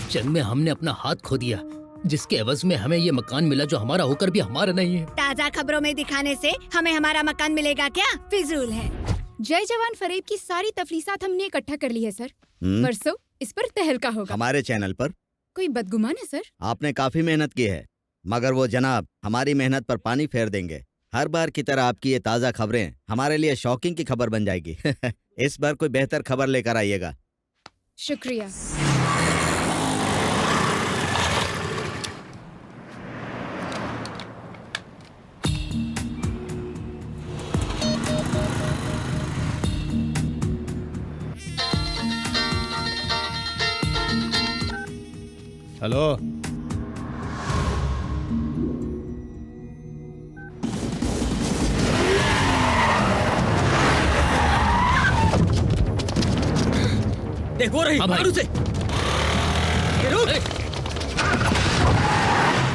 जंग में हमने अपना हाथ खो दिया, जिसके एवज में हमें ये मकान मिला जो हमारा होकर भी हमारा नहीं है। ताज़ा खबरों में दिखाने से हमें हमारा मकान मिलेगा क्या? फिजूल है। जय जवान फरेब की सारी तफलीसात हमने इकट्ठा कर ली है सर। परसों इस पर तहलका होगा। हमारे चैनल पर कोई बदगुमान है सर? आपने काफी मेहनत की है, मगर वो जनाब हमारी मेहनत पर पानी फेर देंगे। हर बार की तरह आपकी ये ताज़ा खबरें हमारे लिए शॉकिंग की खबर बन जाएगी। इस बार कोई बेहतर खबर लेकर आइएगा। शुक्रिया। हेलो, देखो रही मार उसे।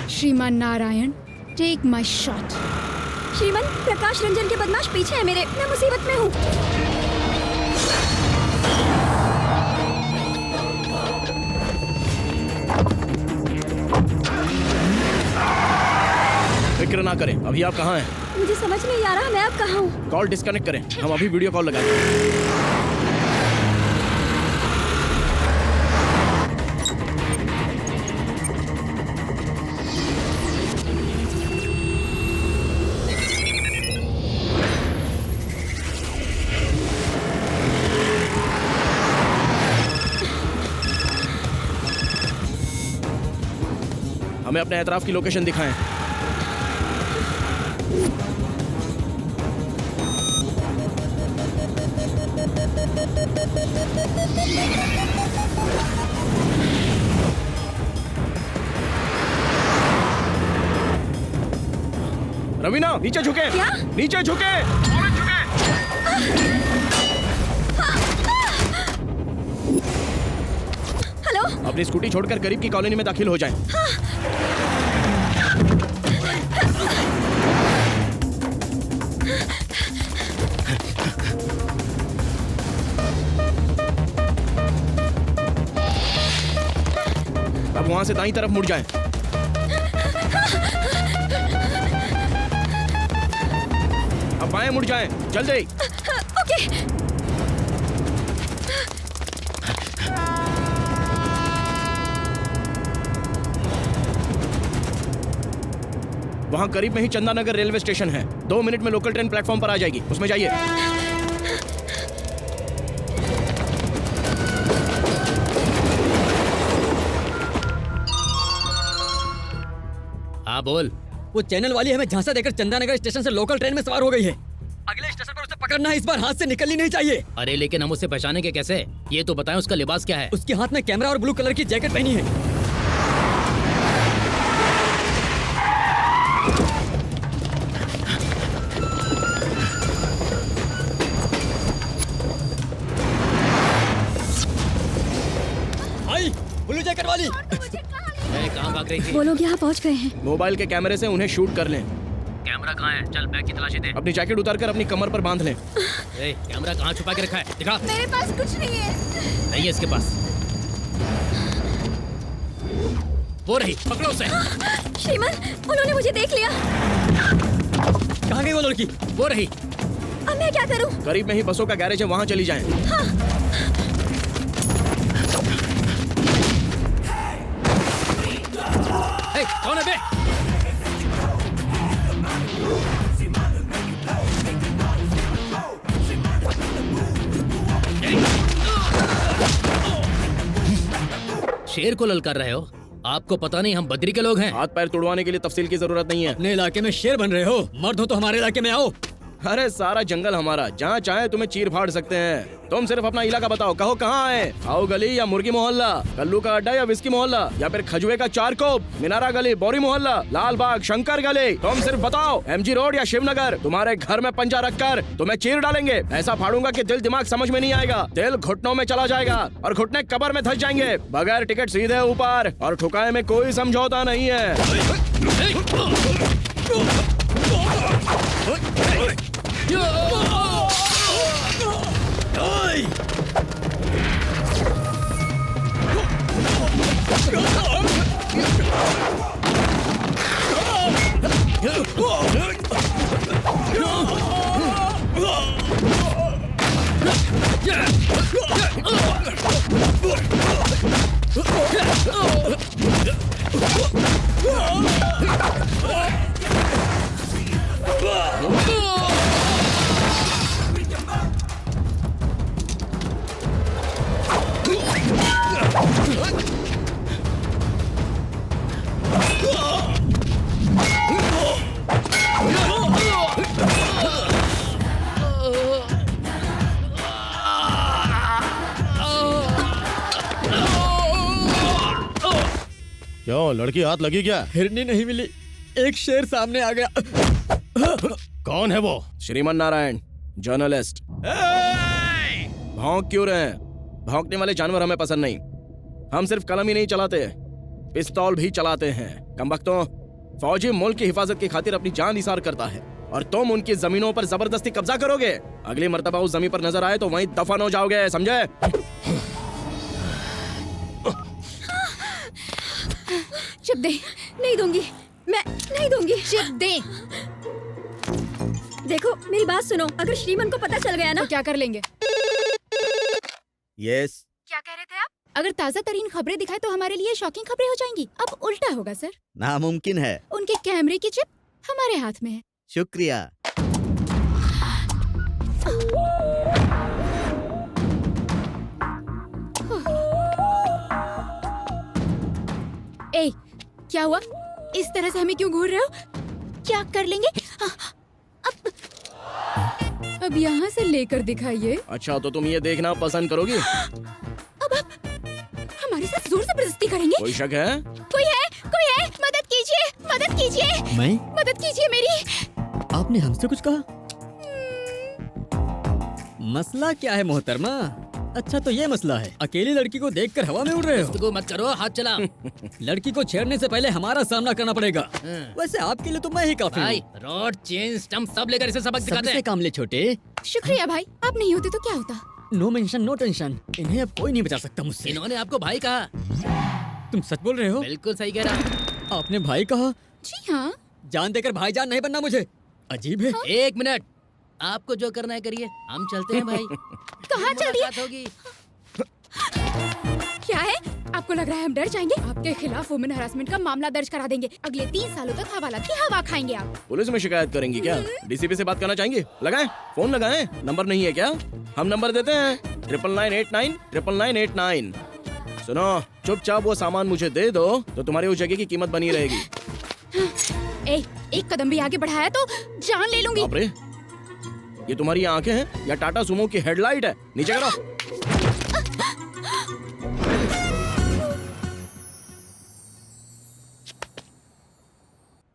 श्रीमान नारायण, टेक माई शॉट। श्रीमान, प्रकाश रंजन के बदमाश पीछे है मेरे, मैं मुसीबत में हूँ। फिक्र ना करें। अभी आप कहाँ हैं? मुझे समझ नहीं आ रहा मैं अब कहाँ हूँ। कॉल डिस्कनेक्ट करें, हम अभी वीडियो कॉल लगाएंगे। हमें अपने एतराफ की लोकेशन दिखाएं। रवीना, नीचे झुके। क्या? नीचे झुके। हेलो, अपनी स्कूटी छोड़कर करीब की कॉलोनी में दाखिल हो जाएं। अब वहां से दाईं तरफ मुड़ जाएं। अब बाएं मुड़ जाएं, जल्दी। ओके। वहां करीब में ही चंदानगर रेलवे स्टेशन है। 2 मिनट में लोकल ट्रेन प्लेटफॉर्म पर आ जाएगी, उसमें जाइए। हाँ बोल। वो चैनल वाली हमें झांसा देकर चंदानगर स्टेशन से लोकल ट्रेन में सवार हो गई है। अगले स्टेशन पर उसे पकड़ना है, इस बार हाथ से निकलनी नहीं चाहिए। अरे लेकिन हम उसे पहचानेंगे कैसे? ये तो बताएं उसका लिबास क्या है? उसके हाथ में कैमरा और ब्लू कलर की जैकेट पहनी है। आई ब्लू जैकेट वाली। कहाँ भाग रही थी? वो लोग यहाँ पहुँच गए हैं। मोबाइल के कैमरे से उन्हें शूट कर लें। कैमरा कहाँ है? चल बैग की तलाशी दे। अपनी जैकेट उतारकर अपनी कमर पर बांध लें। कैमरा कहाँ छुपा के रखा है? दिखा। मेरे पास कुछ नहीं है। नहीं है इसके पास। वो रही, पकड़ो उसे। श्रीमान, उन्होंने मुझे देख लिया। कहाँ गई वो लड़की? वो रही। अब मैं क्या करूं? करीब में ही बसों का गैरेज है, वहाँ चली जाएं। कौन है बे? शेर को ललकार रहे हो? आपको पता नहीं हम बद्री के लोग हैं? हाथ पैर तुड़वाने के लिए तफसील की जरूरत नहीं है। अपने इलाके में शेर बन रहे हो? मर्द हो तो हमारे इलाके में आओ। अरे सारा जंगल हमारा, जहाँ चाहे तुम्हें चीर फाड़ सकते हैं। तुम सिर्फ अपना इलाका बताओ, कहो कहाँ आए? आओ गली या मुर्गी मोहल्ला, कल्लू का अड्डा या विस्की मोहल्ला, या फिर खजुए का चारकोप, मीनारा गली, बोरी मोहल्ला, लाल बाग, शंकर गली। तुम सिर्फ बताओ, एमजी रोड या शिवनगर। तुम्हारे घर में पंजा रखकर तुम्हें चीर डालेंगे। ऐसा फाड़ूंगा कि दिल दिमाग समझ में नहीं आएगा। दिल घुटनों में चला जाएगा और घुटने कब्र में धंस जाएंगे। बगैर टिकट सीधे ऊपर, और ठुकाए में कोई समझौता नहीं है। क्यों, लड़की हाथ लगी क्या? हिरनी नहीं मिली, एक शेर सामने आ गया। कौन है वो? श्रीमन नारायण, जर्नलिस्ट। भौंक क्यों रहे हैं? भौंकने वाले जानवर हमें पसंद नहीं। हम सिर्फ कलम ही नहीं चलाते, पिस्तौल भी चलाते हैं। कमबख्तों, फौजी मुल्क की हिफाजत की खातिर अपनी जान निसार करता है, और तुम उनकी जमीनों पर जबरदस्ती कब्जा करोगे। अगली मर्तबा उस जमीन पर नजर आए तो वहीं दफन हो जाओगे, समझे? चिप दे। नहीं दूंगी, मैं नहीं दूंगी। चिप दे। देखो मेरी बात सुनो, अगर श्रीमान को पता चल गया ना तो क्या कर लेंगे? यस। क्या कह रहे थे आप? अगर ताज़ा तरीन खबरें दिखाए तो हमारे लिए शॉकिंग खबरें हो जाएंगी। अब उल्टा होगा सर। नामुमकिन है। उनके कैमरे की चिप हमारे हाथ में है। शुक्रिया। ए, क्या हुआ? इस तरह से हमें क्यों घूर रहे हो? क्या कर लेंगे? अब यहाँ से लेकर दिखाइए। अच्छा, तो तुम ये देखना पसंद करोगी? अब आप हमारे साथ जोर जबरदस्ती करेंगे? कोई शक है? कोई है? कोई है? मदद कीजिए, मदद कीजिए। मैं? मदद कीजिए मेरी। आपने हमसे कुछ कहा? मसला क्या है मोहतरमा? अच्छा तो ये मसला है, अकेली लड़की को देखकर हवा में उड़ रहे हो? इसको मत करो, हाथ चला। लड़की को छेड़ने से पहले हमारा सामना करना पड़ेगा। वैसे आपके लिए तो मैं ही काफी भाई, हूँ। रॉड, चेन, स्टंप सब लेकर इसे सबक दिखाते सबसे हैं। काम ले छोटे। शुक्रिया भाई, आप नहीं होते तो क्या होता? नो मेंशन नो टेंशन, इन्हें अब कोई नहीं बचा सकता मुझसे। इन्होंने आपको भाई कहा। तुम सच बोल रहे हो? बिल्कुल सही कह रहा। आपने भाई कहा? जी हाँ। जान देकर भाईजान नहीं बनना मुझे, अजीब है। एक मिनट, आपको जो करना है करिए, हम चलते हैं भाई। कहाँ चल दिए? मुलाकात होगी। क्या है? आपको लग रहा है हम डर जाएंगे? आपके खिलाफ वुमेन हरासमेंट का मामला दर्ज करा देंगे। अगले 3 सालों तक हवालात की हवा खाएंगे आप। पुलिस में शिकायत करेंगी क्या? डीसीपी से बात करना चाहेंगे? लगाएं, फोन लगाएं। नंबर नहीं है क्या? हम नंबर देते हैं, 9989 9989। सुनो, चुपचाप वो सामान मुझे दे दो तो तुम्हारी उस जगह की कीमत बनी रहेगी। ए, एक कदम भी आगे बढ़ाया तो जान ले लूंगी। बाप रे, ये तुम्हारी आंखें हैं या टाटा सुमो की हेडलाइट है? नीचे करो।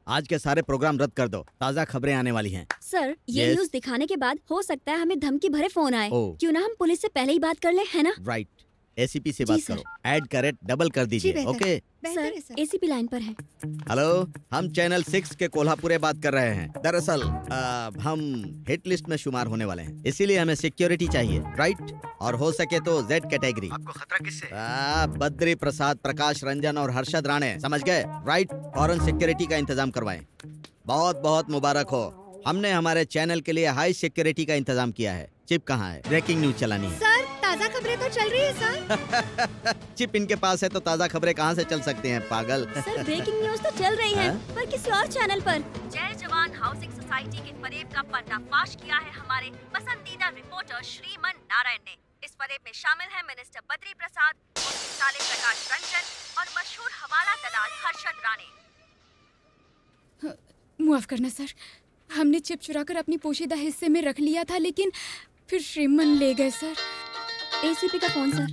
आज के सारे प्रोग्राम रद्द कर दो, ताज़ा खबरें आने वाली हैं। सर, ये Yes? न्यूज़ दिखाने के बाद हो सकता है हमें धमकी भरे फोन आए। ओह। क्यों ना हम पुलिस से पहले ही बात कर ले, है ना? राइट। एसीपी से जी, बात सर। करो, ऐड का रेट डबल कर दीजिए। बेहतर। ओके। सर एसीपी लाइन पर है। हेलो, हम चैनल 6 के कोल्हापुरे बात कर रहे हैं। दरअसल हम हिट लिस्ट में शुमार होने वाले हैं, इसीलिए हमें सिक्योरिटी चाहिए, राइट? और हो सके तो जेड कैटेगरी। आपको खतरा किससे? बद्री प्रसाद, प्रकाश रंजन और हर्षद राणे, समझ गए? राइट? फॉरेन सिक्योरिटी का इंतजाम करवाएं। बहुत बहुत मुबारक हो, हमने हमारे चैनल के लिए हाई सिक्योरिटी का इंतजाम किया है। चिप कहाँ है? ब्रेकिंग न्यूज चलानी है। सर ताज़ा खबरें तो चल रही है सर। चिप इनके पास है तो ताज़ा खबरें कहाँ से चल सकती हैं, पागल? सर ब्रेकिंग न्यूज तो चल रही है, हाँ? पर किसी और चैनल पर। जय जवान हाउसिंग सोसाइटी के फरेब का पर्दाफाश किया है हमारे पसंदीदा रिपोर्टर श्रीमन नारायण ने। इस फरेब में शामिल है मिनिस्टर बद्री प्रसाद, उनके साले प्रकाश रंजन और मशहूर हवाला दलाल हर्षद राणे। माफ करना सर, हमने चिप चुराकर अपनी पोशीदा हिस्से में रख लिया था, लेकिन फिर श्रीमन ले गए सर। एसीपी का फोन सर।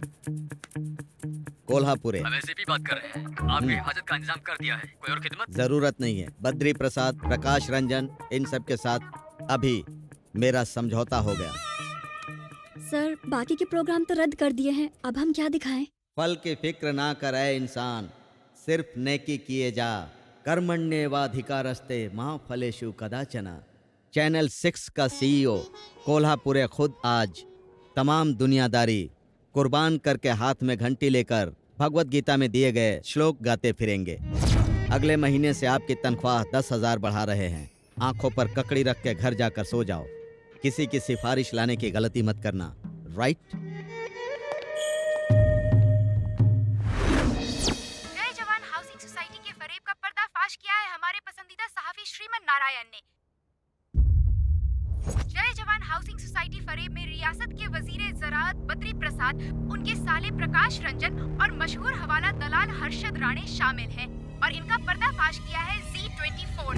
कोल्हापुरे। हम एसीपी बात कर रहे हैं। आपकी हिफाजत का इंतजाम कर दिया है। कोई और खिदमत? जरूरत नहीं है। बद्री प्रसाद, प्रकाश रंजन, इन सब के साथ अभी मेरा समझौता हो गया। सर बाकी के प्रोग्राम तो रद्द कर दिए हैं, अब हम क्या दिखाएं? फल की फिक्र ना करे इंसान, सिर्फ नेकी किए जा। कर्मण्येवाधिकारस्ते मां फलेषु कदाचन। चैनल 6 का सीईओ कोल्हापुरे खुद आज तमाम दुनियादारी कुर्बान करके हाथ में घंटी लेकर भगवत गीता में दिए गए श्लोक गाते फिरेंगे। अगले महीने से आपकी तनख्वाह 10,000 बढ़ा रहे हैं। आंखों पर ककड़ी रख के घर जाकर सो जाओ। किसी की सिफारिश लाने की गलती मत करना, राइट? जय जवान हाउसिंग सोसाइटी के फरेब का पर्दाफाश किया है हमारे पसंदीदा सहाफी श्रीमन नारायण ने। जय जवान हाउसिंग सोसाइटी फरेब में रियासत के वजीर ज़राअत बद्री प्रसाद, उनके साले प्रकाश रंजन और मशहूर हवाला दलाल हर्षद राणे शामिल हैं और इनका पर्दाफाश किया है Z24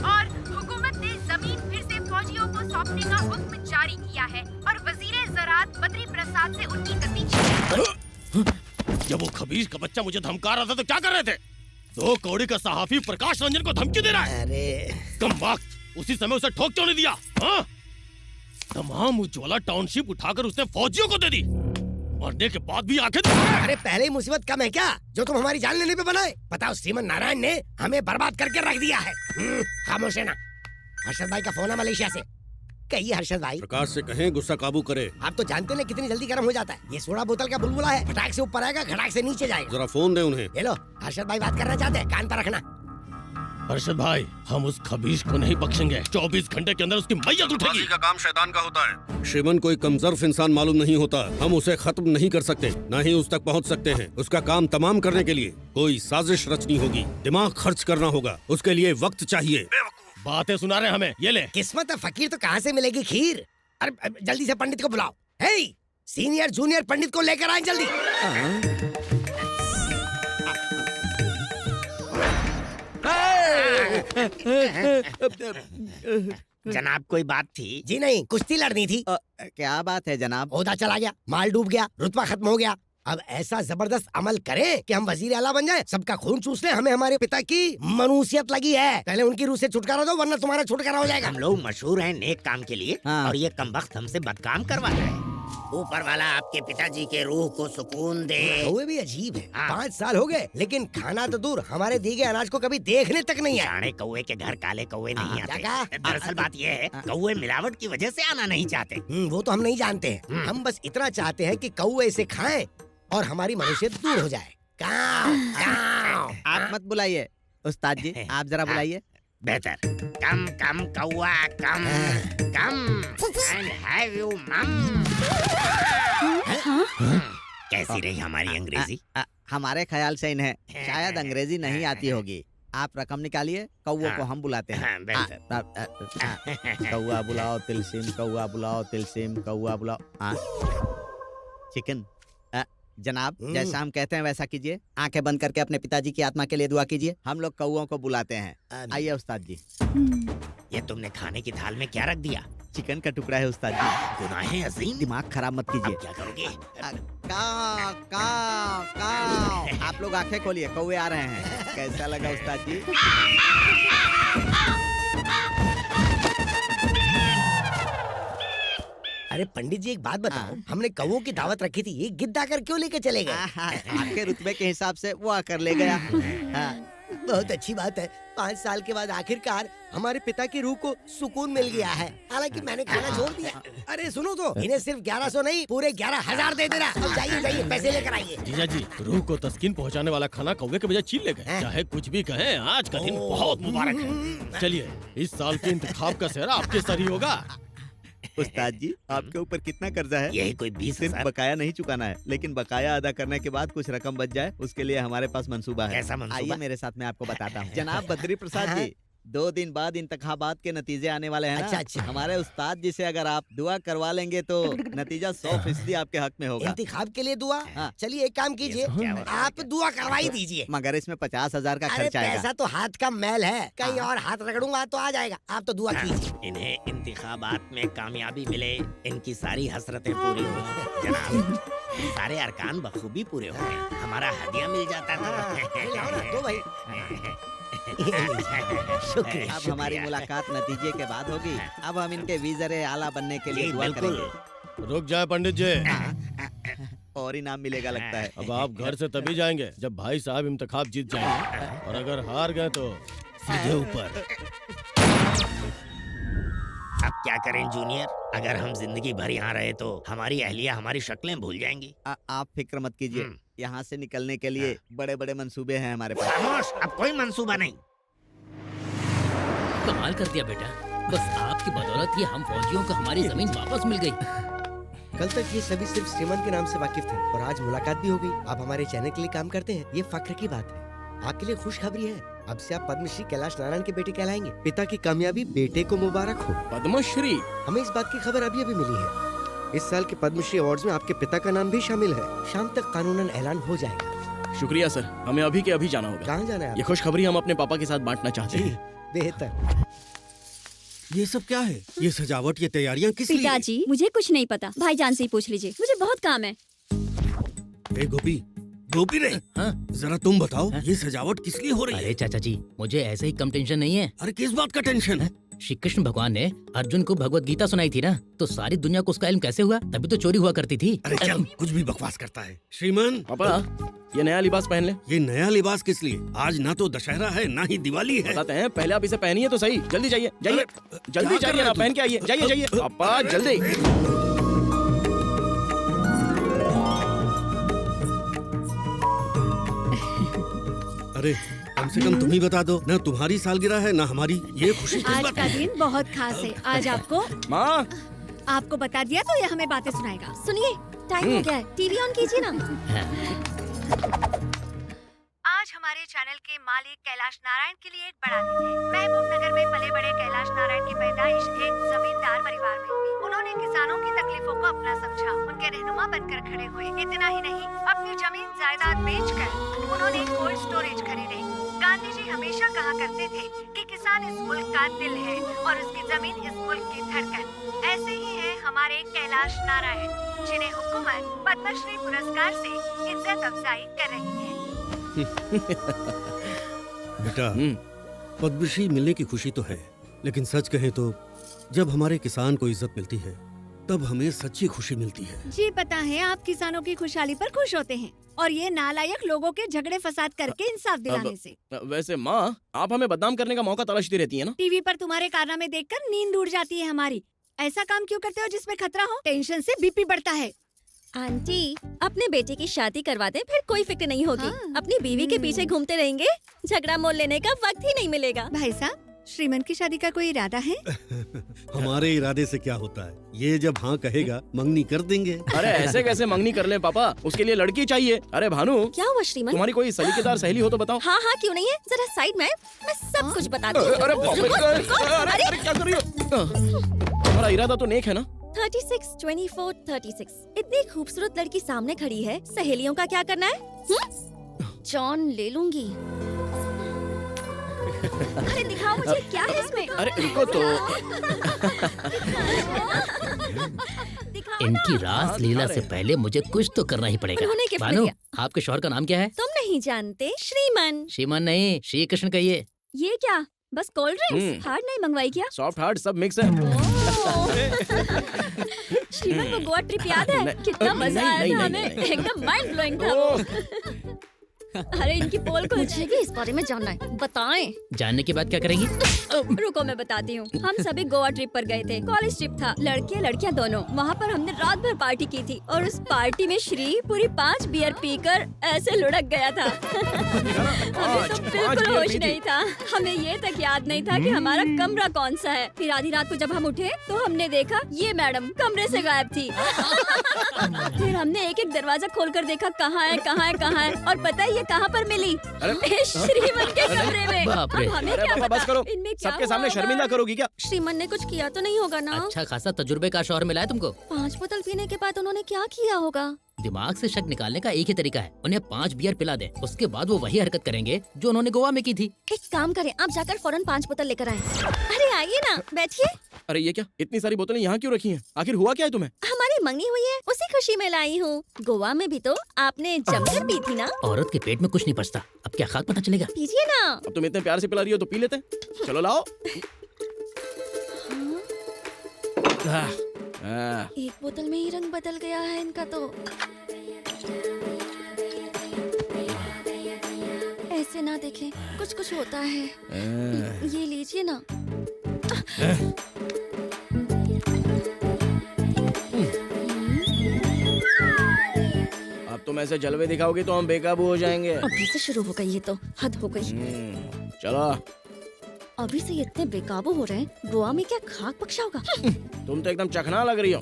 और हुकूमत ने जमीन फिर से फौजियों को सौंपने का हुक्म जारी किया है और वजीर ज़राअत बद्री प्रसाद से उनकी गति छीनी। जब वो खबीज का बच्चा मुझे धमका रहा था तो क्या कर रहे थे? 2 कौड़ी का सहाफी प्रकाश रंजन को धमकी दे रहा है। अरे कम वक्त, उसी समय उसे ठोक क्यों नहीं दिया? हाँ? तमाम उज्ज्वला टाउनशिप उठाकर उसने फौजियों को दे दी। मरने के बाद भी आखिर अरे पहले ही मुसीबत कम है क्या जो तुम हमारी जान लेने पे बनाए? बताओ, श्रीमन नारायण ने हमें बर्बाद करके रख दिया है। खामोश है ना। हर्षद भाई का फोन है मलेशिया से। कहिए हर्षद भाई। प्रकाश से कहें गुस्सा काबू करे। आप तो जानते हैं कितनी जल्दी गर्म हो जाता है। ये सोडा बोतल का बुलबुला है, फटाक से ऊपर आएगा, घटाक से नीचे जाएगा। जरा फोन दे उन्हें। ये लो, हर्षद भाई बात करना चाहते हैं, कान पर रखना। हर्षद भाई, हम उस खबीज को नहीं बख्शेंगे। 24 घंटे के अंदर उसकी मैयत उठेगी। का काम शैतान का होता है। श्रीमन कोई कमजोर इंसान मालूम नहीं होता। हम उसे खत्म नहीं कर सकते, न ही उस तक पहुंच सकते हैं। उसका काम तमाम करने के लिए कोई साजिश रचनी होगी, दिमाग खर्च करना होगा। उसके लिए वक्त चाहिए। बातें सुना रहे हमें, ये ले। किस्मत है फकीर तो कहाँ से मिलेगी खीर। अरे जल्दी से पंडित को बुलाओ। हे, सीनियर जूनियर पंडित को लेकर आए जल्दी। जनाब कोई बात थी? जी नहीं, कुश्ती लड़नी थी। क्या बात है जनाब? ओहदा चला गया, माल डूब गया, रुतबा खत्म हो गया। अब ऐसा जबरदस्त अमल करें कि हम वजीर आला बन जाएं, सबका खून चूस ले। हमें हमारे पिता की मनुसियत लगी है। पहले उनकी रूह से छुटकारा दो, वरना तुम्हारा छुटकारा हो जाएगा। हम लोग मशहूर हैं नेक काम के लिए, हाँ। और ये कमबख्त हमसे बदकाम करवा रहे हैं। ऊपर वाला आपके पिताजी के रूह को सुकून दे। कौवे भी अजीब है। हाँ। 5 साल हो गए, लेकिन खाना तो दूर, हमारे दिए गए अनाज को कभी देखने तक नहीं आया। जाने कौवे के घर काले कौवे नहीं क्या आते। कहा? दरअसल बात ये है, कौवे मिलावट की वजह से आना नहीं चाहते। वो तो हम नहीं जानते हैं। हम बस इतना चाहते हैं कि कौवे इसे खाएं और हमारी मनुष्यत दूर हो जाए। काव, काव। आप मत बुलाइए उस्ताद जी, आप जरा बुलाइए। बेहतर। कम कम कौवा कम कम एंड हैव यू मम। कैसी रही हमारी अंग्रेजी? हमारे ख्याल से इन्हें शायद अंग्रेजी नहीं आती होगी। आप रकम निकालिए, कौवों को हम बुलाते हैं। हाँ, बेहतर। कौवा बुलाओ तिलसिम, कौवा बुलाओ तिलसिम, कौवा बुलाओ चिकन। जनाब, जैसा हम कहते हैं वैसा कीजिए। आंखें बंद करके अपने पिताजी की आत्मा के लिए दुआ कीजिए। हम लोग कौवों को बुलाते हैं। आइए उस्ताद जी। ये तुमने खाने की थाल में क्या रख दिया? चिकन का टुकड़ा है उस्ताद जी। गुनाहे अजीम। दिमाग खराब मत कीजिए। अब क्या करोगे? काव, काव, काव। आप लोग आंखें खोलिए, कौवे आ रहे हैं। कैसा लगा उस्ताद जी? अरे पंडित जी एक बात बताओ, हमने कौओं की दावत रखी थी, ये गिद्ध आकर क्यों लेके चले गए? आपके रुतबे के हिसाब से वो आकर ले गया। हाँ। बहुत अच्छी बात है, 5 साल के बाद आखिरकार हमारे पिता की रूह को सुकून मिल गया है। हालांकि मैंने खाना छोड़ दिया। अरे सुनो तो, इन्हें सिर्फ 1100 नहीं पूरे 11,000 दे देना। अब जाइए जाइए, पैसे लेकर आइए। जीजा जी, रूह को तस्कीन पहुंचाने वाला खाना कौवे के बजाय छीन ले गए। चाहे कुछ भी कहें, आज का दिन बहुत मुबारक है। चलिए, इस साल के इंतखाब का सेहरा आपके सर ही होगा। उस्ताद जी, आपके ऊपर कितना कर्जा है? यही कोई 20,000। सिर्फ बकाया नहीं चुकाना है, लेकिन बकाया अदा करने के बाद कुछ रकम बच जाए, उसके लिए हमारे पास मंसूबा है। कैसा मंसूबा? आइए मेरे साथ, मैं आपको बताता हूँ। जनाब बद्री प्रसाद जी, 2 दिन बाद इंतखाबात के नतीजे आने वाले हैं ना? अच्छा। हमारे उस्ताद जी से अगर आप दुआ करवा लेंगे तो नतीजा 100% आपके हक में होगा। इंतखाब के लिए दुआ? हाँ। चलिए एक काम कीजिए, आप दुआ करवाई दीजिए। मगर इसमें 50,000 का अरे खर्च आएगा। पैसा तो हाथ का मैल है, कहीं और हाथ रगड़ूंगा तो आ जाएगा। आप तो दुआ कीजिए। इन्हें इंतखाबात में कामयाबी मिले, इनकी सारी हसरतें पूरी हो जनाब। सारे अरकान बखूबी पूरे हो गए, हमारा हदिया मिल जाता था। दो भाई। शुक्रिया। अब हमारी मुलाकात नतीजे के बाद होगी। अब हम इनके वीजरे आला बनने के लिए जी, दुआ बिल्कुल। करेंगे। रुक जाए पंडित जी, और इनाम मिलेगा लगता है। अब आप घर से तभी जाएंगे जब भाई साहब इंतखाब जीत जाएंगे, और अगर हार गए तो सीधे ऊपर। अब क्या करें जूनियर, अगर हम जिंदगी भर यहाँ रहे तो हमारी अहलिया हमारी शक्लें भूल जाएंगी। आप फिक्र मत कीजिए, यहाँ से निकलने के लिए बड़े बड़े मंसूबे हैं हमारे पास। खामोश, अब कोई मंसूबा नहीं। कमाल कर दिया बेटा, बस आपकी बदौलत ये हम फौजियों को हमारी जमीन वापस मिल गई। कल तक ये सभी सिर्फ श्रीमान के नाम से वाकिफ थे और आज मुलाकात भी हो गई। आप हमारे चैनल के लिए काम करते हैं, ये फख्र की बात है। आपके लिए खुशखबरी है, अब से आप पद्मश्री कैलाश नारायण के बेटे कहलाएंगे। पिता की कामयाबी बेटे को मुबारक हो। पद्मश्री? हमें इस बात की खबर अभी अभी मिली है, इस साल के पद्मश्री अवार्ड्स में आपके पिता का नाम भी शामिल है। शाम तक कानूनन ऐलान हो जाएगा। शुक्रिया सर, हमें अभी के अभी जाना होगा। कहाँ जाना है? ये खुशखबरी हम अपने पापा के साथ बांटना चाहते हैं। बेहतर। ये सब क्या है? ये सजावट, ये तैयारियां किस लिए? पिताजी, मुझे कुछ नहीं पता, भाईजान से ही पूछ लीजिए, मुझे बहुत काम है। ए गोपी, गोपी रे, हाँ? जरा तुम बताओ, हाँ? ये सजावट किस लिए हो रही है? अरे चाचा जी, मुझे ऐसे ही कम टेंशन नहीं है। अरे किस बात का टेंशन है? श्री कृष्ण भगवान ने अर्जुन को भगवत गीता सुनाई थी ना, तो सारी दुनिया को उसका इल्म कैसे हुआ? तभी तो चोरी हुआ करती थी। अरे चल, कुछ भी बकवास करता है। श्रीमान, पापा, ये नया लिबास पहन ले। ये नया लिबास किस लिए? आज ना तो दशहरा है ना ही दिवाली है। बताते हैं, पहले आप इसे पहनिए तो सही। जल्दी जाइए, जाइए, जल्दी क्या कर जाइए रहे ना, हो तुम? पहन के आइए, जाइए जाइए पापा, जल्दी। अरे कम से कम तुम ही बता दो ना, तुम्हारी सालगिरह है ना हमारी। ये खुशी किस आज बात का की? दिन बहुत खास है। आज माँ, आपको बता दिया तो ये हमें बातें सुनाएगा। सुनिए, टाइम हो गया है, टीवी ऑन कीजिए ना। आज हमारे चैनल के मालिक कैलाश नारायण के लिए एक बड़ा दिन है। महबूब नगर में पले बड़े कैलाश नारायण की पैदाइश एक जमींदार परिवार में हुई। उन्होंने किसानों की तकलीफों को अपना समझा, उनके रहनुमा बनकर खड़े हुए। इतना ही नहीं, अपनी जमीन जायदाद बेचकर उन्होंने कोल्ड स्टोरेज खरीदे। गांधी जी हमेशा कहा करते थे कि किसान इस मुल्क का दिल है और उसकी जमीन इस मुल्क की धड़कन। ऐसे ही है हमारे कैलाश नारायण, जिन्हें हुकूमत पद्मश्री पुरस्कार से इज्जत अफजाई कर रही है। बेटा, पद्मश्री मिलने की खुशी तो है, लेकिन सच कहें तो जब हमारे किसान को इज्जत मिलती है तब हमें सच्ची खुशी मिलती है। जी पता है, आप किसानों की खुशहाली पर खुश होते हैं और ये नालायक लोगों के झगड़े फसाद करके इंसाफ दिलाने से। वैसे माँ, आप हमें बदनाम करने का मौका तलाशती रहती है ना। टीवी पर तुम्हारे कारनामे देखकर नींद उड़ जाती है हमारी। ऐसा काम क्यों करते हो जिसमें खतरा हो? टेंशन से बीपी बढ़ता है। आंटी, अपने बेटे की शादी करवा दे, फिर कोई फिक्र नहीं होगी। अपनी बीवी के पीछे घूमते रहेंगे, झगड़ा मोल लेने का वक्त ही नहीं मिलेगा। भाई साहब, श्रीमन की शादी का कोई इरादा है? हमारे इरादे से क्या होता है, ये जब हाँ कहेगा मंगनी कर देंगे। अरे ऐसे कैसे मंगनी कर ले पापा, उसके लिए लड़की चाहिए। अरे भानु, क्या हुआ श्रीमन? तुम्हारी कोई सलीकेदार सहेली हो तो बताओ। हाँ हाँ, क्यों नहीं है, जरा साइड में, मैं सब कुछ बताती हूँ। अरे बाप रे, अरे क्या कर रही हो? तुम्हारा इरादा तो नेक है ना। 36, 24, 36 इतनी खूबसूरत लड़की सामने खड़ी है, सहेलियों का क्या करना है? जॉन ले लूंगी। अरे दिखाओ मुझे, क्या है इसमें? अरे रुको तो। इनकी रास लीला से पहले मुझे कुछ तो करना ही पड़ेगा। उन्होंने गिफ्ट भानु, दिया। आपके शौहर का नाम क्या है? तुम नहीं जानते? श्रीमन। श्रीमान नहीं, श्री कृष्ण कहिए। ये क्या, बस कोल्ड ड्रिंक्स? हार्ड नहीं मंगवाई क्या? सॉफ्ट हार्ड सब मिक्स है। श्रीमान वो गोवा ट्रिप याद है? नहीं, कितना मजा नहीं, आया नहीं, था नहीं, हमें, एकदम माइंड ब्लोइंग था वो। अरे इनकी पोल को मुझे भी इस बारे में जानना है, बताएं। जानने के बाद क्या करेंगी? रुको मैं बताती हूँ। हम सभी गोवा ट्रिप पर गए थे, कॉलेज ट्रिप था, लड़के लड़कियाँ दोनों। वहाँ पर हमने रात भर पार्टी की थी और उस पार्टी में श्री पूरी 5 बियर पीकर ऐसे लुढ़क गया था। हमें तो बिल्कुल होश नहीं था। हमें ये तक याद नहीं था कि हमारा कमरा कौन सा है। फिर आधी रात को जब हम उठे तो हमने देखा ये मैडम कमरे से गायब थी। फिर हमने एक एक दरवाजा खोलकर देखा कहाँ है कहाँ है कहाँ है, और पता है ये कहाँ पर मिली? श्रीमन के कमरे में। बाप रे। अब हमें अरे क्या पापा, पता बस करो। इनमें क्या सबके हुआ सामने होगा? शर्मिंदा करोगी क्या? श्रीमन ने कुछ किया तो नहीं होगा ना? अच्छा खासा तजुर्बे का शौहर मिला है तुमको। 5 बोतल पीने के बाद उन्होंने क्या किया होगा? दिमाग से शक निकालने का एक ही तरीका है, उन्हें 5 बियर पिला दे, उसके बाद वो वही हरकत करेंगे जो उन्होंने गोवा में की थी। एक काम करें, आप जाकर फौरन 5 बोतल लेकर आए। अरे आइए ना, बैठिए। अरे ये क्या, इतनी सारी बोतलें यहाँ क्यों रखी हैं? आखिर हुआ क्या है तुम्हें? हमारी मंगनी हुई है, उसी खुशी में लाई हूँ। गोवा में भी तो आपने जमकर पी थी ना? औरत के पेट में कुछ नहीं पचता, अब क्या खाक पता चलेगा? पीजिए ना। अब तुम इतने प्यार से पिला रही हो तो पी लेते हैं। चलो लाओ। एक बोतल में ही रंग बदल गया है इनका तो। ऐसे ना देखें, कुछ कुछ होता है। ये लीजिए ना। अब तुम ऐसे जलवे दिखाओगे तो हम बेकाबू हो जाएंगे। अभी से शुरू हो गई, ये तो हद हो गई। चलो। अभी से ये इतने बेकाबू हो रहे हैं, गोवा में क्या खाक बख्शा होगा? तुम तो एकदम चखना लग रही हो।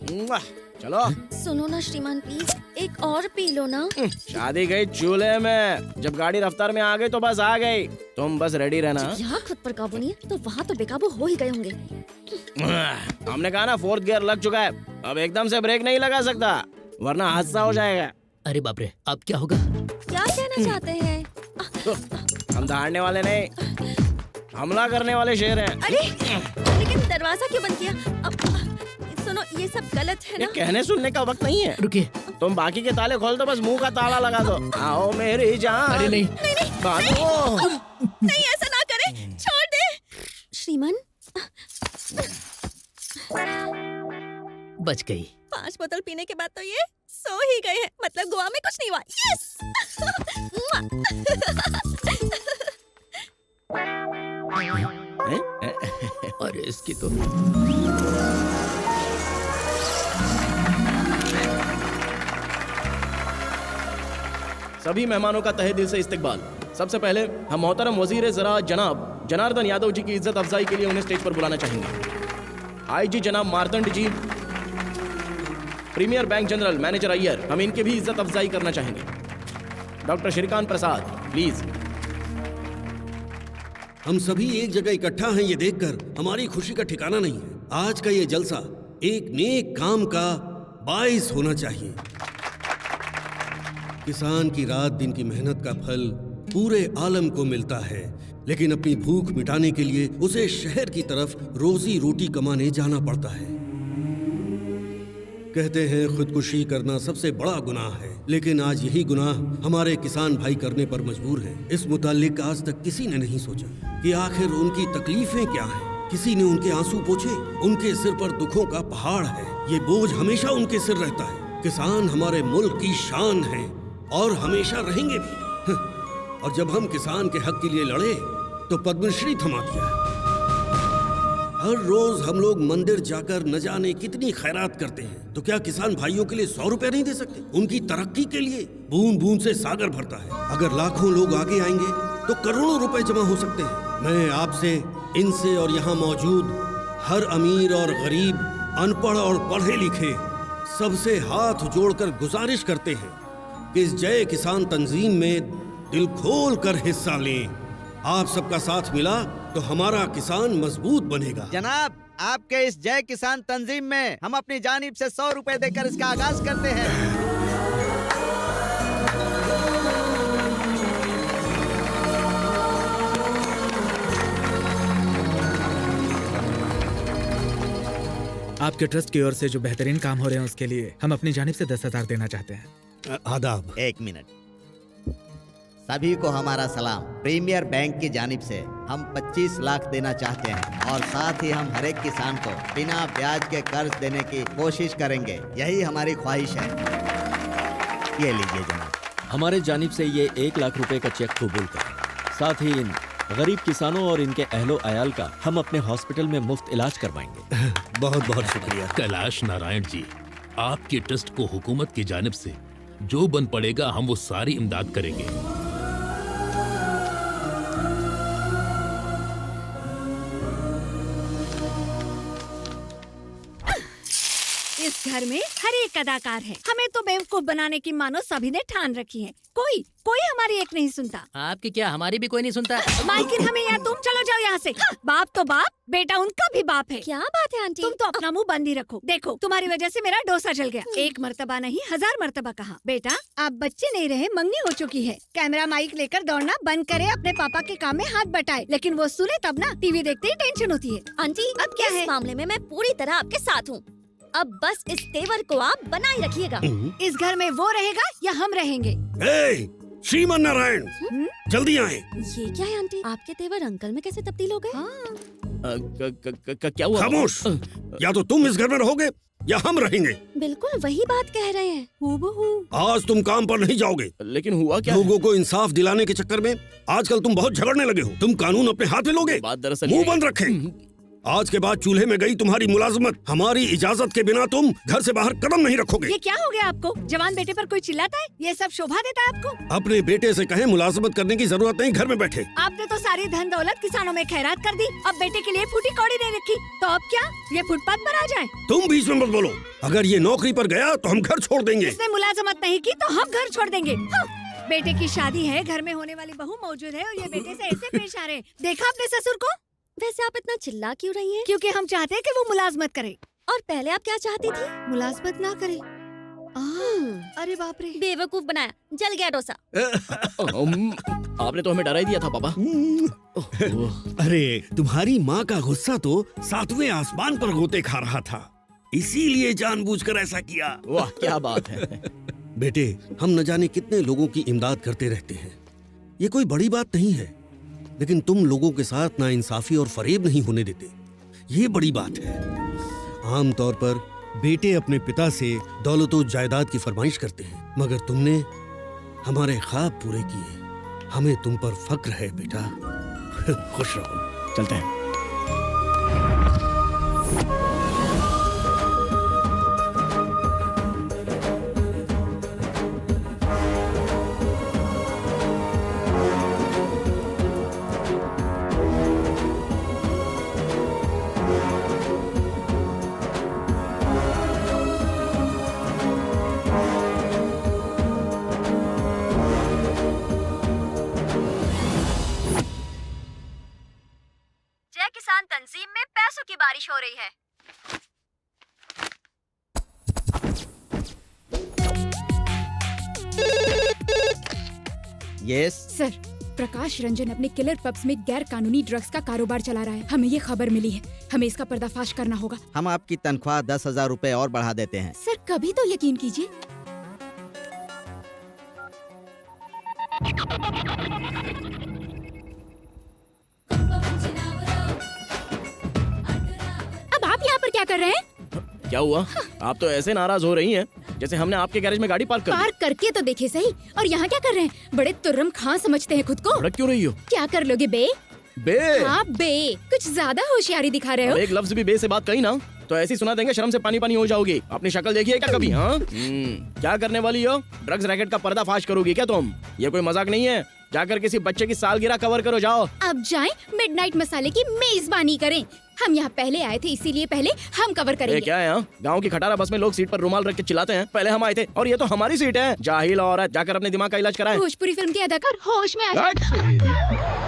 चलो। सुनो ना श्रीमान, प्लीज एक और पी लो ना। शादी गई चूल्हे में, जब गाड़ी रफ्तार में आ गई तो बस आ गई। तुम बस रेडी रहना। यहाँ खुद पर काबू नहीं है तो वहाँ तो बेकाबू हो ही गए होंगे। हमने कहा ना 4th गियर लग चुका है, अब एकदम से ब्रेक नहीं लगा सकता वरना हादसा हो जाएगा। अरे बाप रे, अब क्या होगा? क्या कहना चाहते हैं? हम दहाड़ने वाले नहीं, हमला करने वाले शेर हैं। अरे लेकिन दरवाजा क्यों बंद किया? सुनो ये सब गलत है ये ना? कहने सुनने का वक्त नहीं है। रुकिए। तुम बाकी के ताले खोल दो, बस मुंह का ताला लगा दो। आओ मेरी जान। अरे नहीं। बांधो। नहीं ऐसा ना करें, छोड़ दे। श्रीमान बच गई। 5 बोतल पीने के बाद तो ये सो ही गए हैं, मतलब गोवा में कुछ नहीं हुआ। यस। अरे इसकी तो सभी मेहमानों का तहे दिल से इस्तकबाल। सबसे पहले हम मोहतरम वजीर ज़राअत जनाब जनार्दन यादव जी की इज्जत अफजाई के लिए उन्हें स्टेज पर बुलाना चाहेंगे। आईजी जनाब Martand ji, premier bank general manager Iyer, हम इनकी भी इज्जत अफजाई करना चाहेंगे। Doctor Shrikant Prasad please. हम सभी एक जगह इकट्ठा हैं, ये देखकर हमारी खुशी का ठिकाना नहीं है। आज का ये जलसा एक नेक काम का बाइस होना चाहिए। किसान की रात दिन की मेहनत का फल पूरे आलम को मिलता है, लेकिन अपनी भूख मिटाने के लिए उसे शहर की तरफ रोजी रोटी कमाने जाना पड़ता है। कहते हैं खुदकुशी करना सबसे बड़ा गुनाह है, लेकिन आज यही गुनाह हमारे किसान भाई करने पर मजबूर हैं। इस मुतालिक आज तक किसी ने नहीं सोचा कि आखिर उनकी तकलीफें क्या हैं। किसी ने उनके आंसू पोंछे? उनके सिर पर दुखों का पहाड़ है, ये बोझ हमेशा उनके सिर रहता है। किसान हमारे मुल्क की शान है और हमेशा रहेंगे भी। और जब हम किसान के हक के लिए लड़े तो पद्मश्री थमा दिया। हर रोज हम लोग मंदिर जाकर न जाने कितनी खैरात करते हैं, तो क्या किसान भाइयों के लिए 100 रुपए नहीं दे सकते? उनकी तरक्की के लिए बूंद बूंद से सागर भरता है। अगर लाखों लोग आगे आएंगे तो करोड़ों रुपए जमा हो सकते हैं। मैं आपसे, इनसे और यहाँ मौजूद हर अमीर और गरीब, अनपढ़ और पढ़े लिखे सबसे हाथ जोड़कर गुजारिश करते हैं कि इस जय किसान तंजीम में दिल खोल कर हिस्सा लें। आप सबका साथ मिला तो हमारा किसान मजबूत बनेगा। जनाब, आपके इस जय किसान तंजीम में हम अपनी जानिब से 100 रुपए देकर इसका आगाज करते हैं। आपके ट्रस्ट की ओर से जो बेहतरीन काम हो रहे हैं उसके लिए हम अपनी जानिब से 10,000 देना चाहते हैं। आदाब। एक मिनट। सभी को हमारा सलाम। प्रीमियर बैंक की जानिब से हम 25 लाख देना चाहते हैं और साथ ही हम हर एक किसान को बिना ब्याज के कर्ज देने की कोशिश करेंगे। यही हमारी ख्वाहिश है। ये लीजिए जनाब। हमारे जानिब से ये 1 लाख रुपए का चेक कबूल करें। साथ ही इन गरीब किसानों और इनके अहलो अयाल का हम अपने हॉस्पिटल में मुफ्त इलाज करवाएंगे। बहुत बहुत शुक्रिया। कैलाश नारायण जी, आपके ट्रस्ट को हुकूमत की जानिब से जो बन पड़ेगा हम वो सारी इमदाद करेंगे। इस घर में हर एक अदाकार है। हमें तो बेवकूफ बनाने की मानो सभी ने ठान रखी है। कोई कोई हमारी एक नहीं सुनता। आपकी क्या, हमारी भी कोई नहीं सुनता। मालकिन हमें या तुम चलो जाओ यहाँ से। हाँ, बाप तो बाप, बेटा उनका भी बाप है। क्या बात है आंटी? तुम तो अपना मुंह बंद ही रखो। देखो तुम्हारी वजह से मेरा डोसा जल गया। एक मर्तबा नहीं 1000 मर्तबा कहा। बेटा आप बच्चे नहीं रहे, मंगनी हो चुकी है। कैमरा माइक लेकर दौड़ना बंद करे, अपने पापा के काम में हाथ बटाए। लेकिन वो सुने तब ना, टीवी देखते ही टेंशन होती है। आंटी अब क्या है? इस मामले में मैं पूरी तरह आपके साथ हूँ। अब बस इस तेवर को आप बनाए रखिएगा। इस घर में वो रहेगा या हम रहेंगे? श्रीमान नारायण, जल्दी आए। ये क्या है आंटी? आपके तेवर अंकल में कैसे तब्दील हो गए? क्या हुआ? खामोश। या तो तुम इस घर में रहोगे या हम रहेंगे। बिल्कुल वही बात कह रहे हैं। हूबहू। आज तुम काम पर नहीं जाओगे। लेकिन हुआ क्या? लोगों को इंसाफ दिलाने के चक्कर में आजकल तुम बहुत झगड़ने लगे हो। तुम कानून अपने हाथ में लोगे। बात दरअसल मुंह बंद रखे। आज के बाद चूल्हे में गई तुम्हारी मुलाजमत। हमारी इजाजत के बिना तुम घर से बाहर कदम नहीं रखोगे। ये क्या हो गया आपको? जवान बेटे पर कोई चिल्लाता है? ये सब शोभा देता है आपको? अपने बेटे से कहें मुलाजमत करने की जरूरत नहीं, घर में बैठे। आपने तो सारी धन दौलत किसानों में खैरात कर दी। अब बेटे के लिए फूटी कौड़ी नहीं रखी, तो अब क्या ये फुटपाथ पर आ जाए? तुम बीच में मत बोलो। अगर ये नौकरी पर गया तो हम घर छोड़ देंगे। इसने मुलाजमत नहीं की तो हम घर छोड़ देंगे। हाँ। बेटे की शादी है, घर में होने वाली बहू मौजूद है और ये बेटे से ऐसे पेश आ रहे। देखा अपने ससुर को? वैसे आप इतना चिल्ला क्यों रही हैं? क्योंकि हम चाहते हैं कि वो मुलाजमत करे। और पहले आप क्या चाहती थी? मुलाजमत ना करे। अरे बाप रे, बेवकूफ बनाया, जल गया डोसा। आपने तो हमें डरा ही दिया था पापा। अरे तुम्हारी माँ का गुस्सा तो 7वें आसमान पर गोते खा रहा था, इसीलिए जानबूझकर ऐसा किया। वाह क्या बात है। बेटे, हम न जाने कितने लोगों की इमदाद करते रहते हैं। ये कोई बड़ी बात नहीं है, लेकिन तुम लोगों के साथ नाइंसाफी और फरेब नहीं होने देते, ये बड़ी बात है। आमतौर पर बेटे अपने पिता से दौलत और जायदाद की फरमाइश करते हैं, मगर तुमने हमारे ख्वाब पूरे किए। हमें तुम पर फक्र है बेटा। खुश रहो। चलते हैं। तंजीम में पैसों की बारिश हो रही है। यस सर, प्रकाश रंजन अपने किलर पब्स में गैर कानूनी ड्रग्स का कारोबार चला रहा है। हमें ये खबर मिली है, हमें इसका पर्दाफाश करना होगा। हम आपकी तनख्वाह 10,000 रुपए और बढ़ा देते हैं। सर कभी तो यकीन कीजिए। अब आप यहाँ पर क्या कर रहे हैं? क्या हुआ? आप तो ऐसे नाराज हो रही हैं जैसे हमने आपके गैरेज में गाड़ी पार्क कर दी। पार्क करके तो देखे सही। और यहाँ क्या कर रहे हैं? बड़े तुर्रम खां समझते हैं खुद को। भड़क क्यों रही हो? क्या कर लोगे बे? बे? हाँ बे, कुछ ज्यादा होशियारी दिखा रहे हो। एक लफ्ज भी बे से बात कही ना तो ऐसी सुना देंगे, शर्म से पानी पानी हो जाओगी। अपनी शक्ल देखिए क्या कभी? हाँ क्या करने वाली हो? ड्रग्स रैकेट का पर्दाफाश करोगी क्या तुम? ये कोई मजाक नहीं है। जाकर किसी बच्चे की सालगिरह कवर करो, जाओ। अब जाएं मिडनाइट मसाले की मेजबानी करें। हम यहाँ पहले आए थे, इसीलिए पहले हम कवर करेंगे। क्या है? गांव की खटारा बस में लोग सीट पर रुमाल रख के चिल्लाते हैं, पहले हम आए थे और ये तो हमारी सीट है। जाहिल औरत, जाकर अपने दिमाग का इलाज कराएं। भोजपुरी फिल्म के अदाकार होश में आ जाए।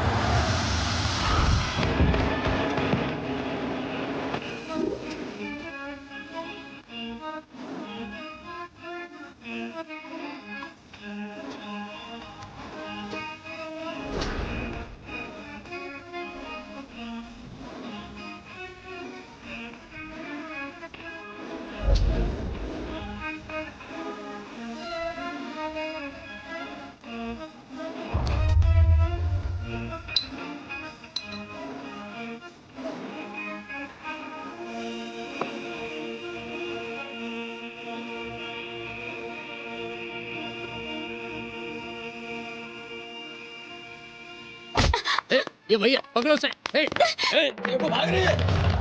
ये भैया पकड़ो उसे। देखो भाग रही है।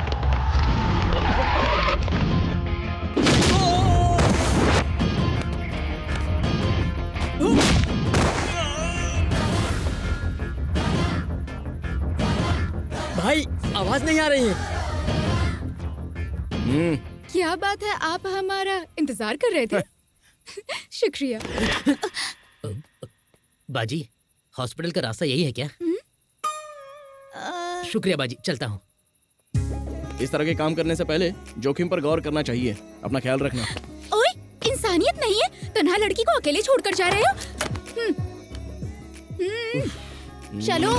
भाई आवाज नहीं आ रही है। क्या बात है, आप हमारा इंतजार कर रहे थे? शुक्रिया। बाजी, हॉस्पिटल का रास्ता यही है क्या? शुक्रिया बाजी, चलता हूँ। इस तरह के काम करने से पहले जोखिम पर गौर करना चाहिए। अपना ख्याल रखना। ओए, इंसानियत नहीं है, तन्हा लड़की को अकेले छोड़कर जा रहे हो? चलो।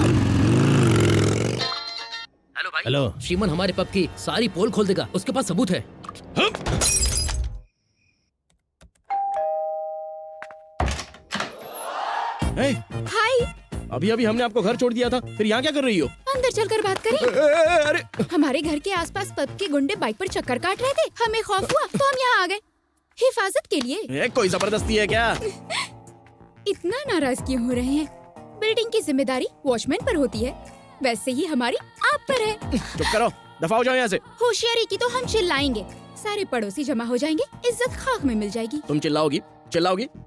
हेलो भाई। हेलो। श्रीमन हमारे पब की सारी पोल खोल देगा, उसके पास सबूत है। हाय। अभी अभी हमने आपको घर छोड़ दिया था, फिर यहाँ क्या कर रही हो? अंदर चलकर बात करें। अरे हमारे घर के आसपास पब के गुंडे बाइक पर चक्कर काट रहे थे, हमें खौफ हुआ तो हम यहाँ आ गए हिफाजत के लिए। कोई जबरदस्ती है क्या? इतना नाराज क्यों हो रहे हैं? बिल्डिंग की जिम्मेदारी वॉचमैन पर होती है, वैसे ही हमारी आप पर है। चुप करो, दफा हो जाओ यहाँ से। होशियारी की तो हम चिल्लाएंगे, सारे पड़ोसी जमा हो जाएंगे, इज्जत खाक में मिल जाएगी। तुम चिल्लाओगी?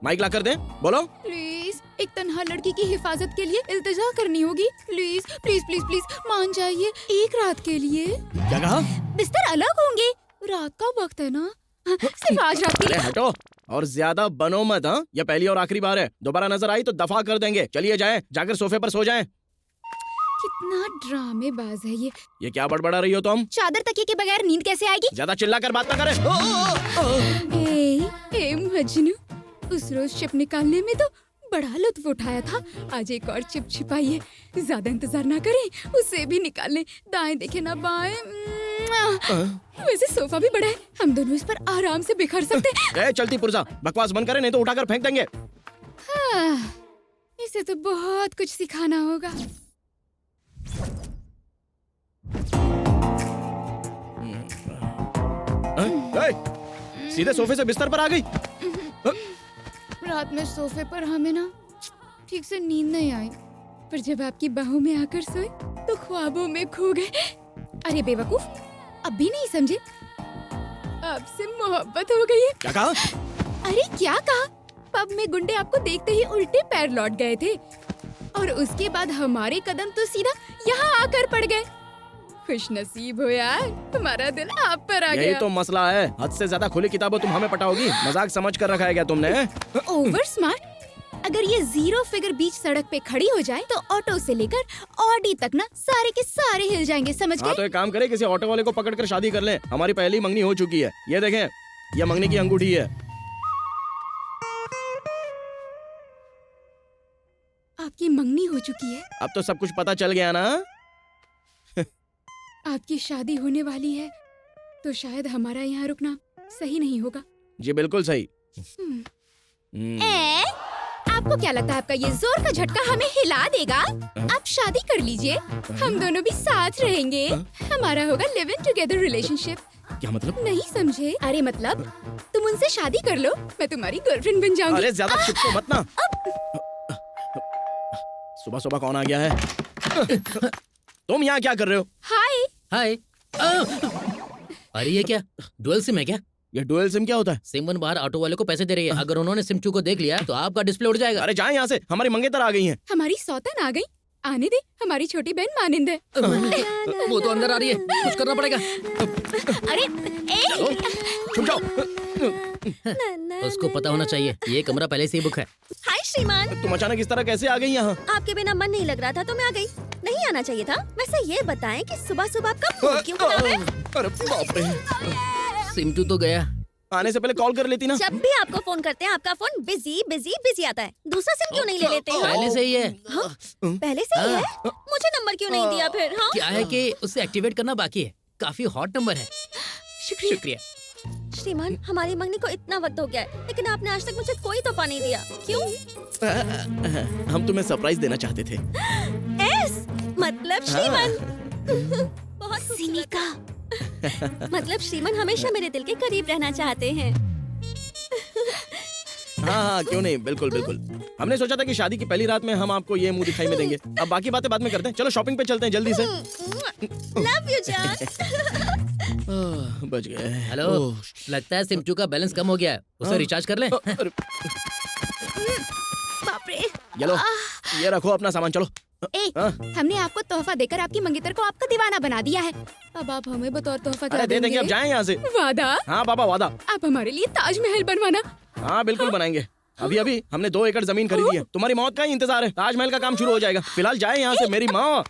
माइक ला कर दें? बोलो। प्लीज, एक तन्हा लड़की की हिफाजत के लिए इल्तिजा करनी होगी। प्लीज प्लीज प्लीज प्लीज मान जाइए, एक रात के लिए। क्या कहा? बिस्तर अलग होंगे, रात का वक्त है ना, सिर्फ आज रात के लिए। हटो और ज्यादा बनो मत। हाँ, यह पहली और आखिरी बार है, दोबारा नजर आई तो दफा कर देंगे। चलिए जाएं, जाकर सोफे पर सो जाएं। कितना ड्रामेबाज है ये। क्या बड़बड़ा रही हो तुम? चादर तकिए के बगैर नींद कैसे आएगी? ज्यादा चिल्लाकर बात ना करें। ए मजनू, उस रोज चिप निकालने में तो बड़ा लुत्फ उठाया था, आज एक और चिप छिपाइए। ज्यादा इंतजार ना करें, उसे भी निकाल लें। दाएं देखे ना बाएं। वैसे सोफा भी बड़ा है, हम दोनों इस पर आराम से बिखर सकते हैं। चलती पुर्जा, बकवास बंद करें नहीं तो उठाकर फेंक देंगे। इसे तो बहुत कुछ सिखाना होगा। सीधे सोफे से बिस्तर पर आ गई। रात में सोफे पर हमें ना ठीक से नींद नहीं आई, पर जब आपकी बाहों में आकर सोए तो ख्वाबों में खो गए। अरे बेवकूफ, अब भी नहीं समझे? आपसे मोहब्बत हो गई है। क्या कहा? अरे क्या कहा? पब में गुंडे आपको देखते ही उल्टे पैर लौट गए थे, और उसके बाद हमारे कदम तो सीधा यहाँ आकर पड़ गए। खुश नसीब हो यार, हमारा दिल आप पर आ गया। यही तो मसला है, हद से ज्यादा खुली किताबों तुम हमें पटाओगी। मजाक समझ कर रखा है क्या तुमने? Over smart. अगर ये जीरो फिगर बीच सड़क पे खड़ी हो जाए तो ऑटो से लेकर ऑडी तक ना सारे के सारे हिल जाएंगे, समझ गए? तो एक काम करें, किसी ऑटो वाले को पकड़कर शादी कर लें। हमारी पहली मंगनी हो चुकी है। ये देखें, ये मंगनी की अंगूठी है। आपकी मंगनी हो चुकी है? अब तो सब कुछ पता चल गया ना? आपकी शादी होने वाली है तो शायद हमारा यहाँ रुकना सही नहीं होगा। जी बिल्कुल सही। आपको क्या लगता है आपका ये जोर का झटका हमें हिला देगा? आप शादी कर लीजिए, हम दोनों भी साथ रहेंगे, हमारा होगा लिव इन टुगेदर रिलेशनशिप। क्या मतलब? नहीं समझे? अरे मतलब तुम उनसे शादी कर लो, मैं तुम्हारी गर्लफ्रेंड बन जाऊंगी। अरे ज्यादा चिपको मत ना। सुबह सुबह कौन आ गया है? तुम यहाँ क्या कर रहे हो? हाय हाय। अरे ये क्या डुअल सिम है क्या? ये डुअल सिम क्या होता है? सिम वन बाहर ऑटो वाले को पैसे दे रही है, अगर उन्होंने सिम 2 को देख लिया तो आपका डिस्प्ले उड़ जाएगा। अरे जाए यहाँ से, हमारी मंगेतर आ गई हैं। हमारी सौतन आ गई, आने दे, हमारी छोटी बहन मानिंद है। वो तो अंदर आ रही है, कुछ करना पड़ेगा। अरे छुप जाओ। उसको पता होना चाहिए ये कमरा पहले से ही बुक है। हाय श्रीमान, तुम अचानक इस तरह कैसे आ गई यहाँ? आपके बिना मन नहीं लग रहा था तो मैं आ गई। नहीं आना चाहिए था। वैसे ये बताएं कि सुबह सुबह आपका मूड क्यों खराब है? अरे बाप रे, सिम 2 तो गया। आने से पहले कॉल कर लेती ना। जब भी आपको फोन करते हैं आपका फोन बिजी बिजी बिजी आता है। दूसरा सिम क्यों नहीं ले लेते हैं? पहले से ही है। हाँ? पहले से ही है? मुझे नंबर क्यों नहीं दिया फिर? हाँ? क्या है कि उसे एक्टिवेट करना बाकी है, काफी हॉट नंबर है। शुक्रिया। श्रीमान, हमारी मंगनी को इतना वक्त हो गया है लेकिन आपने आज तक मुझे कोई तोहफा नहीं दिया, क्यों? हम तुम्हें सरप्राइज देना चाहते थे। मतलब श्रीमान बहुत सिनिका। मतलब श्रीमान हमेशा मेरे दिल के करीब रहना चाहते हैं। हाँ, क्यों नहीं, बिल्कुल बिल्कुल। हमने सोचा था कि शादी की पहली रात में हम आपको ये मुंह दिखाई में देंगे। अब बाकी बातें बाद में करते हैं। चलो शॉपिंग पे चलते हैं जल्दी से। लव यू जान। बच गए। हेलो, लगता है सिम 2 का बैलेंस कम हो गया है, उसे रिचार्ज कर ले। बाप रे। ये लो, ये रखो अपना सामान, चलो। हमने आपको तोहफा देकर आपकी मंगेतर को आपका दीवाना बना दिया है। अब आप हमें बतौर तोहफा क्या दे देंगे। अब जाएं यहाँ से। वादा? हाँ बाबा, वादा। आप हमारे लिए ताजमहल बनवाना। हाँ बिल्कुल बनाएंगे। अभी अभी हमने 2 एकड़ जमीन खरीदी है। तुम्हारी मौत का ही इंतजार है। ताजमहल का काम शुरू हो जाएगा। फिलहाल जाए यहाँ से मेरी माँ।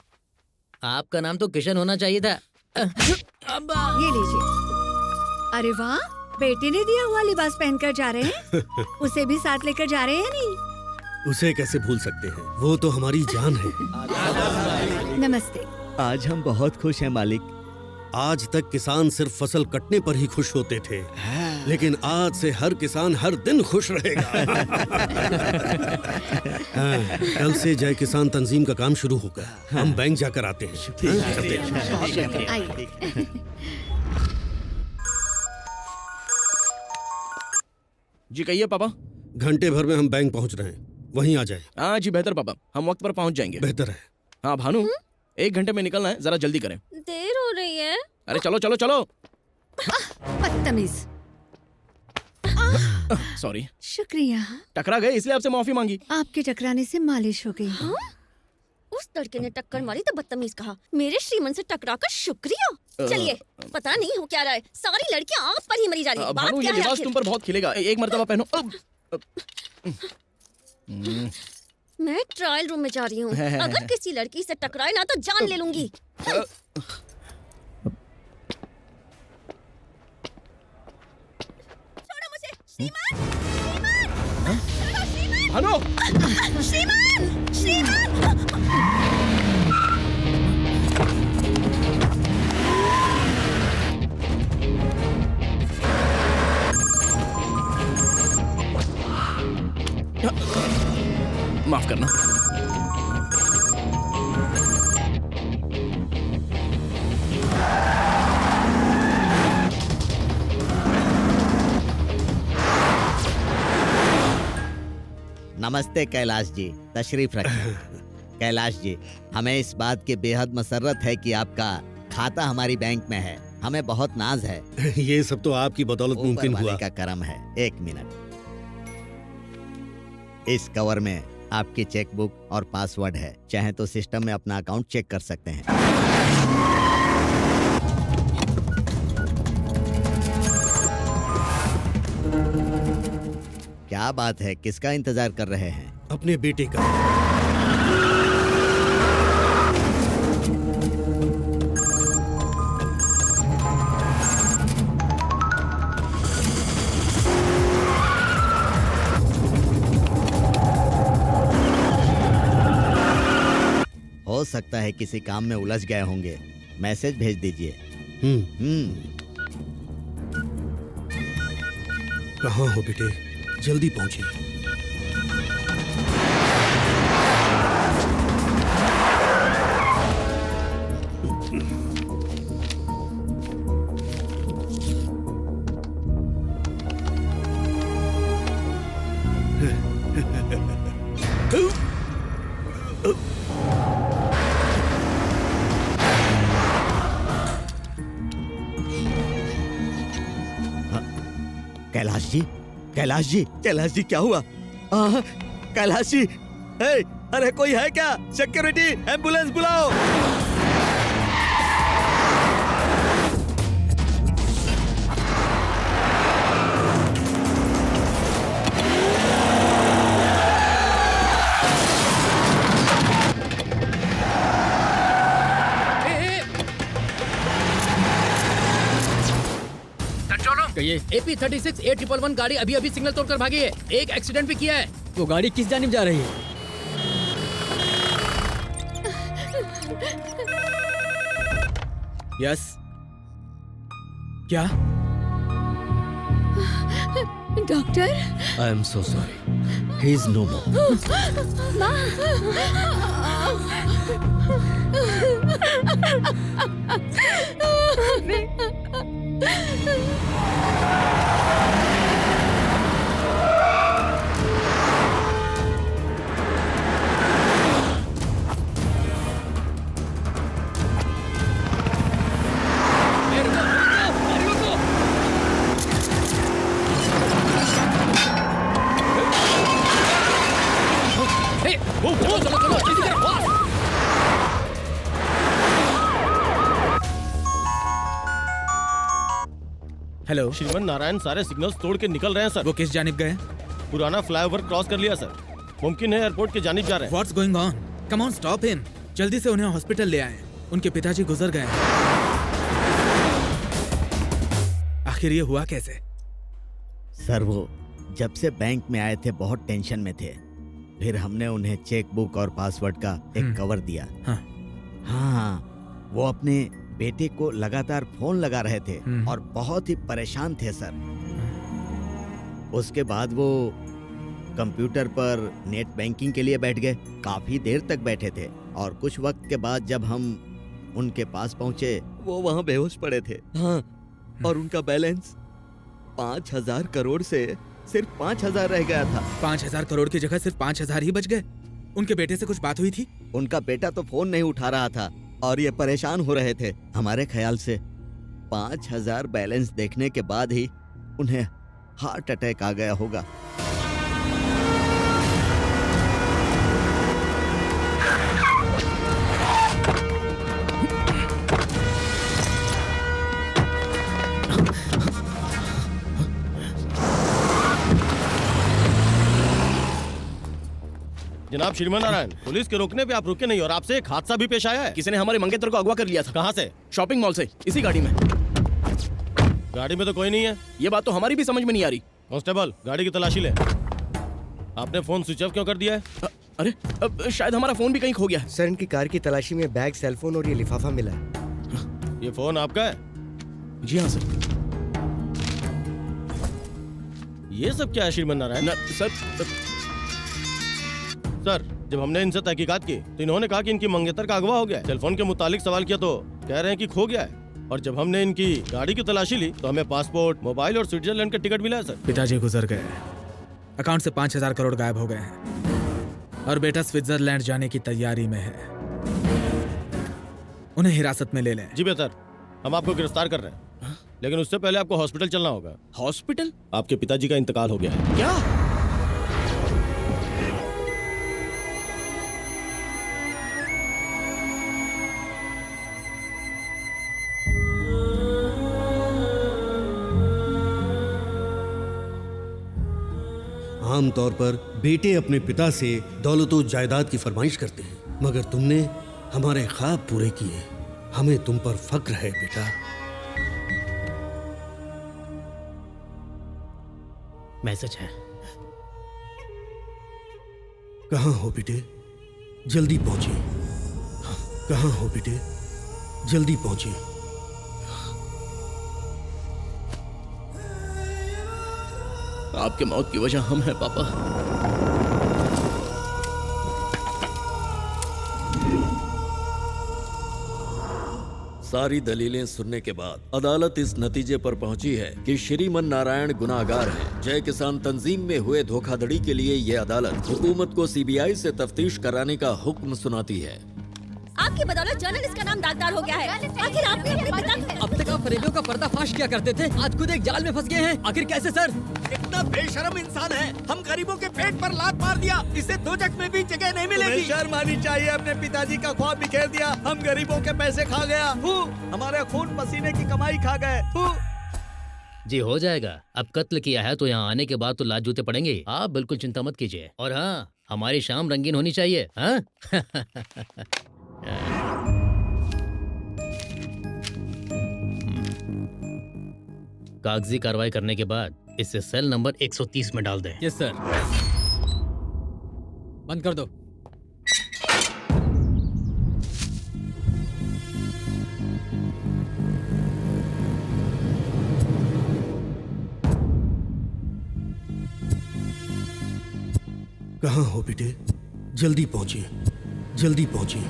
आपका नाम तो किशन होना चाहिए था। ये लीजिए। अरे वाह, बेटे ने दिया हुआ लिबास पहनकर जा रहे हैं। उसे भी साथ लेकर जा रहे हैं नहीं? उसे कैसे भूल सकते हैं, वो तो हमारी जान है। नमस्ते। आज हम बहुत खुश हैं मालिक। आज तक किसान सिर्फ फसल कटने पर ही खुश होते थे, लेकिन आज से हर किसान हर दिन खुश रहेगा। कल से जय किसान तंजीम का काम शुरू होगा। हम बैंक जाकर आते हैं। जी कहिए पापा। घंटे भर में हम बैंक पहुंच रहे हैं, वहीं आ जाए। हाँ जी बेहतर पापा, हम वक्त पर पहुंच जाएंगे। बेहतर है। हाँ भानु, 1 घंटे में निकलना है, जरा जल्दी करें। देर हो रही है। अरे चलो चलो चलो। बदतमीज। सॉरी। शुक्रिया। टकरा गए इसलिए आपसे माफी मांगी। आपके टकराने से मालिश हो गई। हाँ? उस लड़के ने टक्कर मारी तो बदतमीज कहा। मेरे श्रीमन से टकराकर शुक्रिया। चलिए, पता नहीं हो क्या रहा है, सारी लड़कियां आप पर ही मरी जा रही हैं। बात भानु क्या ये है लिबास आखिर? तुम पर बहुत खिलेगा, एक मर्तबा पहनो। मैं ट्रायल रूम में जा रही हूँ। अगर किसी लड़की से टकराए ना तो जान ले लूंगी। छोड़ो मुझे, श्रीमान! श्रीमान! भानु! श्रीमान! श्रीमान! माफ करना। नमस्ते कैलाश जी, तशरीफ रखिए। कैलाश जी, हमें इस बात की बेहद मसर्रत है कि आपका खाता हमारी बैंक में है। हमें बहुत नाज है। ये सब तो आपकी बदौलत मुमकिन ऊपर वाले हुआ। का करम है। 1 मिनट। इस कवर में आपकी चेकबुक और पासवर्ड है। चाहे तो सिस्टम में अपना अकाउंट चेक कर सकते हैं। क्या बात है, किसका इंतजार कर रहे हैं? अपने बेटे का। हो सकता है किसी काम में उलझ गए होंगे, मैसेज भेज दीजिए। कहाँ हो बेटे, जल्दी पहुंचिए। कैलाश जी, कैलाश जी, कैलाश जी, क्या हुआ? कैलाश जी, अरे कोई है क्या? सिक्योरिटी, एम्बुलेंस बुलाओ। कहिए। AP 36 811 गाड़ी अभी अभी सिग्नल तोड़कर भागी है। एक एक्सीडेंट भी किया है। वो गाड़ी किस जानिब जा रही है? यस। क्या? Doctor? I am so sorry, he is no more. Hello Shriman Narayan सारे सिग्नल्स तोड़ के निकल रहे हैं सर। वो किस जानिब गए? पुराना फ्लाईओवर क्रॉस कर लिया सर। मुमकिन है एयरपोर्ट के जानिब जा रहे हैं। What's going on? Come on, stop him. जल्दी से उन्हें हॉस्पिटल ले आएं। उनके पिताजी गुजर गए हैं। आखिर ये हुआ कैसे? सर वो जब से बैंक में आए थे बहुत टेंशन में थे। फिर हमने उन्हें चेक बुक और पासवर्ड का एक कवर दिया। हाँ, वो अपने बेटे को लगातार फोन लगा रहे थे और बहुत ही परेशान थे सर। उसके बाद वो कंप्यूटर पर नेट बैंकिंग के लिए बैठ गए। काफी देर तक बैठे थे और कुछ वक्त के बाद जब हम उनके पास पहुंचे वो वहां बेहोश पड़े थे। हाँ, और उनका बैलेंस 5,000 करोड़ से सिर्फ 5,000 रह गया था। 5,000 करोड़ की जगह सिर्फ 5,000 ही बच गए। उनके बेटे से कुछ बात हुई थी? उनका बेटा तो फोन नहीं उठा रहा था और ये परेशान हो रहे थे। हमारे ख्याल से 5,000 बैलेंस देखने के बाद ही उन्हें हार्ट अटैक आ गया होगा। जनाब श्रीमन नारायण, पुलिस के रोकने पे आप रुके नहीं और आपसे एक हादसा भी पेश आया है। किसी ने हमारे मंगेतर को अगवा कर लिया था। कहाँ से? शॉपिंग मॉल से, इसी गाड़ी में। गाड़ी में तो कोई नहीं है। ये बात तो हमारी भी समझ में नहीं आ रही। कांस्टेबल, गाड़ी की तलाशी ले। आपने फोन स्विच ऑफ क्यों कर दिया है? अरे अब शायद हमारा फोन भी कहीं खो गया है। सर, इनकी कार की तलाशी में बैग, सेलफोन और ये लिफाफा मिला है। ये फोन आपका है? जी हाँ सर। ये सब क्या है श्रीमन नारायण? सर, जब हमने इनसे तहकीकात की तो इन्होंने कहा कि इनकी मंगेतर का अगवा हो गया है। सेलफोन के मुतालिक सवाल किया तो कह रहे हैं कि खो गया है। और जब हमने इनकी गाड़ी की तलाशी ली तो हमें पासपोर्ट, मोबाइल और स्विट्जरलैंड का टिकट मिला है सर। पिताजी गुजर गए। अकाउंट से 5,000 करोड़ गायब हो गए हैं और बेटा स्विट्जरलैंड जाने की तैयारी में है। उन्हें हिरासत में ले लें। जी बेहतर, हम आपको गिरफ्तार कर रहे हैं, लेकिन उससे पहले आपको हॉस्पिटल चलना होगा। हॉस्पिटल? आपके पिताजी का इंतकाल हो गया है। क्या? आमतौर पर बेटे अपने पिता से दौलत और जायदाद की फरमाइश करते हैं, मगर तुमने हमारे ख्वाब पूरे किए। हमें तुम पर फक्र है बेटा। मैसेज है। कहाँ हो बेटे? जल्दी पहुंचे। कहाँ हो बेटे? जल्दी पहुंचे। आपके मौत की वजह हम हैं पापा। सारी दलीलें सुनने के बाद अदालत इस नतीजे पर पहुंची है कि श्रीमन नारायण गुनाहगार हैं। जय किसान तंजीम में हुए धोखाधड़ी के लिए ये अदालत हुकूमत को सीबीआई से तफ्तीश कराने का हुक्म सुनाती है। आपकी बदौलत जर्नलिस्ट का नाम दागदार हो गया है। आखिर आपने अपने पिता अब तक आप फरेबियों का पर्दाफाश किया करते थे, आज खुद एक जाल में फंस गए हैं। आखिर कैसे सर? इतना बेशर्म इंसान है, हम गरीबों के पेट पर लात मार दिया। इसे दोजख में भी जगह नहीं मिलेगी। शर्म आनी चाहिए। अपने पिताजी का ख्वाब बिखेर दिया। हम गरीबों के पैसे खा गया। हमारे खून पसीने की कमाई खा गए। जी हो जाएगा। अब कत्ल किया है तो यहाँ आने के बाद तो लात जूते पड़ेंगे। आप बिल्कुल चिंता मत कीजिए। और हाँ, हमारी शाम रंगीन होनी चाहिए। हाँ? कागजी कार्रवाई करने के बाद इसे सेल नंबर 130 में डाल दें। Yes sir. बंद कर दो। कहाँ हो बेटे? जल्दी पहुंचिए। जल्दी पहुंचिए।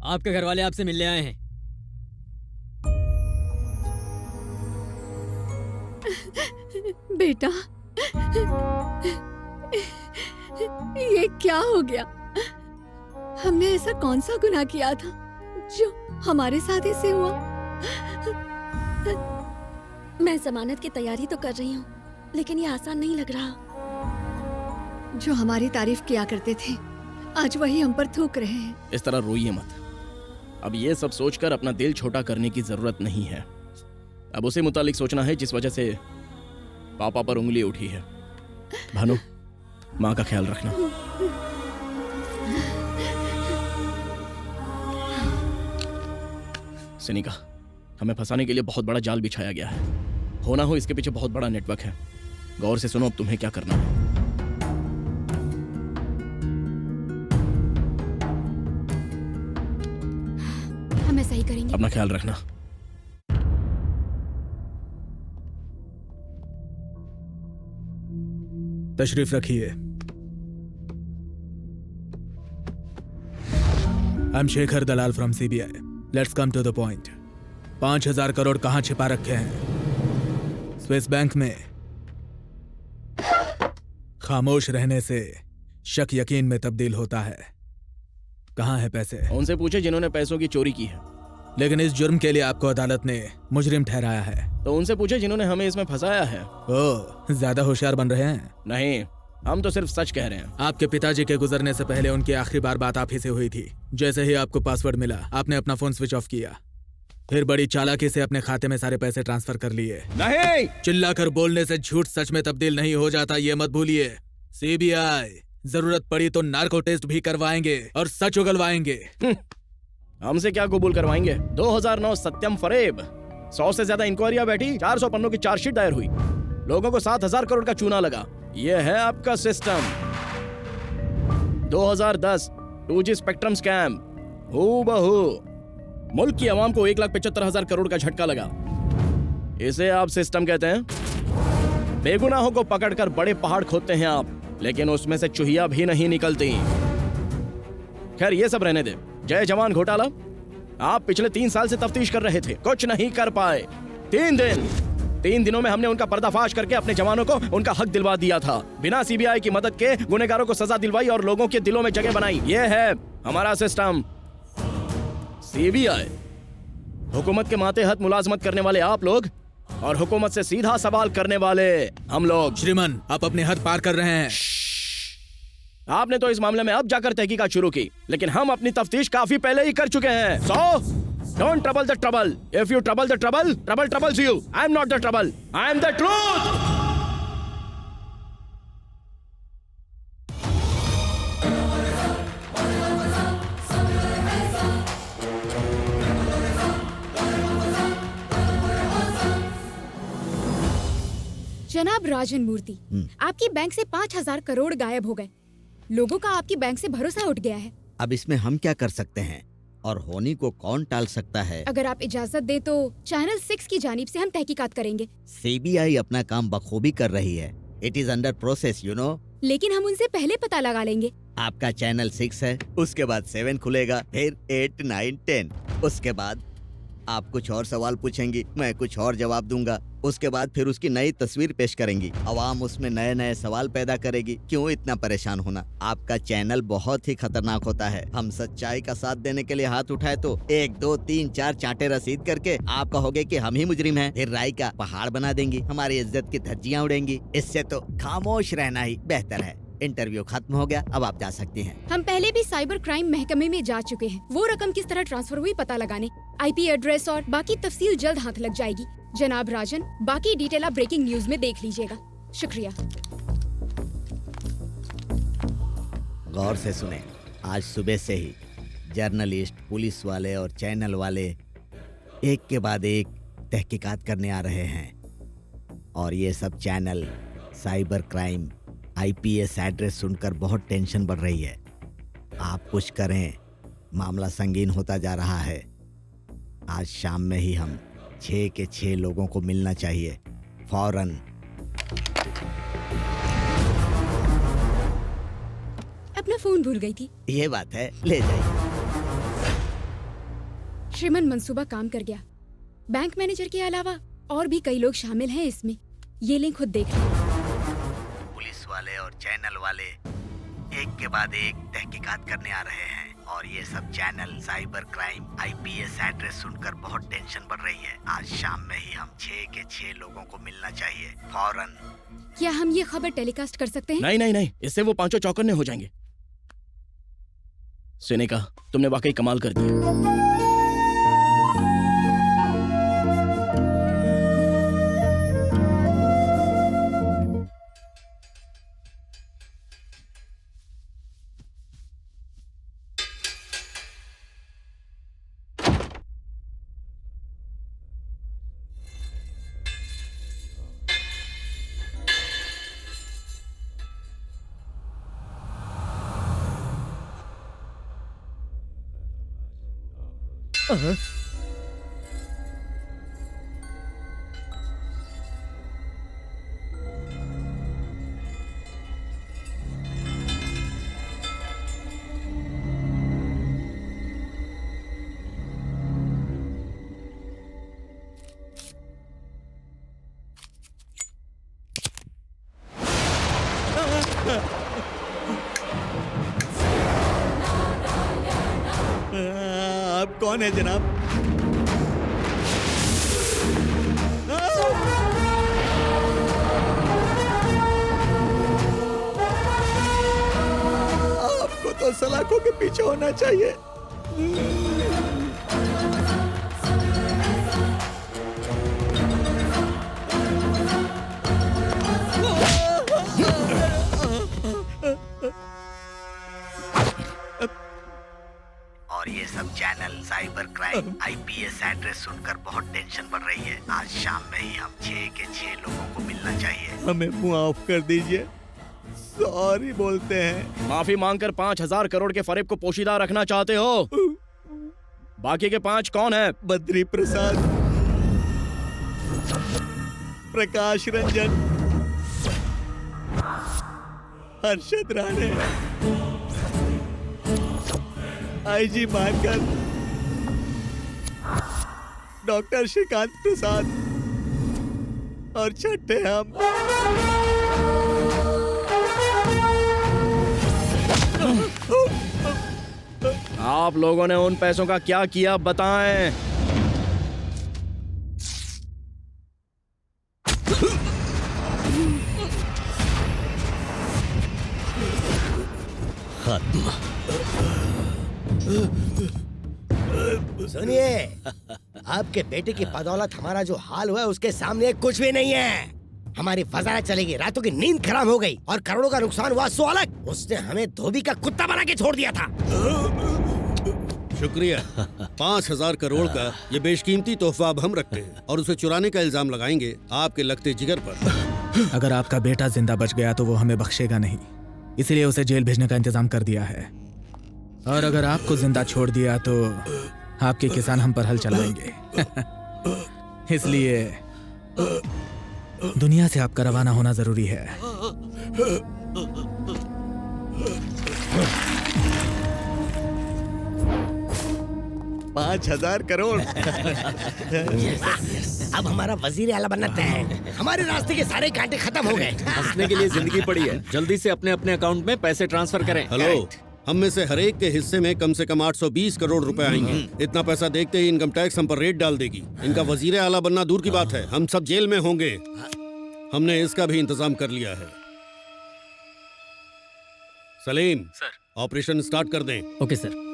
आपके घर वाले आपसे मिलने आए हैं। बेटा, ये क्या हो गया? हमने ऐसा कौन सा गुनाह किया था जो हमारे साथ ऐसे हुआ? मैं जमानत की तैयारी तो कर रही हूँ, लेकिन ये आसान नहीं लग रहा। जो हमारी तारीफ किया करते थे, आज वही हम पर थूक रहे हैं। इस तरह रोइए मत। अब ये सब सोचकर अपना दिल छोटा करने की जरूरत नहीं है। अब उसी मुतालिक सोचना है जिस वजह से पापा पर उंगली उठी है। भानु, माँ का ख्याल रखना। सिनिका, हमें फंसाने के लिए बहुत बड़ा जाल बिछाया गया है। होना हो इसके पीछे बहुत बड़ा नेटवर्क है। गौर से सुनो अब तुम्हें क्या करना है। हम ऐसा ही करेंगे। अपना ख्याल रखना। तशरीफ रखिए। I am Shekhar Dalal from CBI. Let's come to the point. 5,000 crore कहाँ छिपा रखे हैं? स्विस बैंक में। खामोश रहने से शक यकीन में तब्दील होता है। कहाँ है पैसे? उनसे पूछे जिन्होंने पैसों की चोरी की है। लेकिन इस जुर्म के लिए आपको अदालत ने मुजरिम ठहराया है। तो उनसे पूछे जिन्होंने हमें इसमें फंसाया है। ओह, ज्यादा होशियार बन रहे हैं। नहीं, हम तो सिर्फ सच कह रहे हैं। आपके पिताजी के गुजरने से पहले उनकी आखिरी बार बात आप ही से हुई थी। जैसे ही आपको पासवर्ड मिला, आपने अपना फोन स्विच ऑफ किया, फिर बड़ी चालाकी से अपने खाते में सारे पैसे ट्रांसफर कर लिए। नहीं! चिल्लाकर बोलने से झूठ सच में तब्दील नहीं हो जाता, ये मत भूलिए। सीबीआई जरूरत पड़ी तो नार्को टेस्ट भी करवाएंगे और सच उगलवाएंगे। हमसे क्या कबूल करवाएंगे? 2009 सत्यम फरेब, 100 से ज्यादा इंक्वायरियां बैठी, 400 पन्नों की चार्जशीट दायर हुई, लोगों को 7,000 करोड़ का चूना लगा। ये है आपका सिस्टम। 2010 2G स्पेक्ट्रम स्कैम, हूबहू मुल्क की आवाम को 1,75,000 करोड़ का झटका लगा। इसे आप सिस्टम कहते हैं? बेगुनाहों को पकड़कर बड़े पहाड़ खोदते हैं आप, लेकिन उसमें से चूहिया भी नहीं निकलती। खैर ये सब रहने दे। जय जवान घोटाला, आप पिछले 3 साल से तफ्तीश कर रहे थे, कुछ नहीं कर पाए। 3 दिनों में हमने उनका पर्दाफाश करके अपने जवानों को उनका हक दिलवा दिया था। बिना सीबीआई की मदद के गुनहगारों को सजा दिलवाई और लोगों के दिलों में जगह बनाई। ये है हमारा सिस्टम। सीबीआई, हुकूमत के माथे हथ मुलाजमत करने वाले आप लोग और हुकूमत से सीधा सवाल करने वाले हम लोग। श्रीमान, आप अपने हद पार कर रहे हैं। आपने तो इस मामले में अब जाकर तहकीकात शुरू की, लेकिन हम अपनी तफ्तीश काफी पहले ही कर चुके हैं। So don't trouble the trouble. If you trouble the trouble, trouble troubles you. I am not the trouble, I am the truth. जनाब राजन मूर्ति, आपकी बैंक से 5,000 करोड़ गायब हो गए। लोगों का आपकी बैंक से भरोसा उठ गया है। अब इसमें हम क्या कर सकते हैं और होनी को कौन टाल सकता है? अगर आप इजाजत दे तो चैनल 6 की जानिब से हम तहकीकात करेंगे। सीबीआई अपना काम बखूबी कर रही है। It is under process, you know. लेकिन हम उनसे पहले पता लगा लेंगे। आपका चैनल 6 है, उसके बाद 7 खुलेगा, फिर 8, 9, 10। उसके बाद आप कुछ और सवाल पूछेंगी, मैं कुछ और जवाब दूंगा। उसके बाद फिर उसकी नई तस्वीर पेश करेंगी, अवाम उसमें नए नए सवाल पैदा करेगी। क्यों इतना परेशान होना? आपका चैनल बहुत ही खतरनाक होता है। हम सच्चाई का साथ देने के लिए हाथ उठाए तो 1, 2, 3, 4 चांटे रसीद करके आप कहोगे कि हम ही मुजरिम हैं। फिर राय का पहाड़ बना देंगी, हमारी इज्जत की धज्जियां उड़ेंगी। इससे तो खामोश रहना ही बेहतर है। इंटरव्यू खत्म हो गया, अब आप जा सकती हैं। हम पहले भी साइबर क्राइम महकमे में जा चुके हैं। वो रकम किस तरह ट्रांसफर हुई पता लगाने। IP एड्रेस और बाकी तफसील जल्द हाथ लग जाएगी। जनाब राजन, बाकी डिटेल आप ब्रेकिंग न्यूज में देख लीजिएगा। शुक्रिया। गौर से सुने, आज सुबह से ही जर्नलिस्ट, पुलिस वाले और चैनल वाले एक के बाद एक तहकीकात करने आ रहे हैं। और ये सब channel cyber crime IPS address सुनकर बहुत टेंशन बढ़ रही है। आप कुछ करें, मामला संगीन होता जा रहा है। आज शाम में ही हम 6 के 6 लोगों को मिलना चाहिए, फौरन। अपना फोन भूल गई थी। ये बात है, ले जाइए। श्रीमन, मंसूबा काम कर गया। बैंक मैनेजर के अलावा और भी कई लोग शामिल हैं इसमें। ये लिंक खुद देख लें। पुलिस वाले और चैनल वाले एक के बाद एक तहकीकात करने आ रहे हैं। और ये सब channel cyber crime IPS address सुनकर बहुत टेंशन बढ़ रही है। आज शाम में ही हम 6 के 6 लोगों को मिलना चाहिए, फौरन। क्या हम ये खबर टेलीकास्ट कर सकते हैं? नहीं नहीं नहीं, इससे वो पांचों चौकन्ने हो जाएंगे। सिनेका, तुमने वाकई कमाल कर दिया। आप कौन है जनाब? आपको तो सलाखों के पीछे होना चाहिए। और ये सब channel cyber crime IPS address सुनकर बहुत टेंशन बढ़ रही है। आज शाम में ही हम 6 के 6 लोगों को मिलना चाहिए। हमें माफ कर दीजिए, सॉरी बोलते हैं। माफी मांगकर 5,000 करोड़ के फरेब को पोशीदा रखना चाहते हो? बाकी के 5 कौन है? बद्री प्रसाद, प्रकाश रंजन, हर्षद राणे, आईजी मानकर, डॉक्टर श्रीकांत प्रसाद और छठे हम। आप लोगों ने उन पैसों का क्या किया बताएं? खत्म। सुनिए, आपके बेटे की बदौलत हमारा जो हाल हुआ है उसके सामने कुछ भी नहीं है। हमारी वजारत चलेगी, रातों की नींद खराब हो गई और करोड़ों का नुकसान हुआ सो अलग। उसने हमें धोबी का कुत्ता बना के छोड़ दिया था। शुक्रिया। 5,000 करोड़ का ये बेशकीमती तोहफा अब हम रखते हैं और उसे चुराने का इल्जाम लगाएंगे आपके लगते जिगर पर। अगर आपका बेटा जिंदा बच गया तो वो हमें बख्शेगा नहीं, इसलिए उसे जेल भेजने का इंतजाम कर दिया है। और अगर आपको जिंदा छोड़ दिया तो आपके किसान हम पर हल चलाएंगे। इसलिए दुनिया से आपका रवाना होना जरूरी है। 5,000 करोड़। अब हमारा वजीर आला बनना तय है। हमारे रास्ते के सारे कांटे खत्म हो गए। हंसने के लिए जिंदगी पड़ी है। जल्दी से अपने अपने अकाउंट में पैसे ट्रांसफर करें। हेलो, हम में से हर एक के हिस्से में कम से कम 820 करोड़ रुपए आएंगे। इतना पैसा देखते ही इनकम टैक्स हम पर रेट डाल देगी। इनका वजीर आला बनना दूर की बात है, हम सब जेल में होंगे। हमने इसका भी इंतजाम कर लिया है। सलीम सर, ऑपरेशन स्टार्ट कर दें। Okay sir.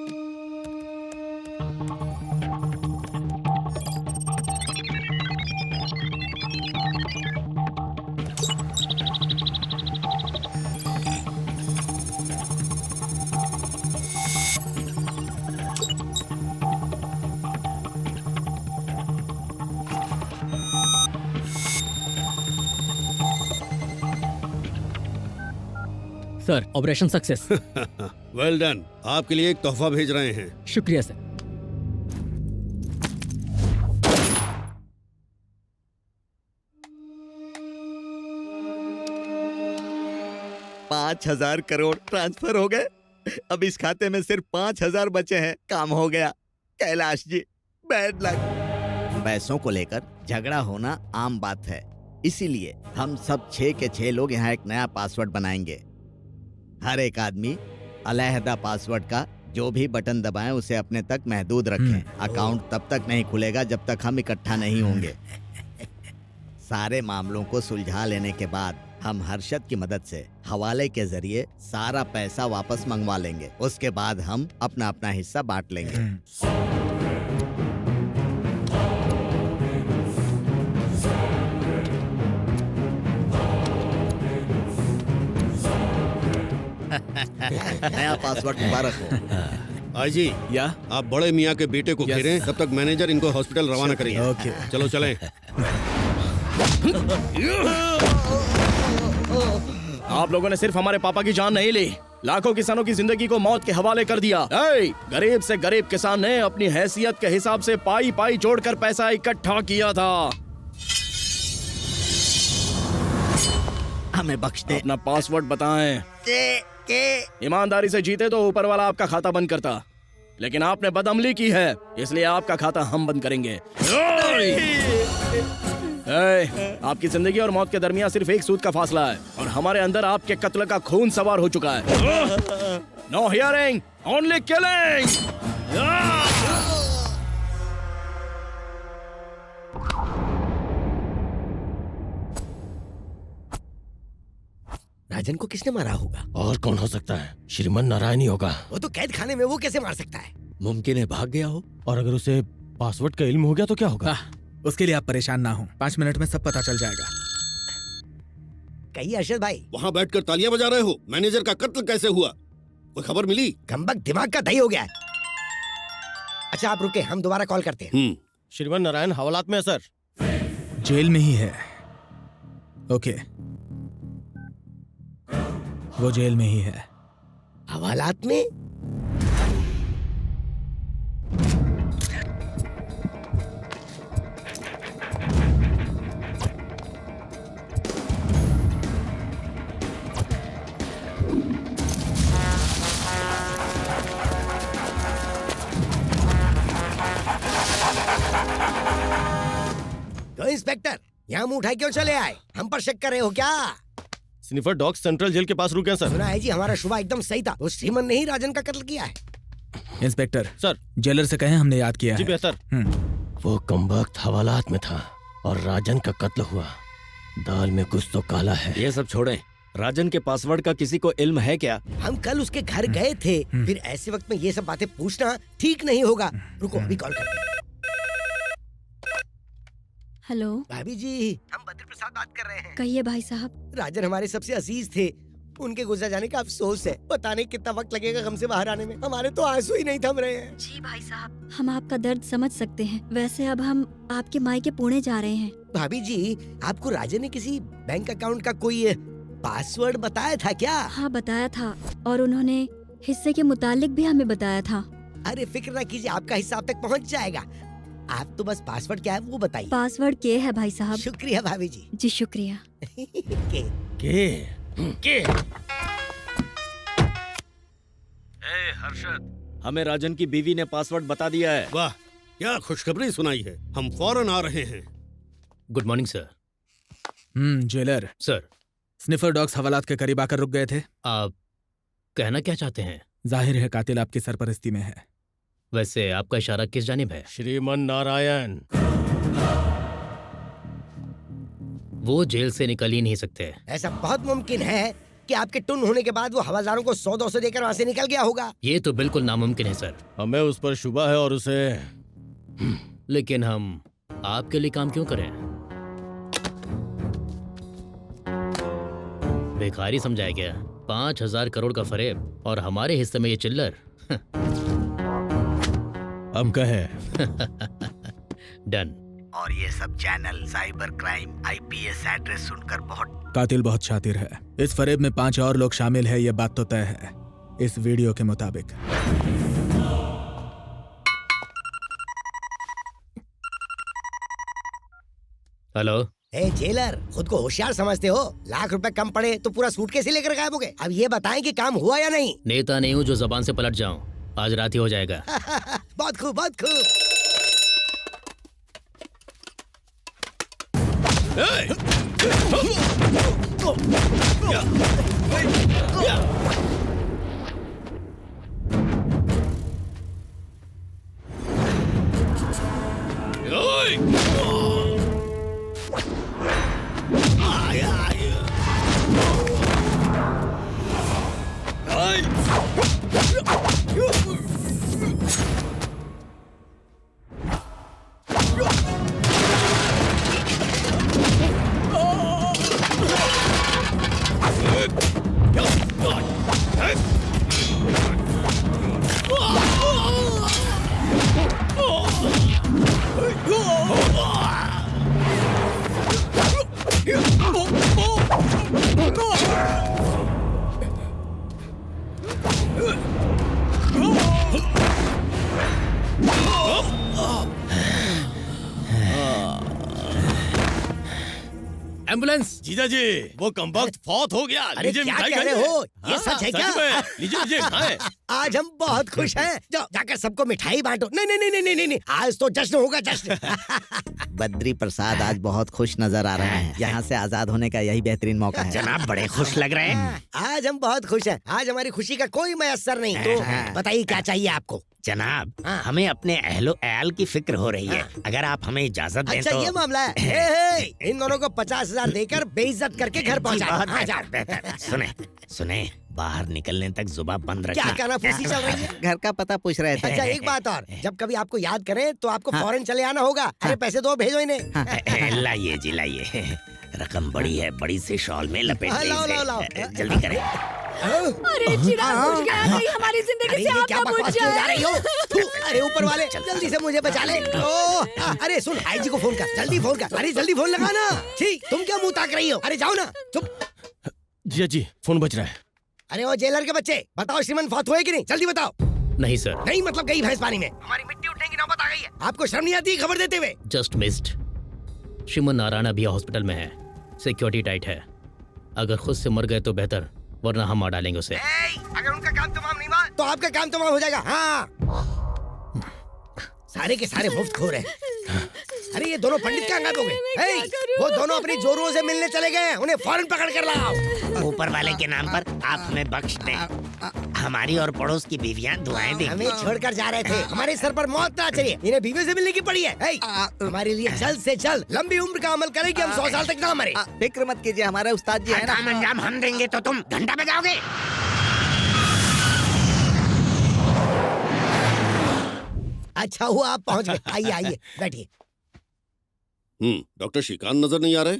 Sir, operation success. Well done. आपके लिए एक तोहफा भेज रहे हैं। शुक्रिया सर। पाँच 5,000 करोड़ ट्रांसफर हो गए। अब इस खाते में सिर्फ 5,000 बचे हैं। काम हो गया। Kailash ji, bad luck. पैसों को लेकर झगड़ा होना आम बात है, इसीलिए हम सब 6 के 6 लोग यहाँ एक नया पासवर्ड बनाएंगे। हर एक आदमी अलहदा पासवर्ड का जो भी बटन दबाएं उसे अपने तक महदूद रखें। अकाउंट तब तक नहीं खुलेगा जब तक हम इकट्ठा नहीं होंगे। सारे मामलों को सुलझा लेने के बाद हम हर्षद की मदद से हवाले के जरिए सारा पैसा वापस मंगवा लेंगे। उसके बाद हम अपना अपना हिस्सा बांट लेंगे। नया पासवर्ड मुबारक हो। आई जी, या आप बड़े मियाँ के बेटे को घेरें, तब तक मैनेजर इनको हॉस्पिटल रवाना करेंगे। ओके। चलो चलें। आप लोगों ने सिर्फ हमारे पापा की जान नहीं ली, लाखों किसानों की जिंदगी को मौत के हवाले कर दिया। गरीब से गरीब किसान ने अपनी हैसियत के हिसाब से पाई पाई जोड़कर पैसा इकट्ठा किया था। हमें बख्श दे। अपना पासवर्ड बताएं। ईमानदारी से जीते तो ऊपर वाला आपका खाता बंद करता, लेकिन आपने बदअमली की है, इसलिए आपका खाता हम बंद करेंगे। आपकी जिंदगी और मौत के दरमियान सिर्फ एक सूद का फासला है और हमारे अंदर आपके कत्ल का खून सवार हो चुका है। No hearing, only killing. Rajan को किसने मारा होगा? और कौन हो सकता है? श्रीमन नारायण ही होगा। वो तो कैद खाने में, वो कैसे मार सकता है? मुमकिन है भाग गया हो। और अगर उसे पासवर्ड का इल्म हो गया तो क्या होगा? उसके लिए आप परेशान ना हो, 5 मिनट में सब पता चल जाएगा। कहिए अरशद भाई। वहाँ बैठकर तालियां बजा रहे हो। मैनेजर का कत्ल कैसे हुआ? कोई खबर मिली? कमबख्त दिमाग का दही हो गया है। अच्छा आप रुके, हम दोबारा कॉल करते हैं। श्रीमन नारायण हवालात में है सर। जेल में ही है। ओके, वो जेल में ही है। हवालात में? तो इंस्पेक्टर, यहाँ मुंह उठाए क्यों चले आए? हम पर शक कर रहे हो क्या? स्निफर डॉग सेंट्रल जेल के पास रुके हैं सर। सुना है जी, हमारा शुबा एकदम सही था। उस श्रीमन ने ही राजन का कत्ल किया है। इंस्पेक्टर सर, जेलर से कहें हमने याद किया जी है। बेहतर। वो कमबख्त हवालात में था और राजन का कत्ल हुआ। दाल में कुछ तो काला है। ये सब छोड़ें, राजन के पासवर्ड का किसी को इल्म है क्या? हम कल उसके घर गए थे, फिर ऐसे वक्त में ये सब बातें पूछना ठीक नहीं होगा। रुको, अभी कॉल करते हैं। हेलो भाभी जी, हम बद्री प्रसाद बात कर रहे हैं। कहिए भाई साहब। राजन हमारे सबसे अजीज थे, उनके गुजर जाने का अफसोस है। पता नहीं कितना वक्त लगेगा गम से बाहर आने में। हमारे तो आंसू ही नहीं थम रहे हैं। जी भाई साहब, हम आपका दर्द समझ सकते हैं। वैसे अब हम आपके मायके पुणे जा रहे हैं। भाभी जी, आपको राजन ने किसी बैंक अकाउंट का कोई पासवर्ड बताया था क्या? हाँ बताया था, और उन्होंने हिस्से के मुतालिक भी हमें बताया था। अरे फिक्र न कीजिए, आपका हिस्सा आप तक पहुंच जाएगा। आप तो बस पासवर्ड क्या है वो बताइए। पासवर्ड के है भाई साहब। शुक्रिया भाभी जी। जी शुक्रिया। के हर्षद, हमें राजन की बीवी ने पासवर्ड बता दिया है। वाह, क्या खुशखबरी सुनाई है। हम फौरन आ रहे हैं। Good morning sir. Jailer sir, sniffer dogs हवालात के करीब आकर रुक गए थे। आप कहना क्या चाहते हैं? जाहिर है कातिल आपकी सरपरस्ती में है। वैसे आपका इशारा किस जानिब है? श्रीमन नारायण। वो जेल से निकल ही नहीं सकते। ऐसा बहुत मुमकिन है कि आपके टुन होने के बाद वो हवलदारों को 100-200 देकर वहाँ से निकल गया होगा। ये तो बिल्कुल नामुमकिन है सर। हमें उस पर शुबा है और उसे। लेकिन हम आपके लिए काम क्यों करें? बेकारी समझाया गया। 5,000 करोड़ का फरेब और हमारे हिस्से में ये चिल्लर। हम कहें डन। और ये सब channel cyber crime IPS address सुनकर बहुत। कातिल बहुत शातिर है। इस फरेब में 5 और लोग शामिल है, ये बात तो तय है इस वीडियो के मुताबिक। हेलो। ए जेलर, खुद को होशियार समझते हो? लाख रुपए कम पड़े तो पूरा सूटकेस ही लेकर गायब हो गए। अब ये बताएं कि काम हुआ या नहीं? नेता नहीं हूँ जो जबान से पलट जाऊं। आज रात ही हो जाएगा। बहुत खूब, बहुत खूब। एम्बुलेंस। जीजा जी वो कमबख्त फौत हो गया। अरे लीजिए क्या मिठाई कह रहे खाइए। हो? ये हाँ, सच है क्या? में। लीजिए लीजिए खाएं। आज हम बहुत खुश हैं। जाओ जाकर सबको मिठाई बांटो। नहीं नहीं नहीं नहीं नहीं नहीं, आज तो जश्न होगा जश्न। बद्री प्रसाद आज बहुत खुश नजर आ रहे हैं। यहाँ से आजाद होने का यही बेहतरीन मौका है। जनाब बड़े खुश लग रहे हैं। आज हम बहुत खुश हैं। आज हमारी खुशी का कोई मयस्सर नहीं। तो बताइए क्या चाहिए आपको? जनाब हमें अपने अहलो अयाल की फिक्र हो रही है। अगर आप हमें इजाजत दें अच्छा तो। ये मामला है। हे, इन दोनों को 50,000 देकर बेइज्जत करके घर पहुंचा। बहुत हाँ, जाओ। बेहतर। सुने सुने बाहर निकलने तक जुबान बंद रखना। क्या कहना फूसी चल रही है? घर का पता पूछ रहे थे। अच्छा एक बात और, जब कभी आपको याद करें तो आपको फौरन चले आना होगा। अरे पैसे दो, भेजो इन्हें। लाइए जी लाइए, रकम बड़ी है, बड़ी से शॉल में लपेट हाँ, लाओ, लाओ, लाओ। दें। जल्दी करें। अरे चिराग बुझ गया, कहीं हमारी जिंदगी से आग क्या ना बुझ बकवास किए जा रही हो? जाए। थू, अरे ऊपर वाले जल्दी से मुझे बचा ले। अरे सुन, आईजी को फोन कर, जल्दी फोन कर। अरे जल्दी फोन लगाना। छी, तुम क्या मुंह ताक रही हो? अरे जाओ ना। चुप। जीजा जी फोन बज रहा है। अरे वो जेलर के बच्चे, बताओ श्रीमन फौत हुए कि नहीं? जल्दी बताओ। नहीं सर। नहीं मतलब गई भैंस पानी में। हमारी मिट्टी उठने की नौबत आ गई है। आपको शर्म नहीं आती खबर देते हुए? Just missed. श्रीमन नारायण अभी हॉस्पिटल में है, सिक्योरिटी टाइट है। अगर खुद से मर गए तो बेहतर, वरना हम मार डालेंगे उसे। अगर उनका काम तमाम नहीं हुआ तो आपका काम तमाम हो जाएगा। हाँ सारे के सारे मुफ्त खो रहे। अरे ये दोनों पंडित कहाँ गायब हो गए? वो दोनों अपनी जोरों से मिलने चले गए हैं। उन्हें फौरन पकड़ कर लाओ। ऊपर वाले के नाम पर आप हमें बख्श दें। हमारी और पड़ोस की बीवियां दुआएं दें। हमें छोड़कर जा रहे थे, हमारे सर पर मौत ना चढ़े। इन्हें बीवी से मिलने की पड़ी है। हमारे लिए जल्द से जल्द लंबी उम्र का अमल करें कि हम 100 साल तक ना मरे। फिक्र मत कीजिए, हमारे उस्ताद जी है ना। अंजाम हम देंगे तो तुम घंटा बजाओगे। अच्छा हुआ आप पहुंच गए। आइए आइए बैठिए। डॉक्टर श्रीकांत नजर नहीं आ रहे?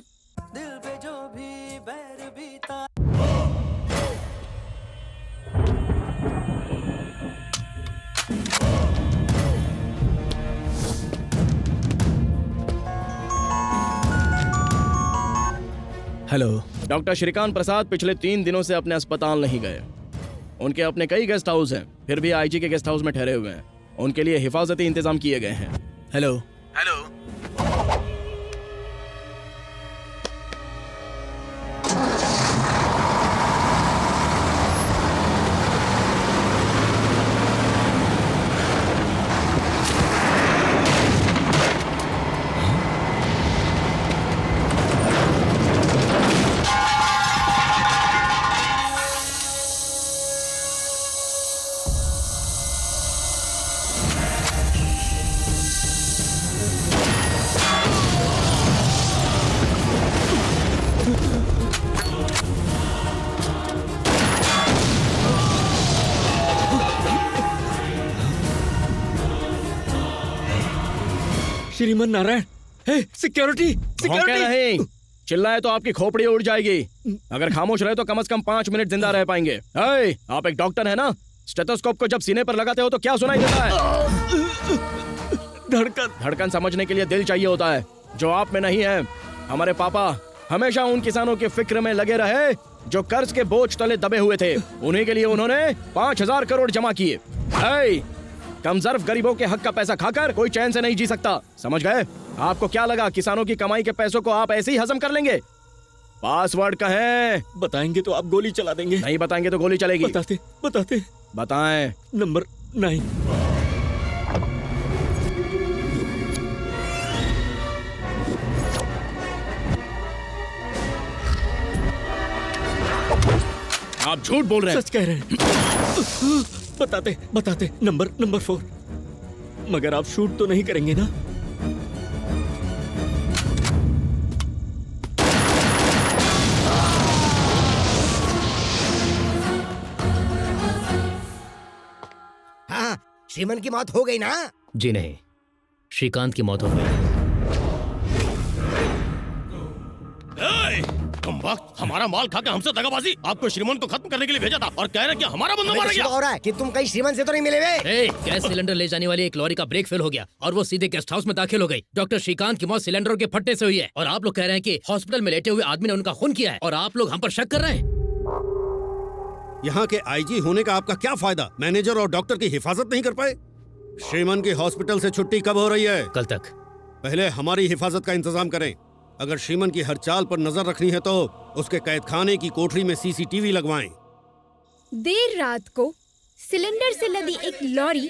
हेलो। डॉक्टर श्रीकांत प्रसाद पिछले 3 दिनों से अपने अस्पताल नहीं गए। उनके अपने कई गेस्ट हाउस हैं, फिर भी आईजी के गेस्ट हाउस में ठहरे हुए हैं। उनके लिए हिफाजती इंतजाम किए गए हैं। Hello. Hello. Shriman Narayan, security भौंके नहीं, चिल्लाए तो आपकी खोपड़ी उड़ जाएगी। अगर खामोश रहे तो कम से कम 5 मिनट जिंदा रह पाएंगे। आप एक डॉक्टर है ना? स्टेथोस्कोप को जब सीने पर लगाते हो तो क्या सुनाई देता है? धड़कन समझने के लिए दिल चाहिए होता है, जो आप में नहीं है। हमारे पापा हमेशा उन किसानों की फिक्र में लगे रहे जो कर्ज के बोझ तले दबे हुए थे। उन्हीं के लिए उन्होंने 5,000 करोड़ जमा किए। कमजर्फ गरीबों के हक का पैसा खाकर कोई चैन से नहीं जी सकता, समझ गए? आपको क्या लगा किसानों की कमाई के पैसों को आप ऐसे ही हजम कर लेंगे? पासवर्ड कहें? बताएंगे तो आप गोली चला देंगे। नहीं बताएंगे तो गोली चलेगी। बताते बताएं। नंबर 9। आप झूठ बोल रहे हैं। सच कह रहे हैं। बताते नंबर 4। मगर आप शूट तो नहीं करेंगे ना? हाँ श्रीमन की मौत हो गई ना? जी नहीं, श्रीकांत की मौत हो गई। कमबख्त, हमारा माल खाकर हमसे दगाबाजी। आपको श्रीमन को खत्म करने के लिए भेजा था और कह रहे कि हमारा बंदा मारा गया। हो रहा है कि तुम कहीं श्रीमन से तो नहीं मिले हुए? गैस सिलेंडर ले जाने वाली एक लॉरी का ब्रेक फेल हो गया और वो सीधे गेस्ट हाउस में दाखिल हो गई। डॉक्टर श्रीकांत की मौत सिलेंडरों के फटने से हुई है और आप लोग कह रहे हैं कि हॉस्पिटल में लेटे हुए आदमी ने उनका खून किया है और आप लोग हम पर शक कर रहे हैं। यहाँ के आईजी होने का आपका क्या फायदा? मैनेजर और डॉक्टर की हिफाजत नहीं कर पाए? श्रीमन की हॉस्पिटल से छुट्टी कब हो रही है? कल तक। पहले हमारी हिफाजत का इंतजाम करें, अगर श्रीमन की हर चाल पर नजर रखनी है तो उसके कैदखाने की कोठरी में सीसीटीवी लगवाएं। देर रात को सिलेंडर से लदी एक लॉरी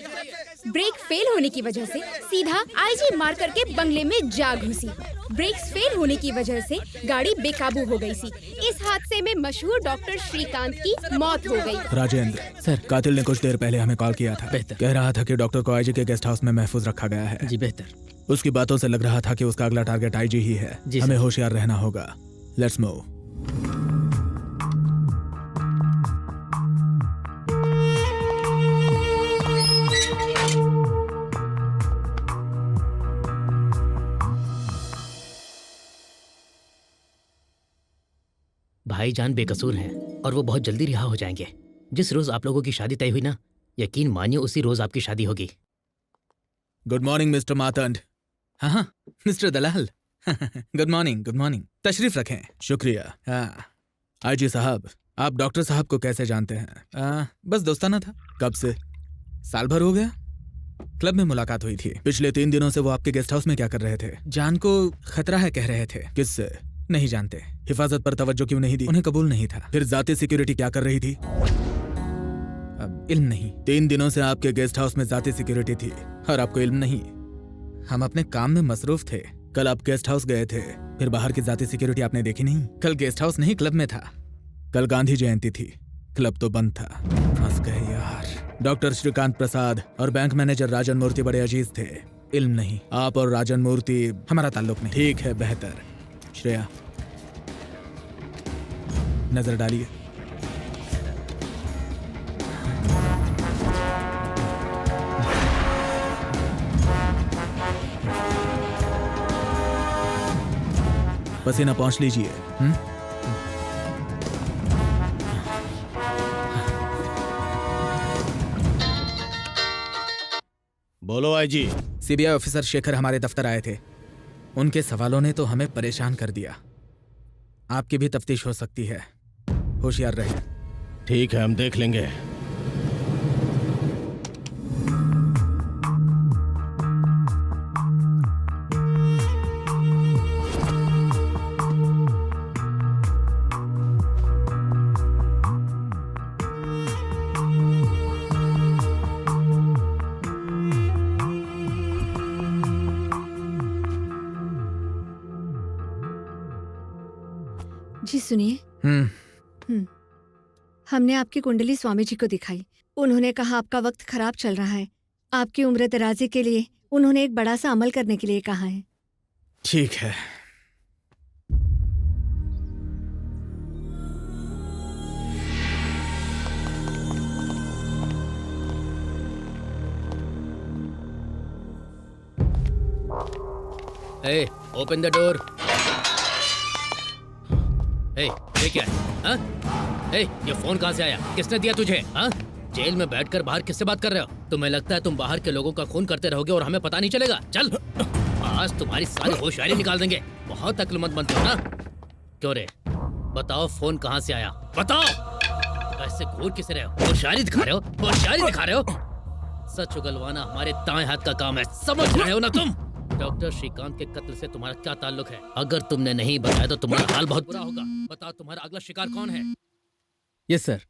ब्रेक फेल होने की वजह से सीधा आईजी मार्कर के बंगले में जा घुसी। ब्रेक्स फेल होने की वजह से गाड़ी बेकाबू हो गई थी। इस हादसे में मशहूर डॉक्टर श्रीकांत की मौत हो गई। राजेंद्र सर, कातिल ने कुछ देर पहले हमें कॉल किया था। बेहतर। कह रहा था कि डॉक्टर को आईजी के गेस्ट हाउस में महफूज रखा गया है। जी बेहतर। उसकी बातों से लग रहा था कि उसका अगला टारगेट आईजी ही है। हमें होशियार रहना होगा। Let's move. भाईजान बेकसूर हैं और वो बहुत जल्दी रिहा हो जाएंगे। जिस रोज आप लोगों की शादी तय हुई ना, यकीन मानिए उसी रोज आपकी शादी होगी। Good morning mister Matand. हाँ, mister Dalal. Good morning, good morning. तशरीफ रखें। शुक्रिया। हाँ, आईजी साहब, आप डॉक्टर साहब को कैसे जानते हैं? बस दोस्ताना था। कब से? साल भर हो गया। क्लब में मुलाकात हुई थी। पिछले 3 दिनों से वो आपके गेस्ट हाउस में क्या कर रहे थे? जान को खतरा है कह रहे थे। किससे? नहीं जानते। हिफाजत पर तवज्जो क्यों नहीं दी? उन्हें कबूल नहीं था। फिर जाती सिक्योरिटी क्या कर रही थी? अब इल्म नहीं। 3 दिनों से आपके गेस्ट हाउस में जाती सिक्योरिटी थी और आपको इल्म नहीं। हम अपने काम में मसरूफ थे। कल आप गेस्ट हाउस गए थे, फिर बाहर की जाती सिक्योरिटी आपने देखी नहीं। कल गेस्ट हाउस नहीं, क्लब में था। कल गांधी जयंती थी, क्लब तो बंद था। फंस गए यार। डॉक्टर श्रीकांत प्रसाद और बैंक मैनेजर राजन मूर्ति बड़े अजीज थे। इल्म नहीं। आप और राजन मूर्ति, हमारा ताल्लुक नहीं। ठीक है, बेहतर। श्रेया, नजर डालिए। पसीना पहुंच लीजिए। बोलो आईजी। सीबीआई ऑफिसर शेखर हमारे दफ्तर आए थे। उनके सवालों ने तो हमें परेशान कर दिया। आपकी भी तफ्तीश हो सकती है, होशियार रहे। ठीक है, हम देख लेंगे। जी सुनिए। हमने आपकी कुंडली स्वामी जी को दिखाई। उन्होंने कहा आपका वक्त खराब चल रहा है। आपकी उम्र दराजी के लिए उन्होंने एक बड़ा सा अमल करने के लिए कहा है। ठीक है। Hey, open the door. Hey, ये क्या है? हाँ? Hey, ये फोन कहाँ से आया? किसने दिया तुझे? हाँ? जेल में बैठकर बाहर किससे बात कर रहे हो? तुम्हें लगता है तुम बाहर के लोगों का खून करते रहोगे और हमें पता नहीं चलेगा? चल, आज तुम्हारी सारी होशियारी निकाल देंगे। बहुत अक्लमंद बनते हो ना? क्यों रे? बताओ फोन कहाँ से आया? बताओ। ऐसे घूर किसे रहे हो? होशियारी दिखा रहे हो? होशियारी दिखा रहे हो? सच उगलवाना हमारे दाएं हाथ का काम है, समझ रहे हो ना तुम? डॉक्टर श्रीकांत के कत्ल से तुम्हारा क्या ताल्लुक है? अगर तुमने नहीं बताया तो तुम्हारा हाल बहुत बुरा होगा। बताओ तुम्हारा अगला शिकार कौन है? यस सर,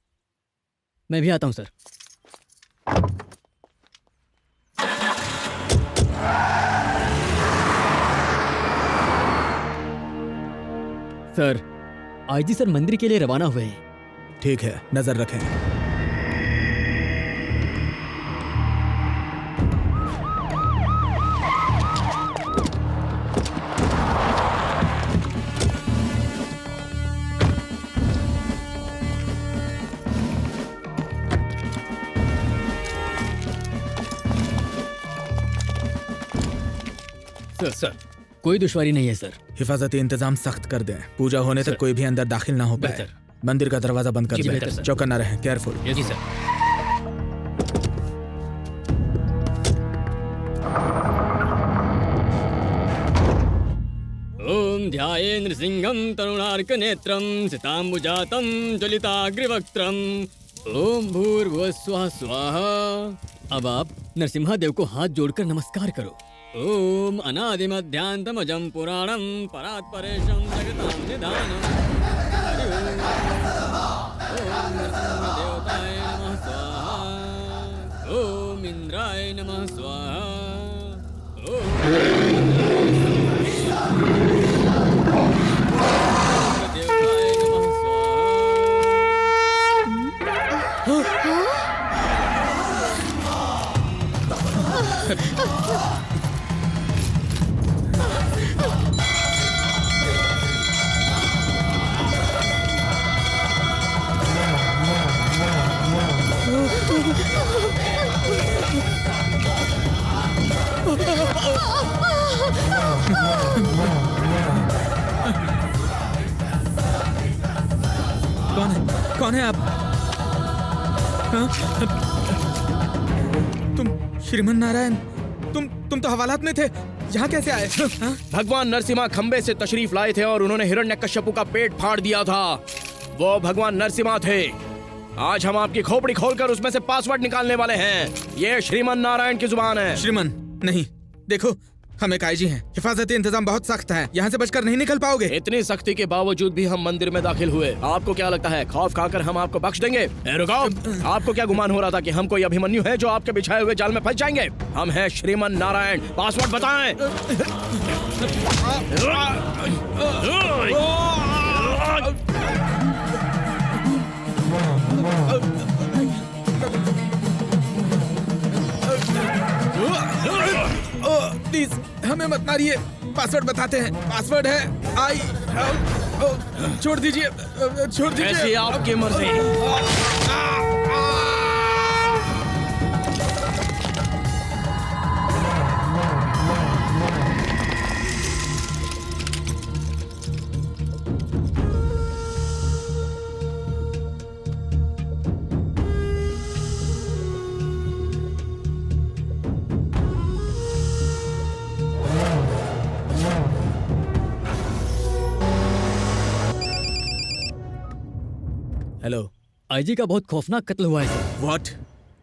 मैं भी आता हूँ सर। सर, आईजी सर मंदिर के लिए रवाना हुए हैं। ठीक है, नजर रखें। सर, कोई दुश्वारी नहीं है सर। हिफाजती इंतजाम सख्त कर दें। पूजा होने तक कोई भी अंदर दाखिल ना हो पाए। मंदिर का दरवाजा बंद कर दें। चौकन्ना रहें, केयरफुल। जी सर। ओम ध्याये नृसिंहं तरुणार्क नेत्रं सिताम्बुजातं ज्वलिताग्रवक्त्रं ओम भूर्भुवः स्वः स्वाहा। अब आप नरसिम्हा देव को हाथ जोड़कर नमस्कार करो। ओम अनादिमध्यांतमजं पुराणं परात् परेशं जगतां निधानम्। हरि ओम नृसिंहदेवताय नमः स्वाहा। ओम इंद्राय नमः स्वाहा। कौन है आप? हाँ? तुम श्रीमन नारायण, तुम तो हवालात में थे, यहाँ कैसे आए? हाँ? भगवान नरसिम्हा खंबे से तशरीफ लाए थे और उन्होंने हिरण्यकश्यपु का पेट फाड़ दिया था। वो भगवान नरसिम्हा थे। आज हम आपकी खोपड़ी खोलकर उसमें से पासवर्ड निकालने वाले हैं। ये श्रीमन नारायण की जुबान है। श्रीमन नहीं, देखो हम एक आईजी हैं, हिफाजती इंतजाम बहुत सख्त है, यहाँ से बचकर नहीं निकल पाओगे। इतनी सख्ती के बावजूद भी हम मंदिर में दाखिल हुए। आपको क्या लगता है खौफ खाकर हम आपको बख्श देंगे? रुको, आपको क्या गुमान हो रहा था कि हम कोई अभिमन्यु है जो आपके बिछाए हुए जाल में फंस जाएंगे? हम हैं श्रीमन नारायण। पासवर्ड बताएं। प्लीज हमें मत मारिए, पासवर्ड बताते हैं। पासवर्ड है छोड़ दीजिए, छोड़ दीजिए। ऐसी आपकी मर्जी। हेलो, आईजी का बहुत खौफनाक कत्ल हुआ है सर। व्हाट?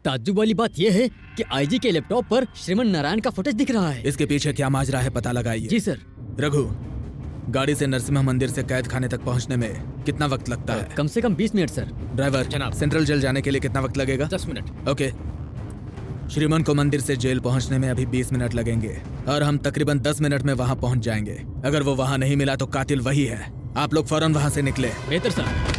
ताज्जुब वाली बात यह है कि आईजी के लैपटॉप पर श्रीमन नारायण का फुटेज दिख रहा है। इसके पीछे क्या माजरा है पता लगाइए। जी सर। रघु, गाड़ी से नरसिम्हा मंदिर से कैद खाने तक पहुंचने में कितना वक्त लगता है? कम से कम 20 मिनट सर। ड्राइवर जनाब। सेंट्रल जेल जाने के लिए कितना वक्त लगेगा? 10 मिनट। ओके, श्रीमन को मंदिर से जेल पहुंचने में अभी 20 मिनट लगेंगे और हम तकरीबन 10 मिनट में वहां पहुंच जाएंगे। अगर वो वहां नहीं मिला तो कातिल वही है। आप लोग फौरन वहां से निकले। बेहतर सर।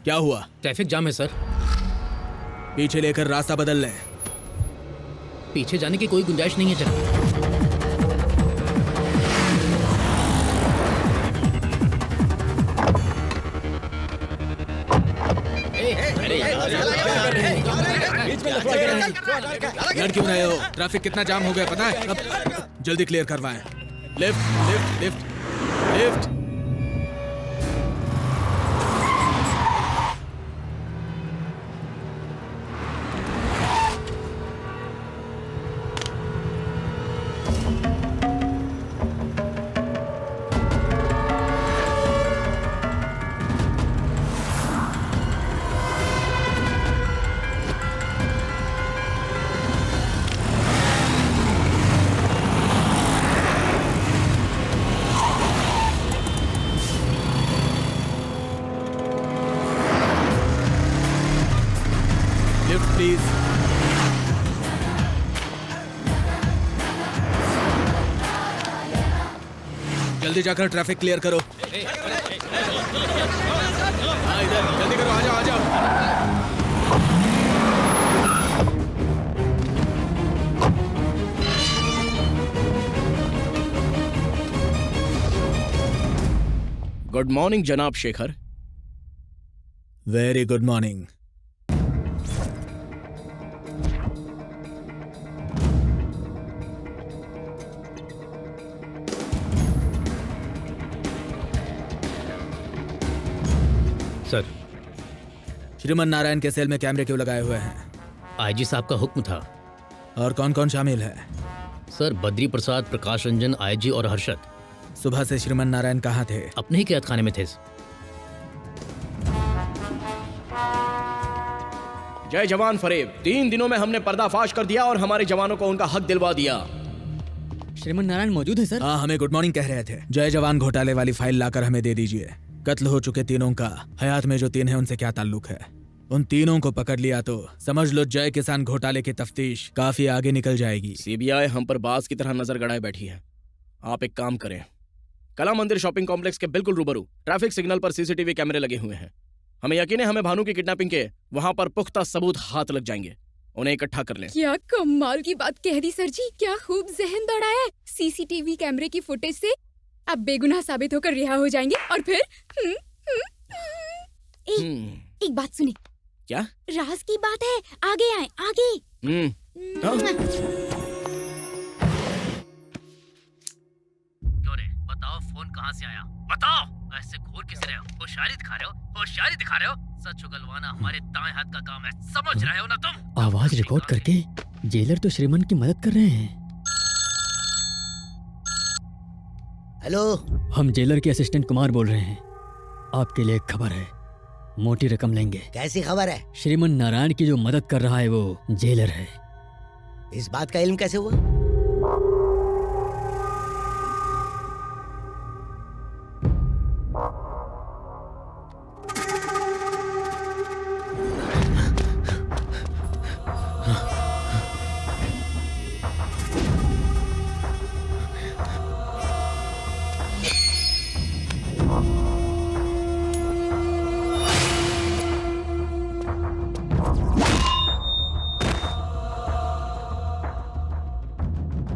क्या हुआ? ट्रैफिक जाम है सर। पीछे लेकर रास्ता बदल लें। पीछे जाने की कोई गुंजाइश नहीं है जनाब। लड़ क्यों रहे हो? ट्रैफिक कितना जाम हो गया पता है? अब जल्दी क्लियर करवाएं। Lift lift lift lift. Please. जल्दी जाकर ट्रैफिक क्लियर करो। हाँ इधर जल्दी करो, आ जाओ आ जाओ। गुड मॉर्निंग जनाब Shekhar. Very good morning. Sir, Shriman Narayan के सेल में कैमरे क्यों लगाए हुए हैं? आईजी साहब का हुक्म था। और कौन कौन शामिल है? सर, बद्री प्रसाद, प्रकाश रंजन, आईजी और हर्षद। सुबह से श्रीमन नारायण कहाँ थे? अपने ही कैद खाने में थे। जय जवान फरेब, 3 दिनों में हमने पर्दाफाश कर दिया और हमारे जवानों को उनका हक दिलवा दिया। श्रीमन नारायण मौजूद है सर? हाँ, हमें गुड मॉर्निंग कह रहे थे। जय जवान घोटाले वाली फाइल लाकर हमें दे दीजिए। कत्ल हो चुके तीनों का हयात में जो 3 हैं उनसे क्या ताल्लुक है? उन तीनों को पकड़ लिया तो समझ लो जय किसान घोटाले की तफ्तीश काफी आगे निकल जाएगी। सीबीआई हम पर बाज की तरह नजर गड़ाए बैठी है। आप एक काम करें, कला मंदिर शॉपिंग कॉम्प्लेक्स के बिल्कुल रूबरू ट्रैफिक सिग्नल पर सीसीटीवी कैमरे लगे हुए हैं। हमें यकीन है हमें भानु की किडनैपिंग के वहां पर पुख्ता सबूत हाथ लग जाएंगे। उन्हें इकट्ठा कर लें। क्या कमाल की बात कह दी सर जी, क्या खूब जहन दौड़ाया है। सीसीटीवी कैमरे की फुटेज से अब बेगुनाह साबित होकर रिहा हो जाएंगे और फिर एक बात सुने। क्या? राज की बात है, आगे आए आगे। क्यों रे, बताओ फोन कहाँ से आया? बताओ। ऐसे घूर किस रहे हो? होशियारी दिखा रहे हो? होशियारी दिखा रहे हो? सच उगलवाना हमारे दाएं हाथ का काम है, समझ रहे हो ना तुम? आवाज रिकॉर्ड करके जेलर तो श्रीमन की मदद कर रहे हैं। हेलो, हम जेलर के असिस्टेंट कुमार बोल रहे हैं। आपके लिए एक खबर है, मोटी रकम लेंगे। कैसी खबर है? श्रीमन नारायण की जो मदद कर रहा है वो जेलर है। इस बात का इल्म कैसे हुआ?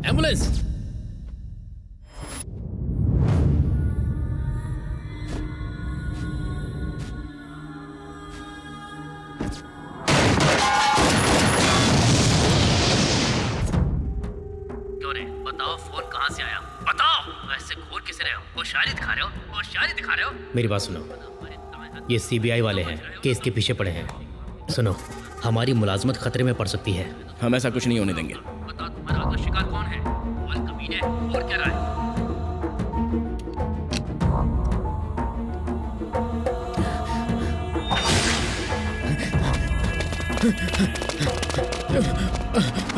एम्बुलेंस। क्यों रे, बताओ फोन कहाँ से आया? बताओ। ऐसे घूर किस रहे हो? होशियारी दिखा रहे हो? होशियारी दिखा रहे हो? मेरी बात सुनो, ये सीबीआई वाले हैं, केस के पीछे पड़े हैं। सुनो, हमारी मुलाजमत खतरे में पड़ सकती है। हम ऐसा कुछ नहीं होने देंगे। बताओ तुम्हारा अगला शिकार कौन है? और कमीने, और क्या राय?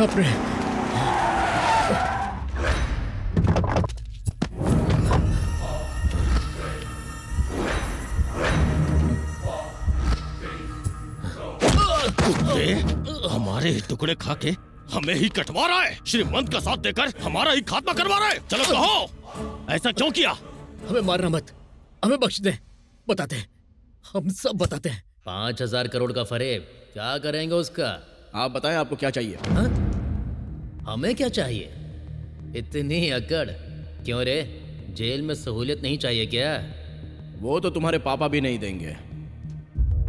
अपने हमारे ही टुकड़े खा के हमें ही कटवा रहा है। श्रीमंत का साथ देकर हमारा ही खात्मा करवा रहा है। चलो कहो, ऐसा क्यों किया? हमें मारना मत, हमें बख्श दे। बताते हैं, हम सब बताते हैं। 5,000 करोड़ का फरेब, क्या करेंगे उसका? आप बताएं, आपको क्या चाहिए? हा? हमें क्या चाहिए? इतनी अकड़ क्यों रे? जेल में सहूलियत नहीं चाहिए क्या? वो तो तुम्हारे पापा भी नहीं देंगे।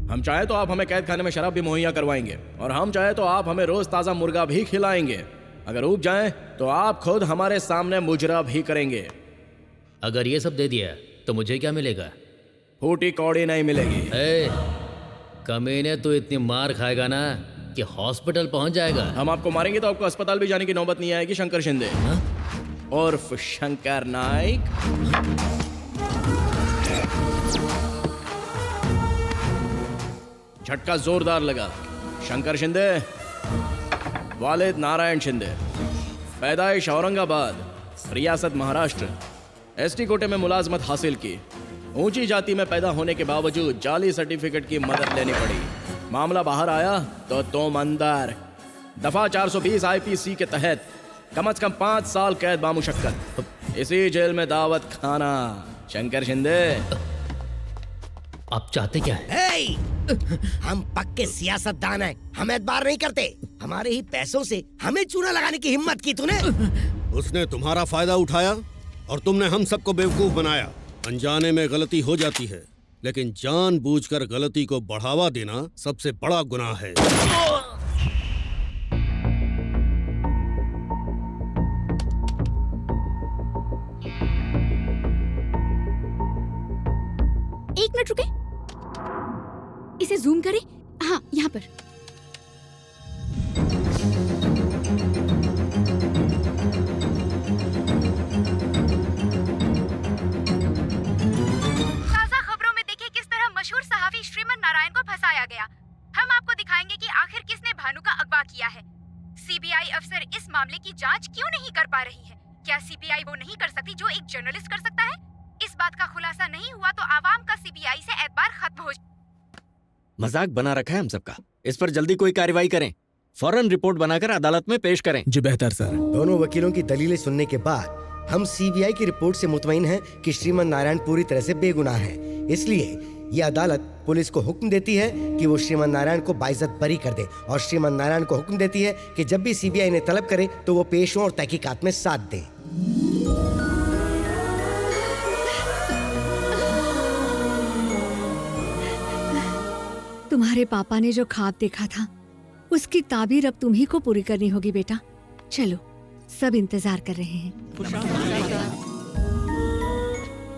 हम चाहे तो आप हमें कैद खाने में शराब भी मुहैया करवाएंगे, और हम चाहे तो आप हमें रोज ताजा मुर्गा भी खिलाएंगे। अगर ऊब जाएं तो आप खुद हमारे सामने मुजरा भी करेंगे। अगर ये सब दे दिया तो मुझे क्या मिलेगा? फूटी कौड़ी नहीं मिलेगी। कमीने तो इतनी मार खाएगा ना कि हॉस्पिटल पहुंच जाएगा। हम आपको मारेंगे तो आपको अस्पताल भी जाने की नौबत नहीं आएगी। शंकर शिंदे उर्फ शंकर नाइक। झटका जोरदार लगा। शंकर शिंदे, वालिद नारायण शिंदे, पैदाइश औरंगाबाद, रियासत महाराष्ट्र, एसटी कोटे में मुलाजमत हासिल की। ऊंची जाति में पैदा होने के बावजूद जाली सर्टिफिकेट की मदद लेनी पड़ी। मामला बाहर आया तो तुम अंदर। दफा 420 आईपीसी के तहत कम से कम 5 साल कैद बामुशक्कत। इसी जेल में दावत खाना। शंकर शिंदे, आप चाहते क्या है? हम पक्के सियासतदान हैं, हम एतबार नहीं करते। हमारे ही पैसों से हमें चूना लगाने की हिम्मत की तूने। उसने तुम्हारा फायदा उठाया और तुमने हम सबको बेवकूफ बनाया। अनजाने में गलती हो जाती है, लेकिन जानबूझकर गलती को बढ़ावा देना सबसे बड़ा गुनाह है। एक मिनट रुके। से जूम करें। हाँ, यहाँ पर। ताज़ा खबरों में देखिए किस तरह मशहूर सहाफ़ी श्रीमन नारायण को फंसाया गया। हम आपको दिखाएंगे कि आखिर किसने भानु का अगवा किया है। सीबीआई अफसर इस मामले की जांच क्यों नहीं कर पा रही है? क्या सीबीआई वो नहीं कर सकती जो एक जर्नलिस्ट कर सकता है? इस बात का खुलासा नहीं हुआ तो आवाम का सीबीआई से एतबार खत्म हो। मजाक बना रखा है हम सबका। इस पर जल्दी कोई कार्रवाई करें, फौरन रिपोर्ट बनाकर अदालत में पेश करें। जी बेहतर सर। दोनों वकीलों की दलीलें सुनने के बाद हम सीबीआई की रिपोर्ट से मुतमईन हैं कि श्रीमन नारायण पूरी तरह से बेगुनाह है। इसलिए ये अदालत पुलिस को हुक्म देती है कि वो श्रीमन नारायण को बाइज्जत बरी कर दे और श्रीमन नारायण को हुक्म देती है कि जब भी सीबीआई ने तलब करे तो वो पेश हो और तहकीकात में साथ दे। तुम्हारे पापा ने जो ख्वाब देखा था उसकी ताबीर अब तुम्ही को पूरी करनी होगी बेटा। चलो, सब इंतजार कर रहे हैं।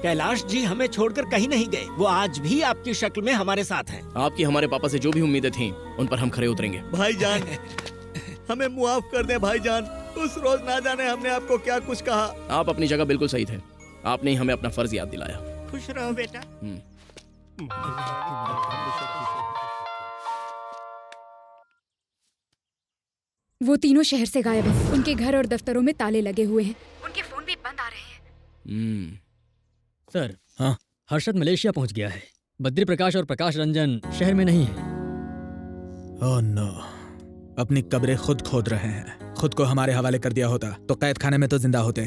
कैलाश जी हमें छोड़कर कहीं नहीं गए। वो आज भी आपकी शक्ल में हमारे साथ हैं। आपकी हमारे पापा से जो भी उम्मीदें थीं उन पर हम खरे उतरेंगे। भाईजान, हमें मुआफ कर दे भाईजान। उस रोज ना जाने हमने आपको क्या कुछ कहा। आप अपनी जगह बिल्कुल सही थे। आपने ही हमें अपना फर्ज याद दिलाया। खुश रहो बेटा। वो तीनों शहर से गायब हैं। उनके घर और दफ्तरों में ताले लगे हुए हैं। उनके फोन भी बंद आ रहे हैं। सर, हाँ, हर्षद मलेशिया पहुंच गया है। बद्री प्रकाश और प्रकाश रंजन शहर में नहीं है। ओह नो, अपनी कब्रें खुद खोद रहे हैं। खुद को हमारे हवाले कर दिया होता तो कैद खाने में तो जिंदा होते।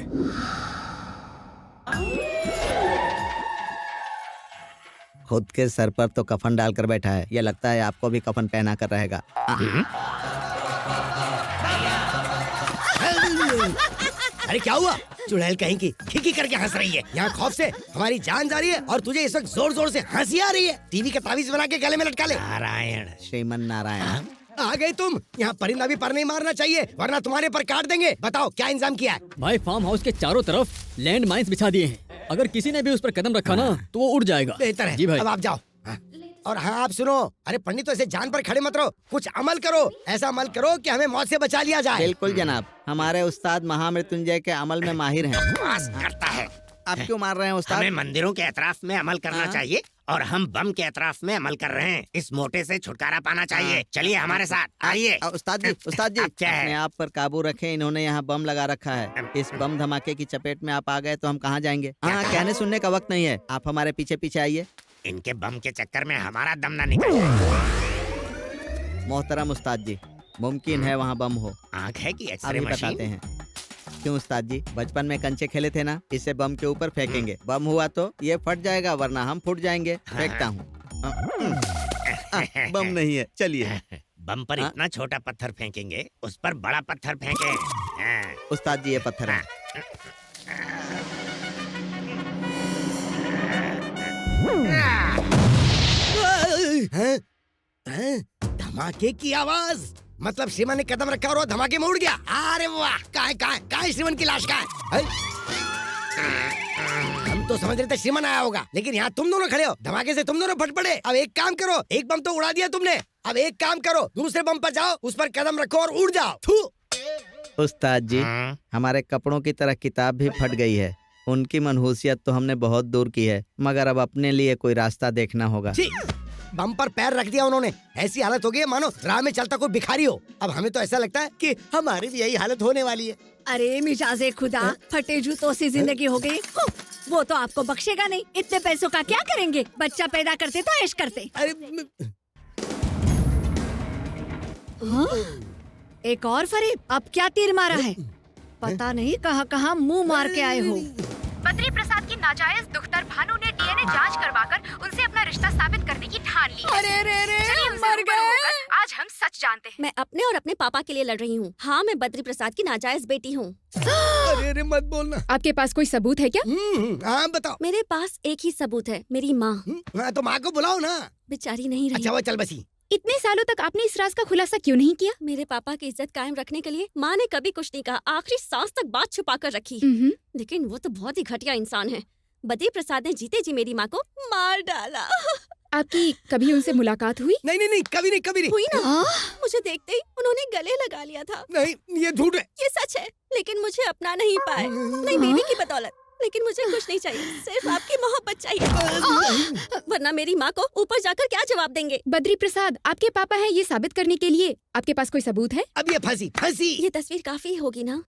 खुद के सर पर तो कफन डालकर बैठा है। यह लगता है आपको भी कफन पहना कर रहेगा। अरे क्या हुआ? चुड़ैल कहीं की खिकी करके हंस रही है। यहाँ खौफ से हमारी जान जा रही है और तुझे इस वक्त जोर जोर से हंसी आ रही है। टीवी का तावीज बना के गले में लटका ले। नारायण, श्रीमन नारायण आ गई तुम। यहाँ परिंदा भी पर नहीं मारना चाहिए वरना तुम्हारे पर काट देंगे। बताओ क्या इंतजाम किया है? भाई, फार्म हाउस के चारों तरफ लैंड माइंस बिछा दिए हैं। अगर किसी ने भी उस पर कदम रखा ना तो वो उड़ जाएगा। बेहतर है। जी भाई। अब आप जाओ। और हाँ, आप सुनो। अरे पंडित, तो ऐसे जान पर खड़े मत रहो। कुछ अमल करो। ऐसा अमल करो कि हमें मौत से बचा लिया जाए। बिल्कुल जनाब, हमारे उस्ताद महामृत्युंजय के अमल में माहिर हैं। बकवास करता है। आप क्यों मार रहे हैं उस्ताद? हमें मंदिरों के एतराफ में अमल करना चाहिए और हम बम के एतराफ में अमल कर रहे हैं। इस मोटे से छुटकारा पाना चाहिए। चलिए हमारे साथ, आइए। उस्ताद जी, अपने आप पर काबू रखें। इन्होंने यहाँ बम लगा रखा है। इस बम धमाके की चपेट में आप आ गए तो हम कहाँ जाएंगे? हाँ, कहने सुनने का वक्त नहीं है। आप हमारे पीछे पीछे आइए। इनके बम के चक्कर में हमारा दम ना निकल जाए। मोहतरम उस्ताद जी, मुमकिन है वहाँ बम हो। आँख है कि एक्सरे अभी मशीन? बताते हैं। क्यों उस्ताद जी, बचपन में कंचे खेले थे ना, इसे बम के ऊपर फेंकेंगे। बम हुआ तो ये फट जाएगा वरना हम फूट जाएंगे। फेंकता हूँ। बम नहीं है, चलिए। बम पर इतना छोटा पत्थर फेंकेंगे, उस पर बड़ा पत्थर फेंके। उस्ताद जी, ये पत्थर है। धमाके की आवाज, मतलब श्रीमान ने कदम रखा और वो धमाके में उड़ गया। अरे वाह, कहाँ श्रीमान की लाश कहाँ है? हम तो समझ रहे थे श्रीमान आया होगा, लेकिन यहाँ तुम दोनों खड़े हो। धमाके से तुम दोनों फट पड़े। अब एक काम करो, एक बम तो उड़ा दिया तुमने। अब एक काम करो, दूसरे बम पर जाओ, उस पर कदम रखो और उड़ जाओ। थू। उस्ताद जी, हमारे कपड़ों की तरह किताब भी फट गई है। उनकी मनहूसियत तो हमने बहुत दूर की है, मगर अब अपने लिए कोई रास्ता देखना होगा। बम पर पैर रख दिया उन्होंने। ऐसी हालत हो गई है मानो राह में चलता कोई भिखारी हो। अब हमें तो ऐसा लगता है कि हमारी भी यही हालत होने वाली है। अरे मिजाजे खुदा, फटे जूतों से जिंदगी हो गई। वो तो आपको बख्शेगा नहीं। इतने पैसों का क्या करेंगे? बच्चा पैदा करते तो ऐश करते। हाँ? एक और फरीब, अब क्या तीर मारा है? पता नहीं कहाँ मुंह मार के आए हो। बद्री प्रसाद की नाजायज दुख्तर भानु ने डीएनए जांच करवाकर उनसे अपना रिश्ता साबित करने की ठान ली है। अरे रे, चलिए उनसे मर रूबरू गए। होकर आज हम सच जानते हैं। मैं अपने और अपने पापा के लिए लड़ रही हूँ। हाँ, मैं बद्री प्रसाद की नाजायज बेटी हूँ। अरे मत बोलना। आपके पास कोई सबूत है क्या? हाँ बताओ। मेरे पास एक ही सबूत है, मेरी माँ। तो माँ को बुलाओ ना। बेचारी नहीं रही। अच्छा वो चल बसी। इतने सालों तक आपने इस राज का खुलासा क्यों नहीं किया? मेरे पापा की इज्जत कायम रखने के लिए माँ ने कभी कुछ नहीं कहा। आखिरी सांस तक बात छुपा कर रखी। लेकिन वो तो बहुत ही घटिया इंसान है। बद्री प्रसाद ने जीते जी मेरी माँ को मार डाला। आपकी कभी उनसे मुलाकात हुई? नहीं नहीं नहीं, कभी नहीं, कभी नहीं हुई ना। मुझे देखते ही उन्होंने गले लगा लिया था। नहीं, ये झूठ है। ये सच है, लेकिन मुझे अपना नहीं पाए। नहीं बीवी की बदौलत, लेकिन मुझे कुछ नहीं चाहिए, सिर्फ आपकी मोहब्बत चाहिए। वरना मेरी माँ को ऊपर जाकर क्या जवाब देंगे? बद्री प्रसाद आपके पापा हैं ये साबित करने के लिए आपके पास कोई सबूत है? अब ये फंसी। ये तस्वीर काफी होगी ना?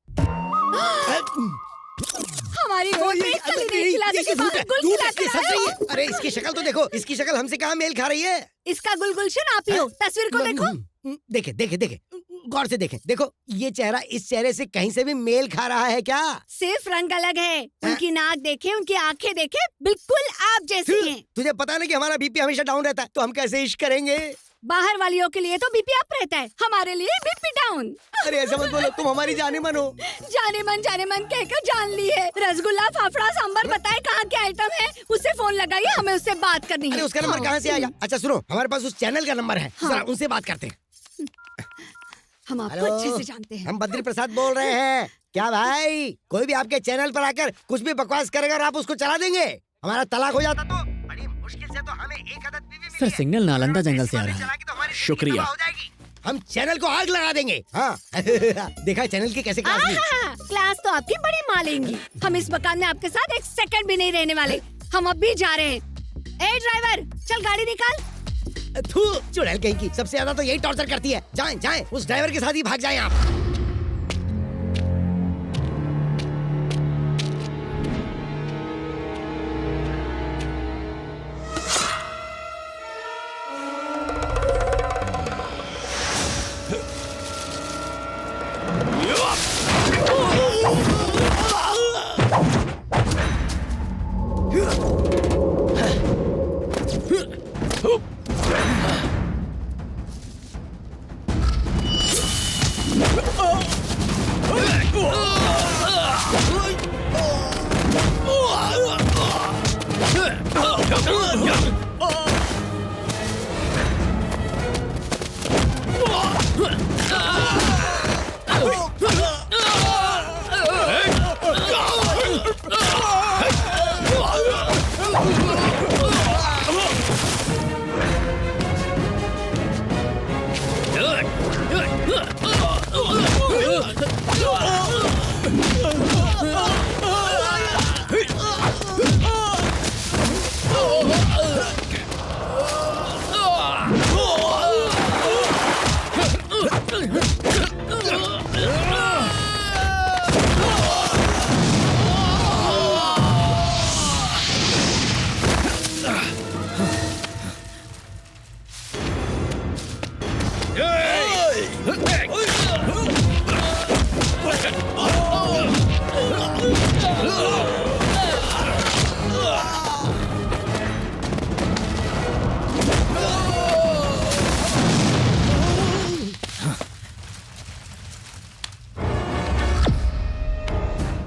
हमारी गोद में कली नहीं खिलाने के बाद गुल खिला कर आए हो। अरे इसकी शक्ल तो देखो, इसकी शक्ल हमसे कहाँ मेल खा रही है? इसका गुलगुलशन आप ही हो। तस्वीर को देखो। देखे देखे देखे, गौर से देखें। देखो ये चेहरा इस चेहरे से कहीं से भी मेल खा रहा है क्या? सिर्फ रंग अलग है। उनकी नाक देखे, उनकी आंखें देखे, बिल्कुल आप जैसी हैं। तुझे पता है ना कि हमारा बीपी हमेशा डाउन रहता है, तो हम कैसे इश्क करेंगे? बाहर वालियों के लिए तो बीपी अप रहता है, हमारे लिए बीपी डाउन। अरे ऐसा मत बोलो, तुम हमारी जाने मन हो। जाने मन कहकर जान ली है। रसगुल्ला, फाफड़ा, सांबर बताए कहाँ के आइटम है? उससे फोन लगाइए, हमें उससे बात करनी है। अरे उसका नंबर कहाँ से आएगा? अच्छा सुनो, हमारे पास उस चैनल का नंबर है, जरा उनसे बात करते हैं। हम आपको अच्छे से जानते हैं। हम बद्री प्रसाद बोल रहे हैं। क्या भाई, कोई भी आपके चैनल पर आकर कुछ भी बकवास करेगा और आप उसको चला देंगे? हमारा तलाक हो जाता तो बड़ी मुश्किल से तो हमें एक आदत बीवी मिली सर, सिग्नल नालंदा जंगल से आ रहा है। शुक्रिया। हम चैनल को आग लगा देंगे। हाँ देखा चैनल की कैसे क्लास ली? क्लास तो आपकी बड़ी मालेंगी। हम इस मकान में आपके साथ एक सेकंड भी नहीं रहने वाले। हम अब भी जा रहे हैं। ए ड्राइवर, चल गाड़ी निकाल। थू, चुड़ैल कहीं की, सबसे ज्यादा तो यही टॉर्चर करती है। जाएं जाएं, उस ड्राइवर के साथ ही भाग जाएं आप।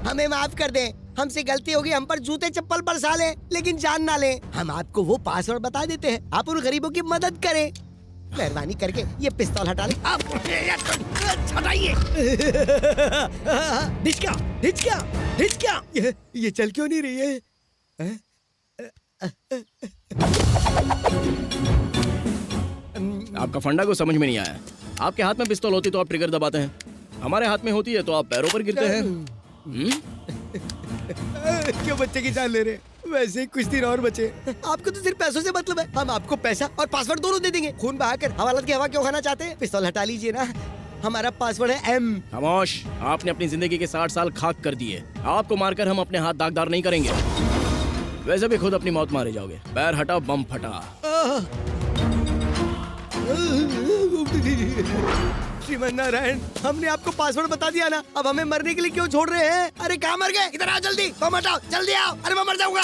हमें माफ कर दें, हमसे गलती होगी, हम पर जूते चप्पल बरसा लें, लेकिन जान ना लें। हम आपको वो पासवर्ड बता देते हैं, आप उन गरीबों की मदद करें। मेहरबानी करके ये पिस्तौल हटा लें। आप हटाइए। हिचक्या, ये चल क्यों नहीं रही है? आपका फंडा को समझ में नहीं आया। आपके हाथ में पिस्तौल होती तो आप ट्रिगर दबाते हैं, हमारे हाथ में होती है तो आप पैरों पर गिरते हैं। क्यों बच्चे की जान ले रहे? वैसे ही कुछ दिन और बचे। आपको तो सिर्फ पैसों से मतलब है। हम आपको पैसा और पासवर्ड दोनों दे देंगे। खून बहाकर हवालात की हवा क्यों खाना चाहते हैं? पिस्तौल हटा लीजिए ना, हमारा पासवर्ड है M। खामोश, आपने अपनी जिंदगी के 60 साल खाक कर दिए। आपको मारकर हम अपने हाथ दागदार नहीं करेंगे, वैसे भी खुद अपनी मौत मारे जाओगे। पैर हटा, बम फटा। श्रीमन नारायण, हमने आपको पासवर्ड बता दिया ना, अब हमें मरने के लिए क्यों छोड़ रहे हैं? अरे कहाँ मर गए? इधर आओ जल्दी, बम हटाओ, जल्दी आओ। अरे मैं मर जाऊंगा।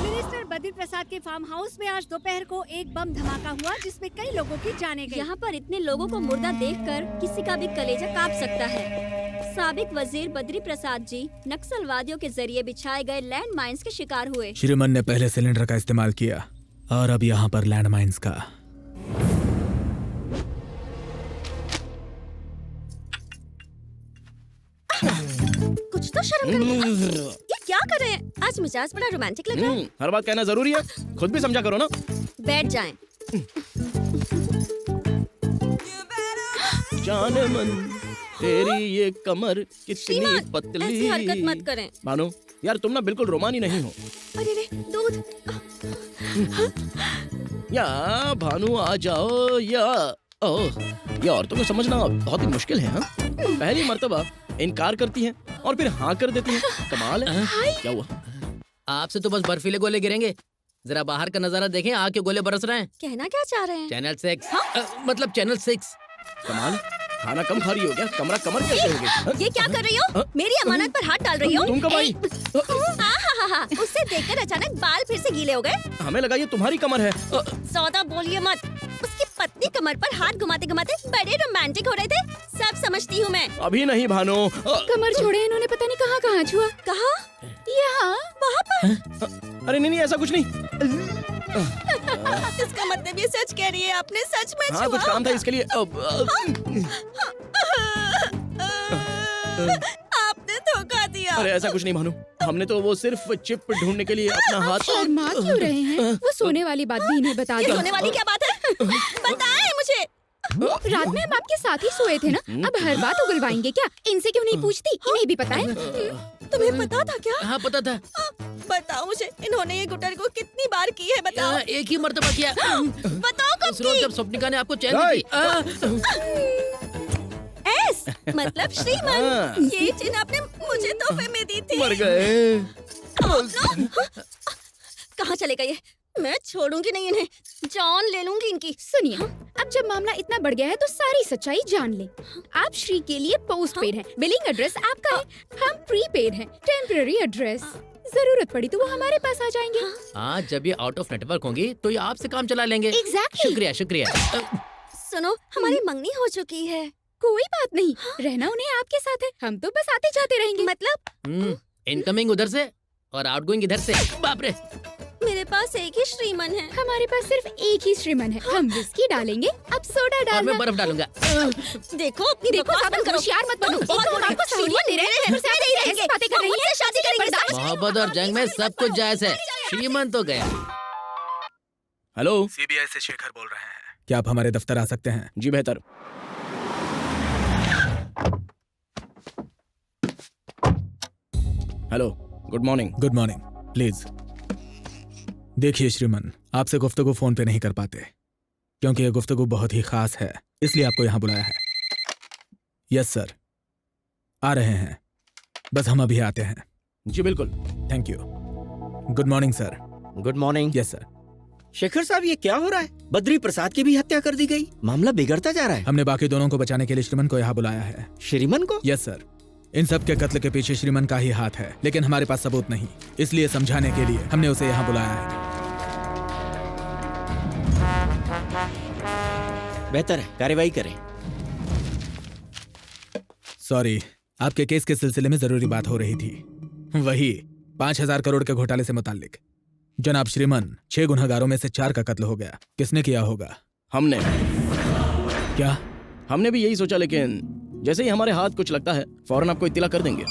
मिनिस्टर बद्री प्रसाद के फार्म हाउस में आज दोपहर को एक बम धमाका हुआ जिसमें कई लोगों की जाने गई। यहाँ पर इतने लोगों को मुर्दा देखकर किसी का भी कलेजा कांप सकता है। साबिक वजीर बद्री प्रसाद जी नक्सलवादियों के जरिए बिछाए गए लैंड माइन्स के शिकार हुए। श्रीमन ने पहले सिलेंडर का इस्तेमाल किया और अब यहाँ पर लैंड माइन्स का। कुछ तो शर्म करिए। ये क्या कर रहे हैं? आज मिजाज बड़ा रोमांटिक लग रहा है। हर बात कहना जरूरी है, खुद भी समझा करो ना। बैठ जाएं। जाने मन तेरी ये कमर कितनी श्रीमान, पतली। ऐसी हरकत मत करें। भानु, यार तुम ना बिल्कुल रोमानी नहीं हो। अरे रे, दूध। या भानु आ जाओ या ओह, ये औरतों को समझना बहुत ही मुश्किल है। हाँ, पहली मर्तबा इनकार करती हैं और फिर हाँ कर देती हैं। कमाल है। क्या हुआ? आपसे तो बस बर्फीले गोले गिरेंगे। जरा बाहर का नजारा देखें, आग के गोले बरस रहे हैं। कहना क्या चाह रहे हैं? चैनल 6 मतलब चैनल 6। कमाल है। खाना कम खा रही हो क्या? कमरा कमर कैसे हो गई? ये क्या कर रही हो? मेरी अमानत पर हाथ डाल रही हो? तुम कब आई? उससे देखकर अचानक बाल फिर से गीले हो गए। हमें लगा ये तुम्हारी कमर है। ज्यादा बोलिए मत। उसकी पत्नी कमर पर हाथ घुमाते घुमाते बड़े रोमांटिक हो रहे थे। सब समझती हूँ मैं। अभी नहीं भानु। कमर छोड़े, इन्होंने पता नहीं कहाँ छुआ। कहाँ? यहाँ, वहाँ पर। अरे नहीं, ऐसा कुछ नहीं। इसका मतलब ये सच कह रही है, आपने सच में छुआ? हाँ, कुछ काम था इसके लिए। आपने धोखा दिया। अरे ऐसा कुछ नहीं भानु, हमने तो वो सिर्फ चिप ढूंढने के लिए अपना हाथ। शर्मा क्यों रहे हैं? वो सोने वाली बात भी इन्हें बता ये दो। सोने वाली क्या बात है? बताएं मुझे। रात में हम आपके साथ ही सोए थे ना, अब हर बात उगलवाएंगे क्या? इनसे क्यों नहीं पूछती? इन्हें भी पता है। तुम्हें पता था क्या? हाँ पता था। बताओ मुझे, इन्होंने ये गुटर को कितनी बार की है? बताओ। एक ही मर्तबा किया। बताओ कब उस रोज जब स्वप्निका ने आपको चैन दी थी। एस मतलब श्रीमान, ये चेन आपने मुझे तोहफे में दी थी। मर गए। कहाँ चलेगा ये? मैं छोड़ूंगी नहीं इन्हें, जान ले लूंगी इनकी। सुनिए, अब जब मामला इतना बढ़ गया है तो सारी सच्चाई जान ले। आप श्री के लिए पोस्ट पेड हैं, बिलिंग एड्रेस आपका है, हम प्रीपेड हैं, टेम्पररी एड्रेस। जरूरत पड़ी तो वो हमारे पास आ जाएंगे। हाँ, जब ये आउट ऑफ नेटवर्क होंगी तो ये आपसे काम चला लेंगे। Exactly. शुक्रिया शुक्रिया। सुनो, हमारी मंगनी हो चुकी है। कोई बात नहीं, रहना उन्हें आपके साथ है, हम तो बस आते जाते रहेंगे। मतलब इनकमिंग उधर से और आउटगोइंग इधर से। बाप रे, मेरे पास एक ही श्रीमन है। हमारे पास सिर्फ एक ही श्रीमन है। हम विस्की डालेंगे, अब सोडा और डालना। मैं बर्फ डालूंगा। देखो अपनी बकवास बंद करो। होशियार मत बनो। बहुत आपको सहूलियत दे रहे हैं, फिर से आप ऐसी बातें कर रही हैं। शादी करेंगे। मोहब्बत और जंग में सब कुछ जायज है। श्रीमन तो गया। हेलो, सीबीआई से शेखर बोल रहे हैं। क्या आप हमारे दफ्तर आ सकते हैं? जी बेहतर। Hello, good morning. Good morning. Please देखिए श्रीमन, आपसे गुफ्तगू फोन पे नहीं कर पाते क्योंकि ये गुफ्तगू बहुत ही खास है, इसलिए आपको यहाँ बुलाया है। यस सर, आ रहे हैं, बस हम अभी आते हैं। जी बिल्कुल। Thank you. Good morning sir. Good morning. Yes sir. Shekhar साहब, ये क्या हो रहा है? बद्री प्रसाद की भी हत्या कर दी गई, मामला बिगड़ता जा रहा है। हमने बाकी दोनों को बचाने के लिए श्रीमन को यहाँ बुलाया है। श्रीमन को? Yes sir. इन सब के कत्ल के पीछे श्रीमन का ही हाथ है, लेकिन हमारे पास सबूत नहीं, इसलिए समझाने के लिए हमने उसे यहाँ बुलाया है। बेहतर है, कार्यवाही करें। सॉरी, आपके केस के सिलसिले में जरूरी बात हो रही थी, वही 5,000 करोड़ के घोटाले से मुताल्लिक। जनाब श्रीमन, 6 गुनहगारों में से 4 का कत्ल हो गया। किसने किया होगा? हमने। क्या? हमने भी यही सोचा, लेकिन जैसे ही हमारे हाथ कुछ लगता है फौरन आपको इत्तला कर देंगे।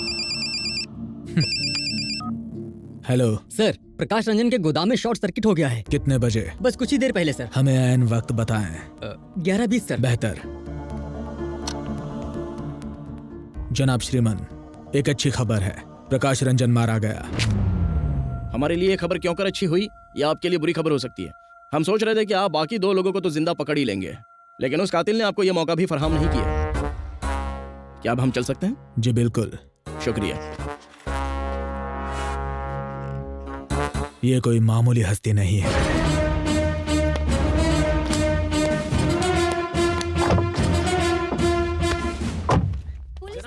हेलो सर, प्रकाश रंजन के गोदाम में शॉर्ट सर्किट हो गया है। कितने बजे? बस कुछ ही देर पहले सर। हमें ऐन वक्त बताएं। 11:20 सर। बेहतर। जनाब श्रीमन, एक अच्छी खबर है, प्रकाश रंजन मारा गया। हमारे लिए खबर क्यों कर अच्छी हुई, या आपके लिए बुरी खबर हो सकती है। हम सोच रहे थे कि आप बाकी 2 लोगों को तो जिंदा पकड़ ही लेंगे, लेकिन उस कातिल ने आपको यह मौका भी फराहम नहीं किया। क्या अब हम चल सकते हैं? जी बिल्कुल। शुक्रिया। ये कोई मामूली हस्ती नहीं है।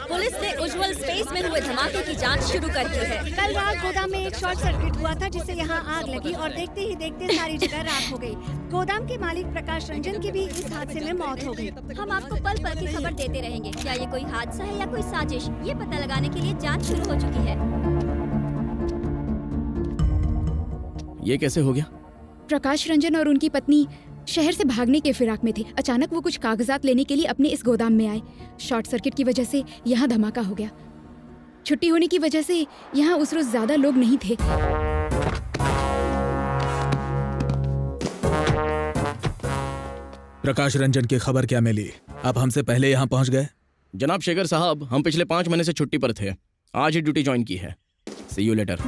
पुलिस ने उज्जवल स्पेस में हुए धमाके की जांच शुरू कर दी है। कल रात गोदाम में एक शॉर्ट सर्किट हुआ था, जिससे यहाँ आग लगी और देखते ही देखते सारी जगह राख हो गई। गोदाम के मालिक प्रकाश रंजन की भी इस हादसे में मौत हो गई। हम आपको पल पल की खबर देते रहेंगे। क्या ये कोई हादसा है या कोई साजिश, ये पता लगाने के लिए जांच शुरू हो चुकी है। ये कैसे हो गया? प्रकाश रंजन और उनकी पत्नी शहर से भागने के फिराक में थे। अचानक वो कुछ कागजात लेने के लिए अपने इस गोदाम में आए। शॉर्ट सर्किट की वजह से यहाँ धमाका हो गया। छुट्टी होने की वजह से यहाँ उस रोज ज्यादा लोग नहीं थे। प्रकाश रंजन की खबर क्या मिली? आप हमसे पहले यहाँ पहुँच गए? जनाब शेखर साहब, हम पिछले 5 महीने से छुट्टी पर थे, आज ही ड्यूटी ज्वाइन की है। सी यू लेटर।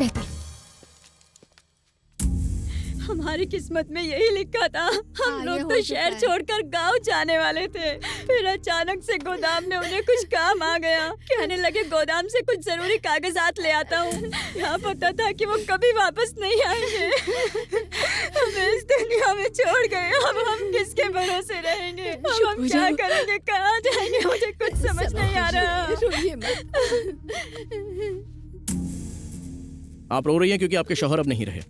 हमारी किस्मत में यही लिखा था। हम लोग तो शहर छोड़कर गांव जाने वाले थे, फिर अचानक से गोदाम में उन्हें कुछ काम आ गया। कहने लगे गोदाम से कुछ जरूरी कागजात ले आता हूँ। यहाँ पता था कि वो कभी वापस नहीं आएंगे। हमें इस दुनिया में छोड़ गए, अब हम किसके भरोसे रहेंगे? अब हम क्या करेंगे, कहाँ जाएंगे? मुझे कुछ समझ नहीं आ रहा। आप रो रही हैं क्योंकि आपके शौहर अब नहीं रहे,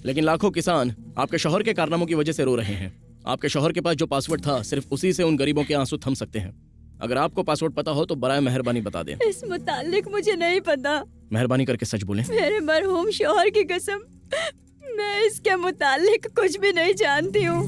लेकिन लाखों किसान आपके शौहर के कारनामों की वजह से रो रहे हैं। आपके शौहर के पास जो पासवर्ड था, सिर्फ उसी से उन गरीबों के आंसू थम सकते हैं। अगर आपको पासवर्ड पता हो तो बराए मेहरबानी बता दें। इस मुतालिक मुझे नहीं पता। मेहरबानी करके सच बोलें। मेरे मरहूम शौहर की कसम, मैं इसके मुतालिक कुछ भी नहीं जानती हूँ।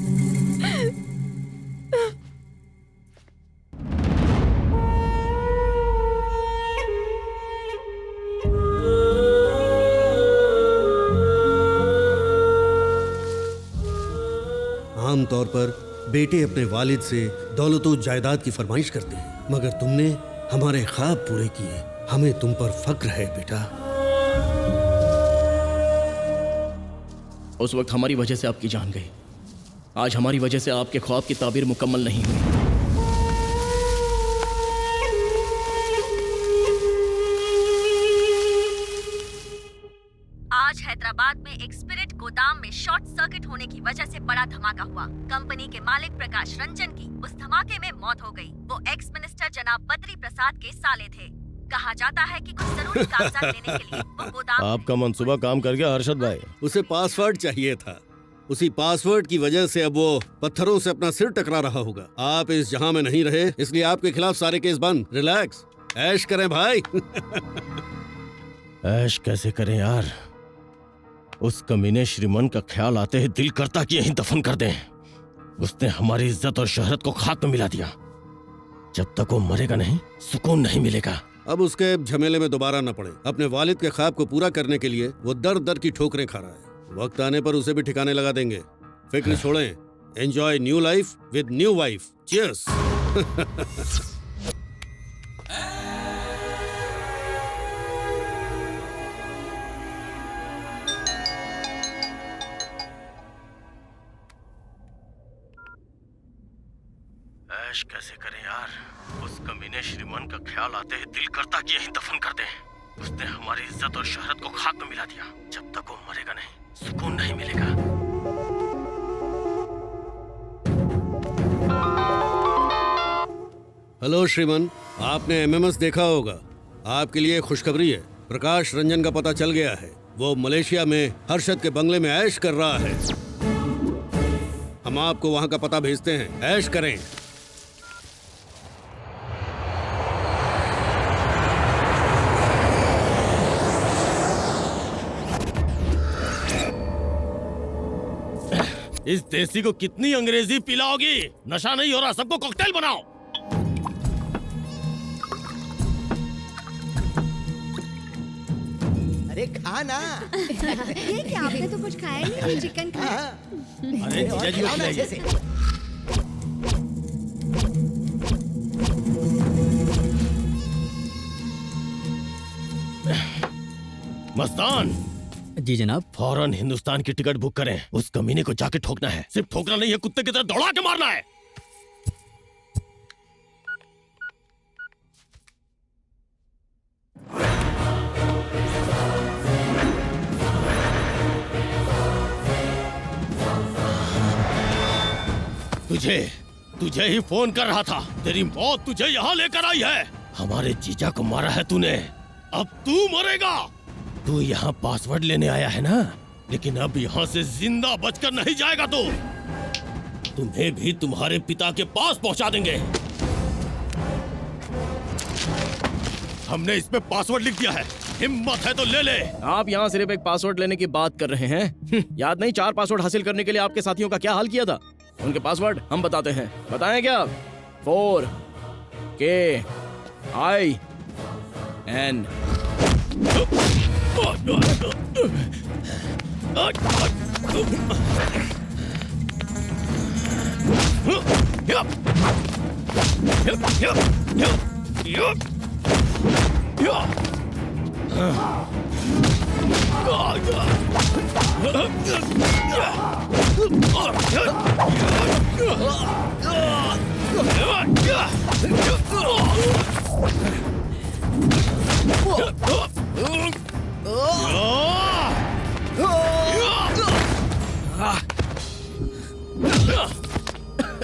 आमतौर पर बेटे अपने वालिद से दौलत और जायदाद की फरमाइश करते हैं, मगर तुमने हमारे ख्वाब पूरे किए। हमें तुम पर फक्र है बेटा। उस वक्त हमारी वजह से आपकी जान गई, आज हमारी वजह से आपके ख्वाब की ताबीर मुकम्मल नहीं हुई। आज हैदराबाद में एक स्पिरिट गोदाम में शॉर्ट सर्किट होने की वजह से बड़ा धमाका हुआ। कंपनी के मालिक प्रकाश रंजन की उस धमाके में मौत हो गई। वो एक्स मिनिस्टर जनाब बद्री प्रसाद के साले थे। कहा जाता है कि कुछ जरूरी कागजात लेने के लिए वो गोदाम। आपका मंसूबा काम कर गया हर्षद भाई। उसे पासवर्ड चाहिए था, उसी पासवर्ड की वजह से अब वो पत्थरों से अपना सिर टकरा रहा होगा। आप इस जहां में नहीं रहे, इसलिए आपके खिलाफ सारे केस बंद। रिलैक्स, ऐश करें भाई। ऐश कैसे करें यार? उस कमीने श्रीमन का ख्याल आते ही दिल करता कि यहीं दफन कर दें। उसने हमारी इज्जत और शोहरत को खाक में मिला दिया। जब तक वो मरेगा नहीं, सुकून नहीं मिलेगा। अब उसके झमेले में दोबारा न पड़े। अपने वालिद के ख्वाब को पूरा करने के लिए वो दर दर की ठोकरें खा रहा है। वक्त आने पर उसे भी ठिकाने लगा देंगे। फिक्र छोड़ें। Enjoy new life with new wife. Cheers. ऐश कैसे करें यार? उस कमीने श्रीमन का ख्याल आते ही दिल करता कि यहीं दफन कर दें। उसने हमारी इज्जत और शोहरत को खाक में मिला दिया। जब तक वो मरेगा नहीं, सुकून नहीं मिलेगा। हेलो श्रीमन, आपने एमएमएस देखा होगा। आपके लिए खुशखबरी है, प्रकाश रंजन का पता चल गया है। वो मलेशिया में हर्षद के बंगले में ऐश कर रहा है। हम आपको वहां का पता भेजते हैं, ऐश करें। इस देसी को कितनी अंग्रेजी पिलाओगी? नशा नहीं हो रहा, सबको कॉकटेल बनाओ। अरे खाना। ये क्या, आपने तो कुछ खाया ही नहीं? चिकन खाया। अरे जीजा जी को खिलाइए। मस्तान जी जनाब। फौरन हिंदुस्तान की टिकट बुक करें। उस कमीने को जाके ठोकना है। सिर्फ ठोकना नहीं है, कुत्ते की तरह दौड़ा के मारना है। तुझे ही फोन कर रहा था। तेरी मौत तुझे यहाँ लेकर आई है। हमारे जीजा को मारा है तूने, अब तू मरेगा। तू यहाँ पासवर्ड लेने आया है ना, लेकिन अब यहाँ से जिंदा बचकर नहीं जाएगा तू। तुम्हें भी तुम्हारे पिता के पास पहुँचा देंगे। हमने इस पे पासवर्ड लिख दिया है, हिम्मत है तो ले ले। आप यहाँ सिर्फ एक पासवर्ड लेने की बात कर रहे हैं। याद नहीं 4 पासवर्ड हासिल करने के लिए आपके साथियों का क्या हाल किया था? उनके पासवर्ड हम बताते हैं। बताएं क्या? 4 KI एन।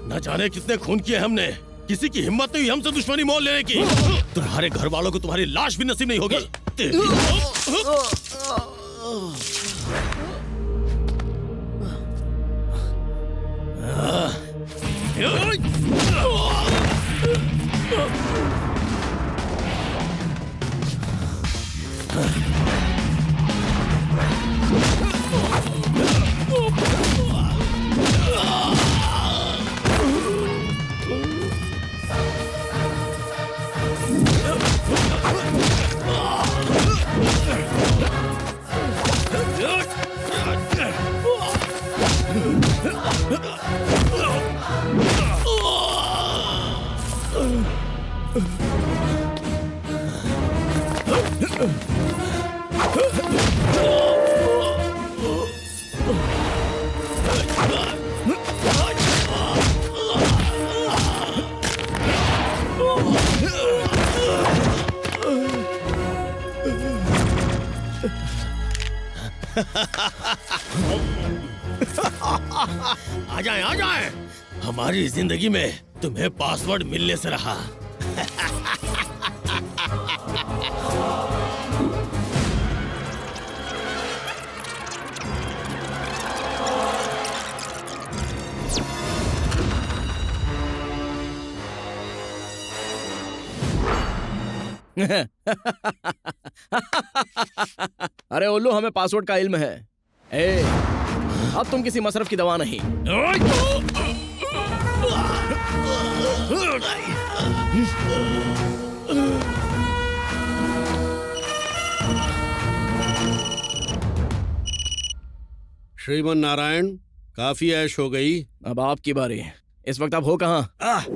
न जाने कितने खून किए हमने, किसी की हिम्मत नहीं हुई हमसे दुश्मनी मोल लेने की। तुम्हारे घर वालों को तुम्हारी लाश भी नसीब नहीं होगी। आ जाए आ जाए, हमारी जिंदगी में तुम्हें पासवर्ड मिलने से रहा। अरे उल्लू, हमें पासवर्ड का इल्म है। ए, अब तुम किसी मसरफ की दवा नहीं। श्रीमन नारायण, काफी ऐश हो गई। अब आपकी बारी। इस वक्त आप हो कहाँ?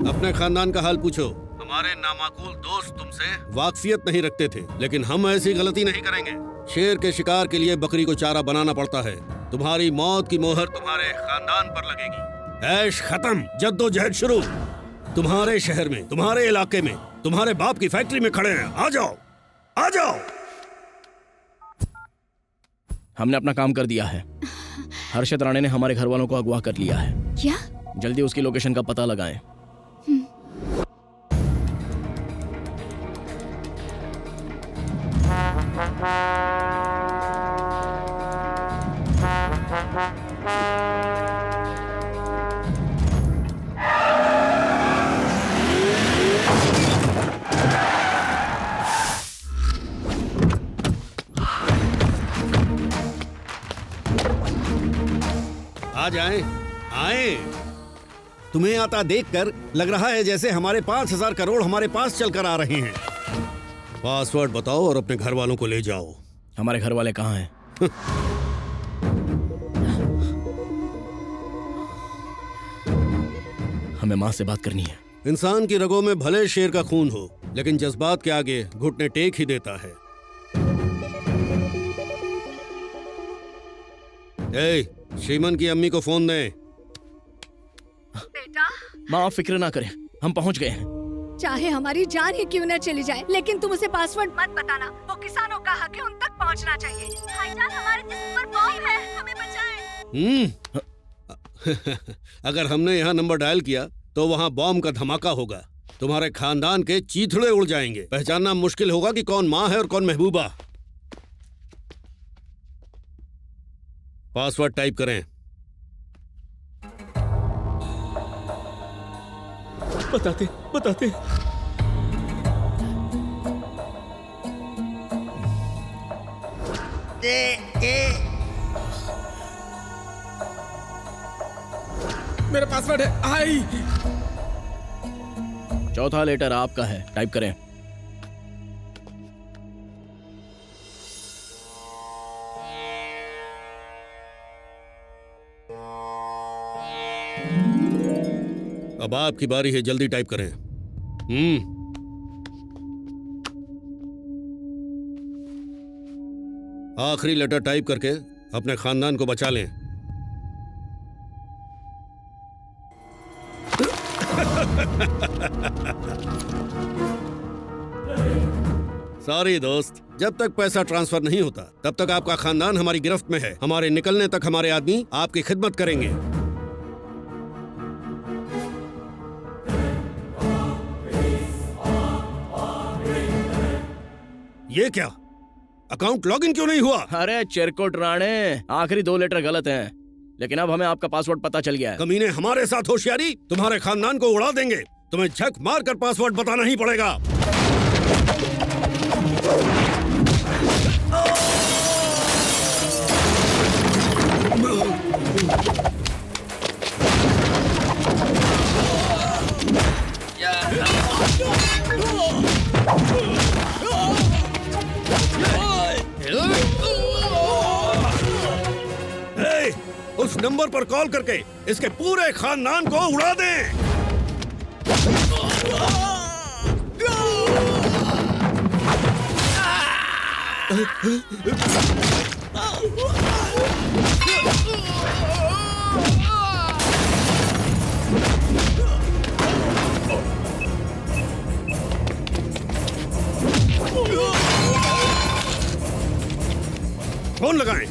अपने खानदान का हाल पूछो। हमारे नामाकूल दोस्त तुमसे वाकफियत नहीं रखते थे, लेकिन हम ऐसी गलती नहीं करेंगे। शेर के शिकार के लिए बकरी को चारा बनाना पड़ता है। तुम्हारी मौत की मोहर तुम्हारे खानदान पर लगेगी। ऐश खत्म, जद्दोजहद शुरू। तुम्हारे शहर में, तुम्हारे इलाके में, तुम्हारे बाप की फैक्ट्री में खड़े हैं। आ जाओ, आ जाओ। हमने अपना काम कर दिया है। हर्षद राणे ने हमारे घर वालों को अगवा कर लिया है। क्या? जल्दी उसकी लोकेशन का पता लगाएं। आ जाएं, आए। तुम्हें आता देखकर लग रहा है जैसे हमारे 5,000 करोड़ हमारे पास चलकर आ रहे हैं। पासवर्ड बताओ और अपने घर वालों को ले जाओ। हमारे घर वाले कहाँ हैं? हमें माँ से बात करनी है। इंसान की रगों में भले शेर का खून हो, लेकिन जज्बात के आगे घुटने टेक ही देता है। ए, श्रीमन की अम्मी को फोन दें। बेटा, माँ आप फिक्र ना करें, हम पहुँच गए हैं। चाहे हमारी जान ही क्यों न चली जाए, लेकिन तुम उसे पासवर्ड मत बताना। वो किसानों का हक है, उन तक पहुंचना चाहिए। भाईजान, हमारे जिस्म पर बॉम्ब है, हमें बचाएं। अगर हमने यहाँ नंबर डायल किया तो वहाँ बॉम्ब का धमाका होगा। तुम्हारे खानदान के चीथड़े उड़ जाएंगे। पहचानना मुश्किल होगा कि कौन माँ है और कौन महबूबा। पासवर्ड टाइप करें। बताते बताते। मेरा पासवर्ड है आई। चौथा लेटर आपका है, टाइप करें। अब आपकी बारी है, जल्दी टाइप करें। आखिरी लेटर टाइप करके अपने खानदान को बचा लें। सॉरी दोस्त, जब तक पैसा ट्रांसफर नहीं होता तब तक आपका खानदान हमारी गिरफ्त में है। हमारे निकलने तक हमारे आदमी आपकी खिदमत करेंगे। ये क्या, अकाउंट लॉगिन क्यों नहीं हुआ? अरे चिरकुट राणे, आखिरी 2 लेटर गलत हैं, लेकिन अब हमें आपका पासवर्ड पता चल गया है। कमीने हमारे साथ होशियारी, तुम्हारे खानदान को उड़ा देंगे। तुम्हें झक मार कर पासवर्ड बताना ही पड़ेगा। उस नंबर पर कॉल करके इसके पूरे खानदान को उड़ा दें। फोन लगाएं।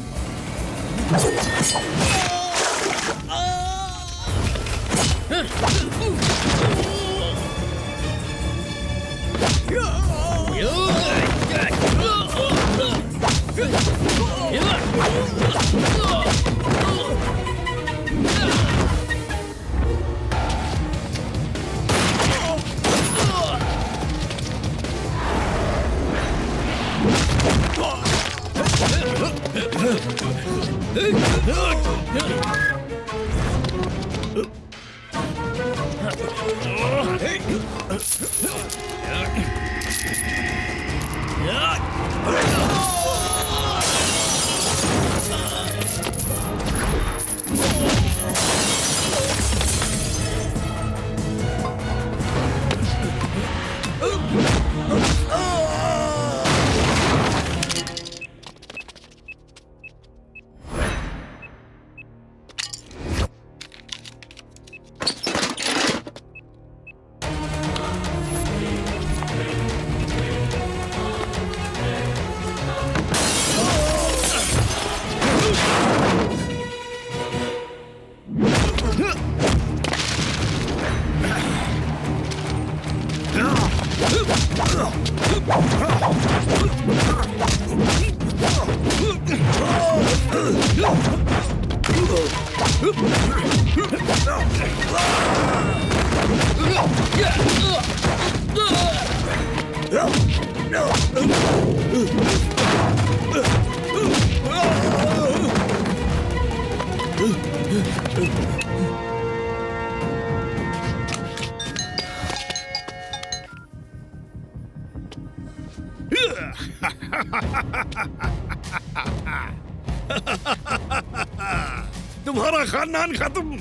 तुम्हारा खानदान खत्म।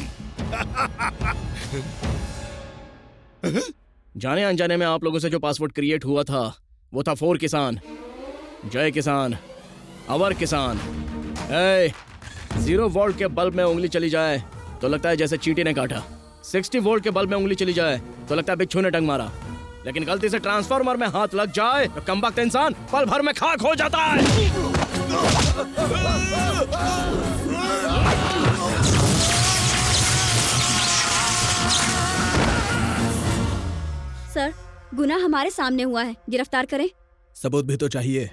जाने अनजाने में आप लोगों से जो पासवर्ड क्रिएट हुआ था वो था 4 किसान, जय किसान, अवर किसान। 0 वोल्ट के बल्ब में उंगली चली जाए तो लगता है जैसे चींटी ने काटा। 60 वोल्ट के बल्ब में उंगली चली जाए तो लगता है बिच्छू ने टंग मारा। लेकिन गलती से ट्रांसफार्मर में हाथ लग जाए तो कमबख्त इंसान पल भर में खाक हो जाता है। सर, गुनाह हमारे सामने हुआ है, गिरफ्तार करें। सबूत भी तो चाहिए।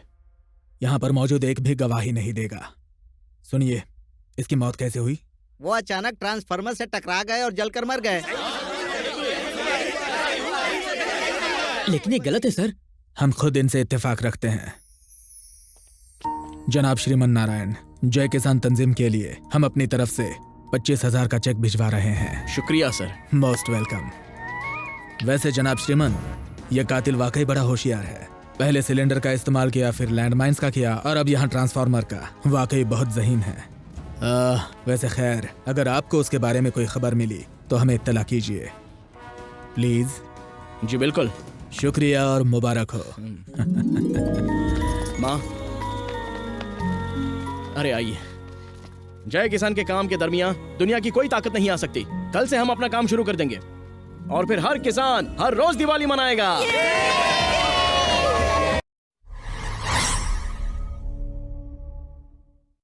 यहाँ पर मौजूद एक भी गवाही नहीं देगा। सुनिए, इसकी मौत कैसे हुई? वो अचानक ट्रांसफार्मर से टकरा गए और जलकर मर गए। लेकिन ये गलत है सर। हम खुद इनसे इत्तेफाक रखते हैं। जनाब श्रीमन नारायण, जय किसान तंजीम के लिए हम अपनी तरफ से 25,000 का चेक भिजवा रहे हैं। शुक्रिया सर। Most welcome. वैसे जनाब श्रीमन, यह कातिल वाकई बड़ा होशियार है। पहले सिलेंडर का इस्तेमाल किया, फिर लैंडमाइंस का किया और अब यहाँ ट्रांसफार्मर का। वाकई बहुत ज़हीन है। वैसे खैर, अगर आपको उसके बारे में कोई खबर मिली तो हमें इत्तला कीजिए। प्लीज। जी बिल्कुल। शुक्रिया और मुबारक हो। माँ, अरे आइए। जय किसान के काम के दरमियान दुनिया की कोई ताकत नहीं आ सकती। कल से हम अपना काम शुरू कर देंगे और फिर हर किसान हर रोज दिवाली मनाएगा।